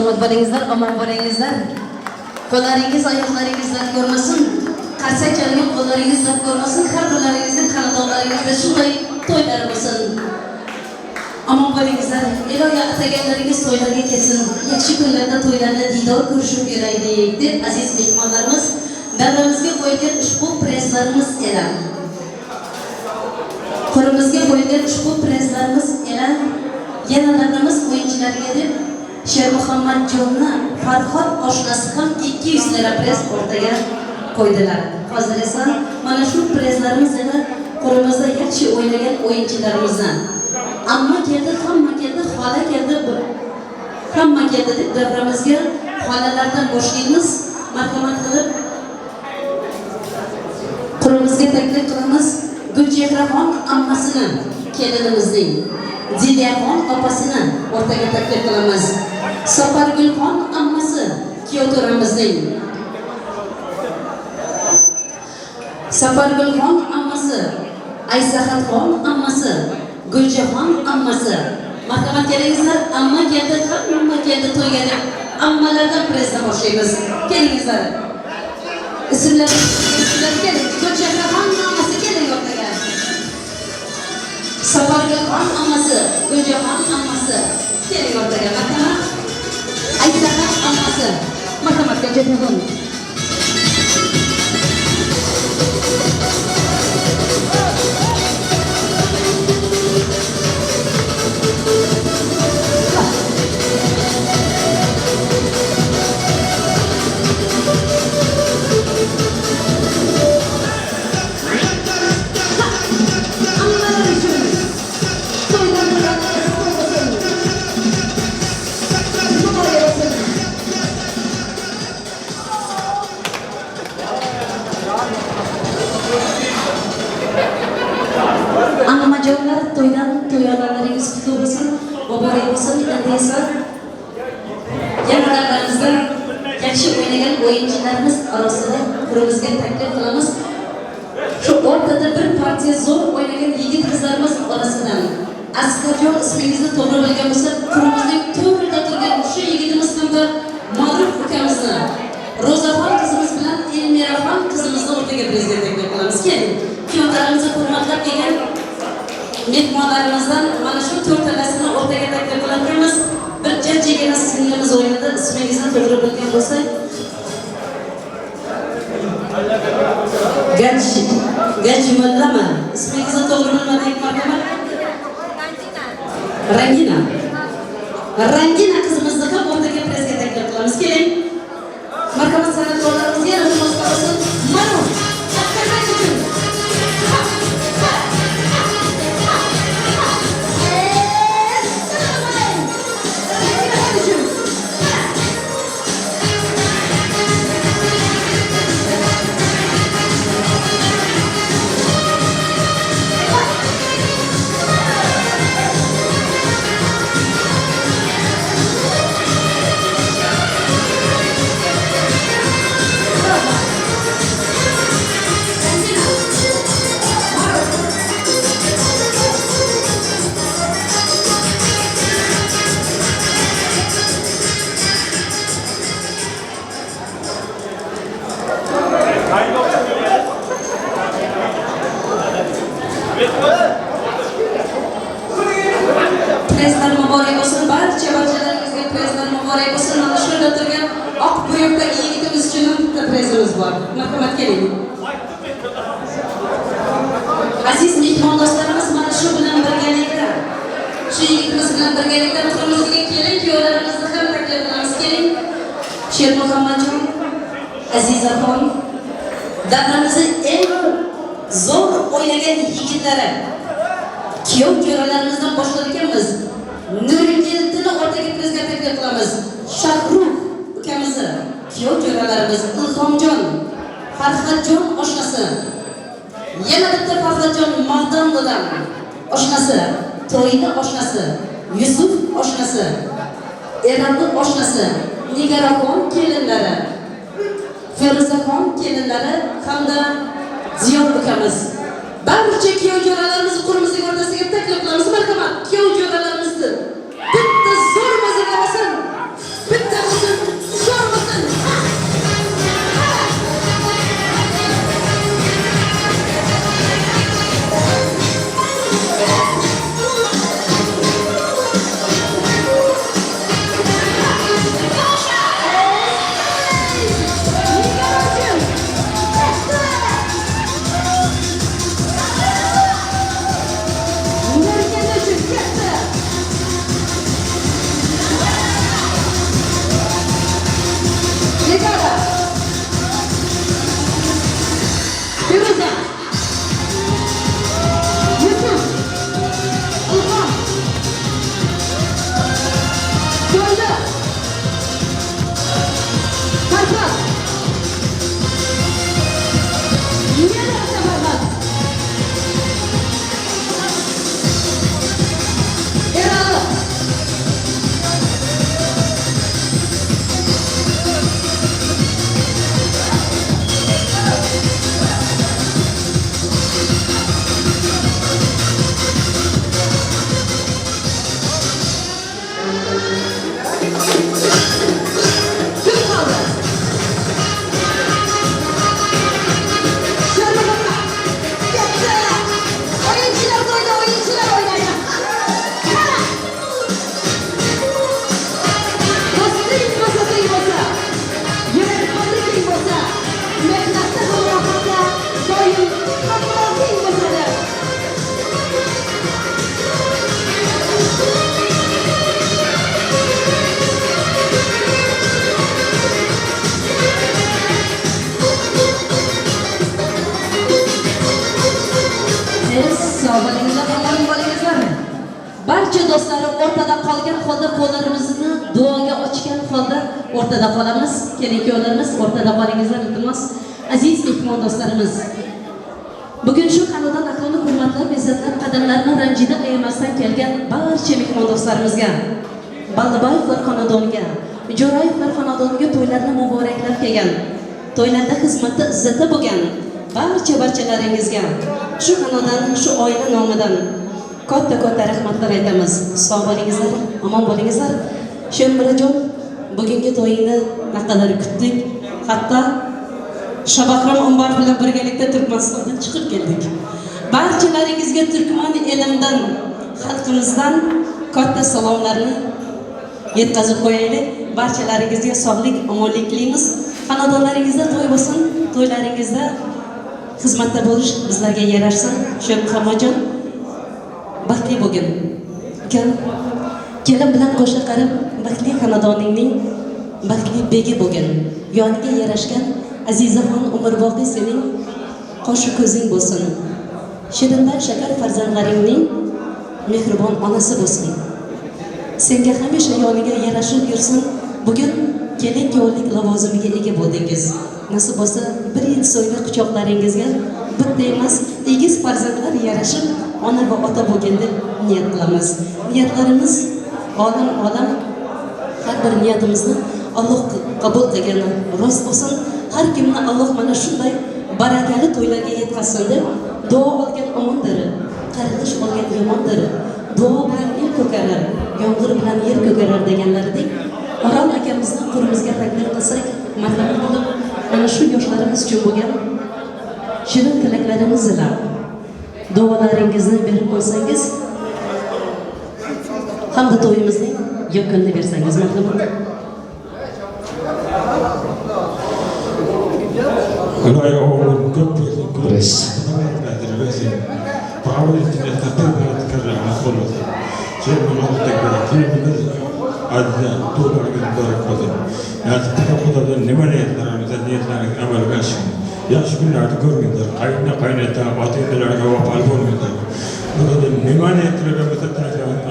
salomat bo'lingizlar, omon bo'lingizlar. Qo'llaringiz, oyoqlaringiz dard ko'rmasin. Qarsak chalgan qo'llaringiz dard ko'rmasin. Har birlaringizning xonadonlaringizda shunday to'ylar bo'lsin. Omon bo'lingizlar. Ilohiy ataganlaringiz to'ylarga ketsin. Yaxshi kunlarda to'ylarda diydor ko'rishib yuraylik deb aziz mehmonlarimiz davramizga qo'yilgan ushbu prezlarimiz e'lon. Qo'limizga qo'yilgan ushbu prezlarimiz e'lon. Yana davramiz o'yinchilariga deb Shermuhammadjonni Farhod oshnasi ham 200 lira prez o'rtaga qo'ydilar. Hozir esa mana shu prezlarimiz yana qo'limizda yaxshi o'ynagan o'yinchilarimizdan. Amma keldi, hamma keldi, xola keldi, hamma keldi deb davramizga xolalardan boshlaymiz. Marhamat qilib qo'limizga taklif qilamiz Gulchehraxon ammasini, kelinimizning Zidaxon opasini o'rtaga taklif qilamiz. Safargulxon ammasi, kuyovto'ramizning Safargulxon ammasi, Aysaxatxon ammasi, Gulchehron ammasi. Marhamat kelingizlar, amma keldi, hamma keldi to'yga deb ammalardan prezdan boshlaymiz. Kelingizlar. Ismlar keling. Gulchehron ammasi keling o'rtaga. Safargulxon ammasi, Gulchehron ammasi keling o'rtaga. Marhamat. Aysaxat ammasi. Marhamat Gulchehron. Ammajonlar to'ydan to'yonalaringiz qutlug' bo'lsin, muborak bo'lsin. Endi esa yana davramizda yaxshi o'ynagan o'yinchilarimiz orasida qo'limizga taklif qilamiz. Shu o'rtada bir partiya zo'r o'ynagan yigit qizlarimiz orasidan Askarjon ismingizni to'g'ri bilgan bo'lsa, qo'limizning to'rida turgan shu yigitimiz hamda Ma'ruf ukamizni, Ro'zaxon qizimiz bilan Elmiraxon qizimizni o'rtaga prezident taklif qilamiz. Keling, kuyovlarimizni hurmatlab kelgan mehmonlarimizdan mana shu to'rtalasini o'rtaga taklif qilamiz. Bir jajjigina singlimiz o'ynadi, ismingizni to'g'ri bilgan bo'lsa, Gajmullama, ismingizni to'g'ri bilmadik, marhamat. Rangina qizimizni ham o'rtaga prezga taklif qilamiz. Keling. Marhamat san'atkorlarimizga iltimos qilsin. Ma'ruf prezlar muborak bo'lsin, barchalaringizga prezlar muborak bo'lsin. Mana shu yerda turgan oq bo'yoqdagi yigitimiz uchun ham bitta prezimiz bor. Marhamat keling. Aziz mehmondo'stlarimiz, mana shu bilan birgalikda, shu yigitimiz bilan birgalikda qo'limizga keling, kuyovlarimizni ham taklif qilamiz. Keling. Shermuhammadjon, Azizaxon, davramizning eng zo'r o'ynagan yigitlari, kuyov jo'ralarimizdan boshlar ekanmiz. Nuriddinni o'rtaga prezga taklif qilamiz. Shahruh ukamizni, kuyov jo'ralarimiz Ilhomjon, Farhodjon oshnasi. Yana bitta Farhodjon Mardondan oshnasi, To'yni oshnasi, Yusuf oshnasi, Erabni oshnasi, Nigaraxon kelinlari, Feruzaxon kelinlari hamda Ziyon ukamiz. Barcha kuyov jo'ralarimizni qo'limizning o'rtasiga taklif qilamiz. Marhamat, kuyov jo'ralarimizni bitta zo'r mazza bo'lsin. Bitta etgan holda qo'llarimizni duoga ochgan holda o'rtada qolamiz. Keling kuyovlarimiz, o'rtada qolingizlar iltimos. Aziz mehmon do'stlarimiz, bugun shu xonadon ahlini hurmatlab, izzatlar qadamlarini ranjida ayamasdan kelgan barcha mehmon do'stlarimizga, Baldiboyevlar xonadoniga, Jo'rayevlar xonadoniga to'ylarni muboraklab kelgan, to'ylarda xizmatda izzatda bo'lgan barchalaringizga shu xonadon, shu oila nomidan katta rahmatlar aytamiz. Sog' bo'lingizlar, omon bo'lingizlar. Shermirajon, bugungi to'yingni naqadar kutdik. Hatto Shabahrom Umar bilan birgalikda Turkmanistondan chiqib keldik. Barchalaringizga Turkman elimdan, xalqimizdan katta salomlarni yetkazib qo'yaylik. Barchalaringizga sog'lik, omonlik tilaymiz. Xonadonlaringizda to'y bo'lsin, to'ylaringizda xizmatda bo'lish bizlarga yarashsin. Shermuhammadjon, baxtli bo'lgin. Kelin bilan qo'shni qarib, baxtli xonadoningning baxtli begi bo'lgin. Yoniga yarashgan Azizaxon umrboqiy sening qo'shi ko'zing bo'lsin. Shirindan shakar farzandlaringning mehribon onasi bo'lsin. Senga hamisha yoniga yarashib yursin. Bugun kelin kuyovlik lavozimiga ega bo'ldingiz. Nasib bo'lsa, bir yil so'yda quchoqlaringizga bitta emas, egiz farzandlar yarashib ona va ota bo'lgan deb niyat qilamiz. Niyatlarimiz olam har bir niyatimizni Alloh qabul qilgani rost bo'lsin. Har kimni Alloh mana shunday barakali to'ylarga yetkazsin deb duo olgan omondir. Qarg'ish olgan yomondir. Duo bilan el ko'karar, yomg'ir bilan yer ko'karar deganlaridek, Orol akamizni qo'limizga taklif qilsak, marhamat qilib mana shu yoshlarimiz uchun bo'lgan shirin tilaklarimiz bilan duolaringizni berib qo'ysangiz hamda to'yimizning yakunini bersangiz marhamat. Ilohi oğlum ko'p ko'rish. Faoliyatini takrorlab qoladi. Adda to'g'ri qiladi. Xudodan nima niyatlarimiz, niyatlarimiz amalga oshsin. Yaxshi kunlarni ko'rginglar, qaynota, ota-onalarga vafo bo'linglar. Xudodan nima niyatlarimiz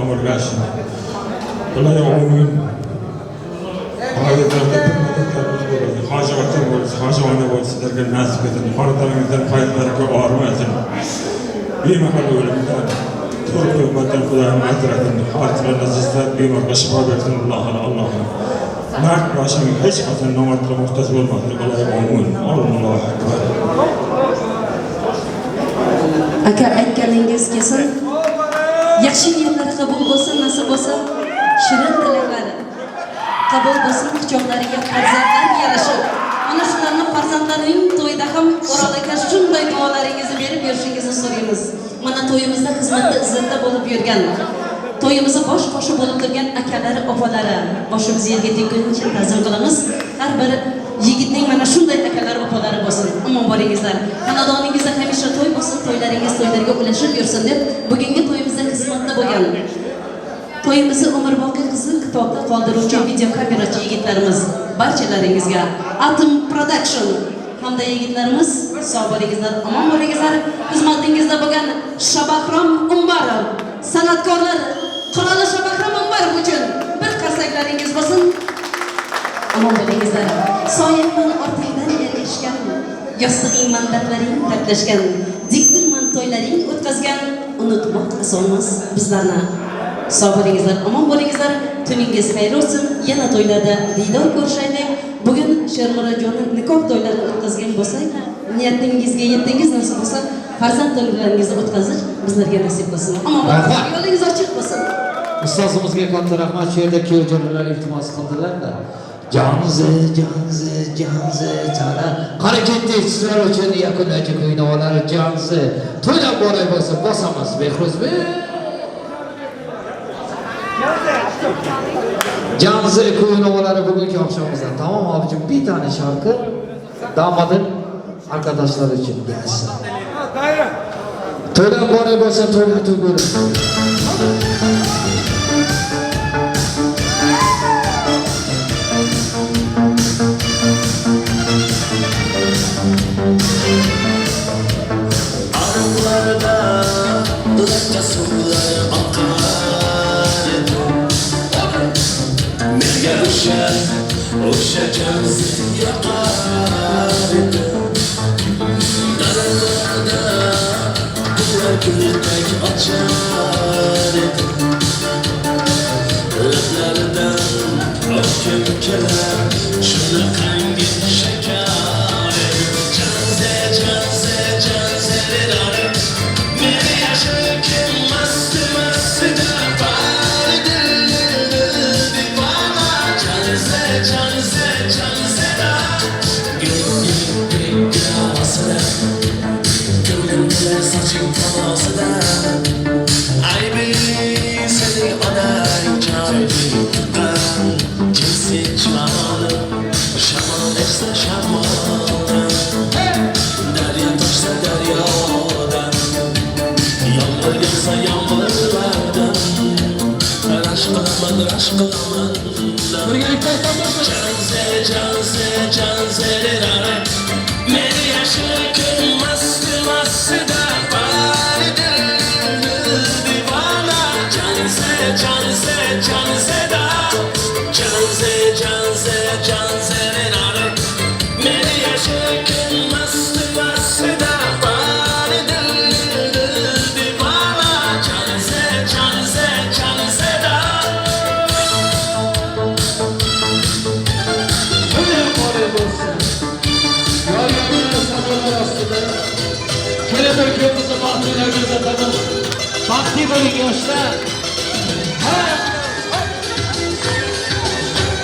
amalga oshsin. Ilohi o'min. Hacıvana sizlerge nasip edin. Xonadoningizdan faydalarga ormasin. Bemahal o'limdan, to'rqo'ymatdan Xudoyim azratin. Xotiralarni zislat bemorga shifo bersin. Allohim. Mard boshing hech qachon nomardga muhtoj bo'lmasin. Amin. Allohu akbar. Aka aytganingiz kelsin. Yaxshi niyatlari qabul bo'lsin, nasib bo'lsa, shirin tilaklari qabul bo'lsin, quchoqlariga farzandlar yarashib. Mana shularni farzandlarining to'yida ham O'rol aka shunday duolaringizni berib yurishingizni so'raymiz. Mana to'yimizda xizmatda izzatda bo'lib yurgan, to'yimizda bosh qo'shi bo'lib turgan akalari, opalari, boshimiz yerga tekkuncha ta'zim qilamiz. Har bir yigitning mana shunday akalari, opalari bo'lsin. Omon bo'lingizlar. Xonadoningizda hamisha to'y bo'lsin, to'ylaringiz to'ylarga ulashib yursin deb bugungi to'yimizda xizmatda bo'lgan, to'yimizni umrboqiy qizil kitobda qoldiruvchi video kamerachi yigitlarimiz barchalaringizga, Atom Production hamda yigitlarimiz sog' bo'lingizlar, omon bo'lingizlar. Xizmatingizda bo'lgan Shabahrom Umarov, san'atkorlar qiroli Shabahrom Umarov uchun bir qarsaklaringiz bo'lsin. Omon bo'lingizlar. Soyangman ortingdan ergashgan, yostig'ing mandaplaring taklashgan, dikdirman to'ylaring o'tkazgan, unutmoq osonmas bizlarni. Sog' bo'lingizlar, omon bo'lingizlar. Tuningiz xayr bo'lsin. Yana to'ylarda diydor ko'rishaylik. Bugun Shermirajonning nikoh to'ylarini o'tkazgan bo'lsak, niyatingizga yetdingiz, nasib bo'lsa, farzand to'ylaringizni o'tkazish bizlarga nasib bo'lsin. Omon bo'lingizlar, yo'lingiz ochiq bo'lsin. Ustozimizga katta rahmat. Shu yerda kuyovjo'ralar iltimos qildilar-da. Canzi cana. Qani ketdik sizlar uchun yakundagi kuynovalar Canzi. To'ylab boray bo'lsa, bosamiz Behruzbek. Canzi kuynovalari bugungi oqshomimizdan tamom abicim bir tane şarkı damadın arkadaşları için gelsin. To'ylab boray bo'lsa, to'ylab tugur. Arılarda ıska sular akar, o'sha jamsi yoqar edi. Daralarda bular guldek ochar edi. Lablaridan oqib kelar shunaqangi shakar edi. Janze, janze, janze dedare, meni yashirgan masti mastida bor edi. Divona janze, janze, janze da gulning gavasida, gulning soching tavosida. Aybi seni onang joyli jinsi juvoni, shamol esa shamoldan, daryo toshsa daryodan, yomg'ir yog'sa yomg'irlardan, rashk qilaman janze, janze, janze dedare, meni yashirgan masti mastida bor edi. Divona janze, janze, janze da janze, janze, janze dedare, meni yashirgan masti mastida bor edi. Divona janze, janze, janze da. Bakti bo'ling yoshlar.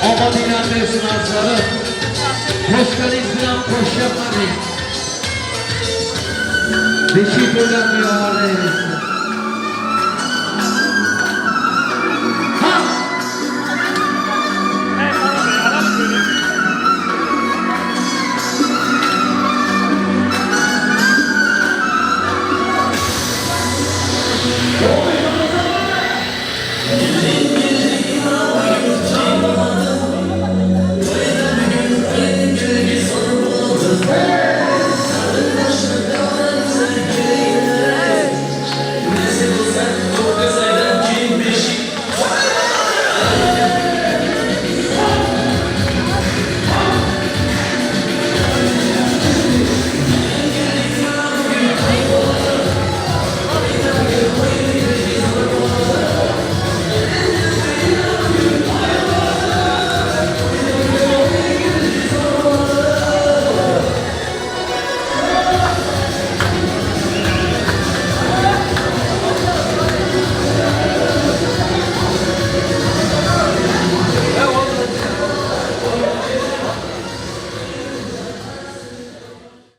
Omadinglar bersin azizlarim. Qo'shganingiz bilan qo'shyapman. Beshik bilan yo'g'irlaymiz.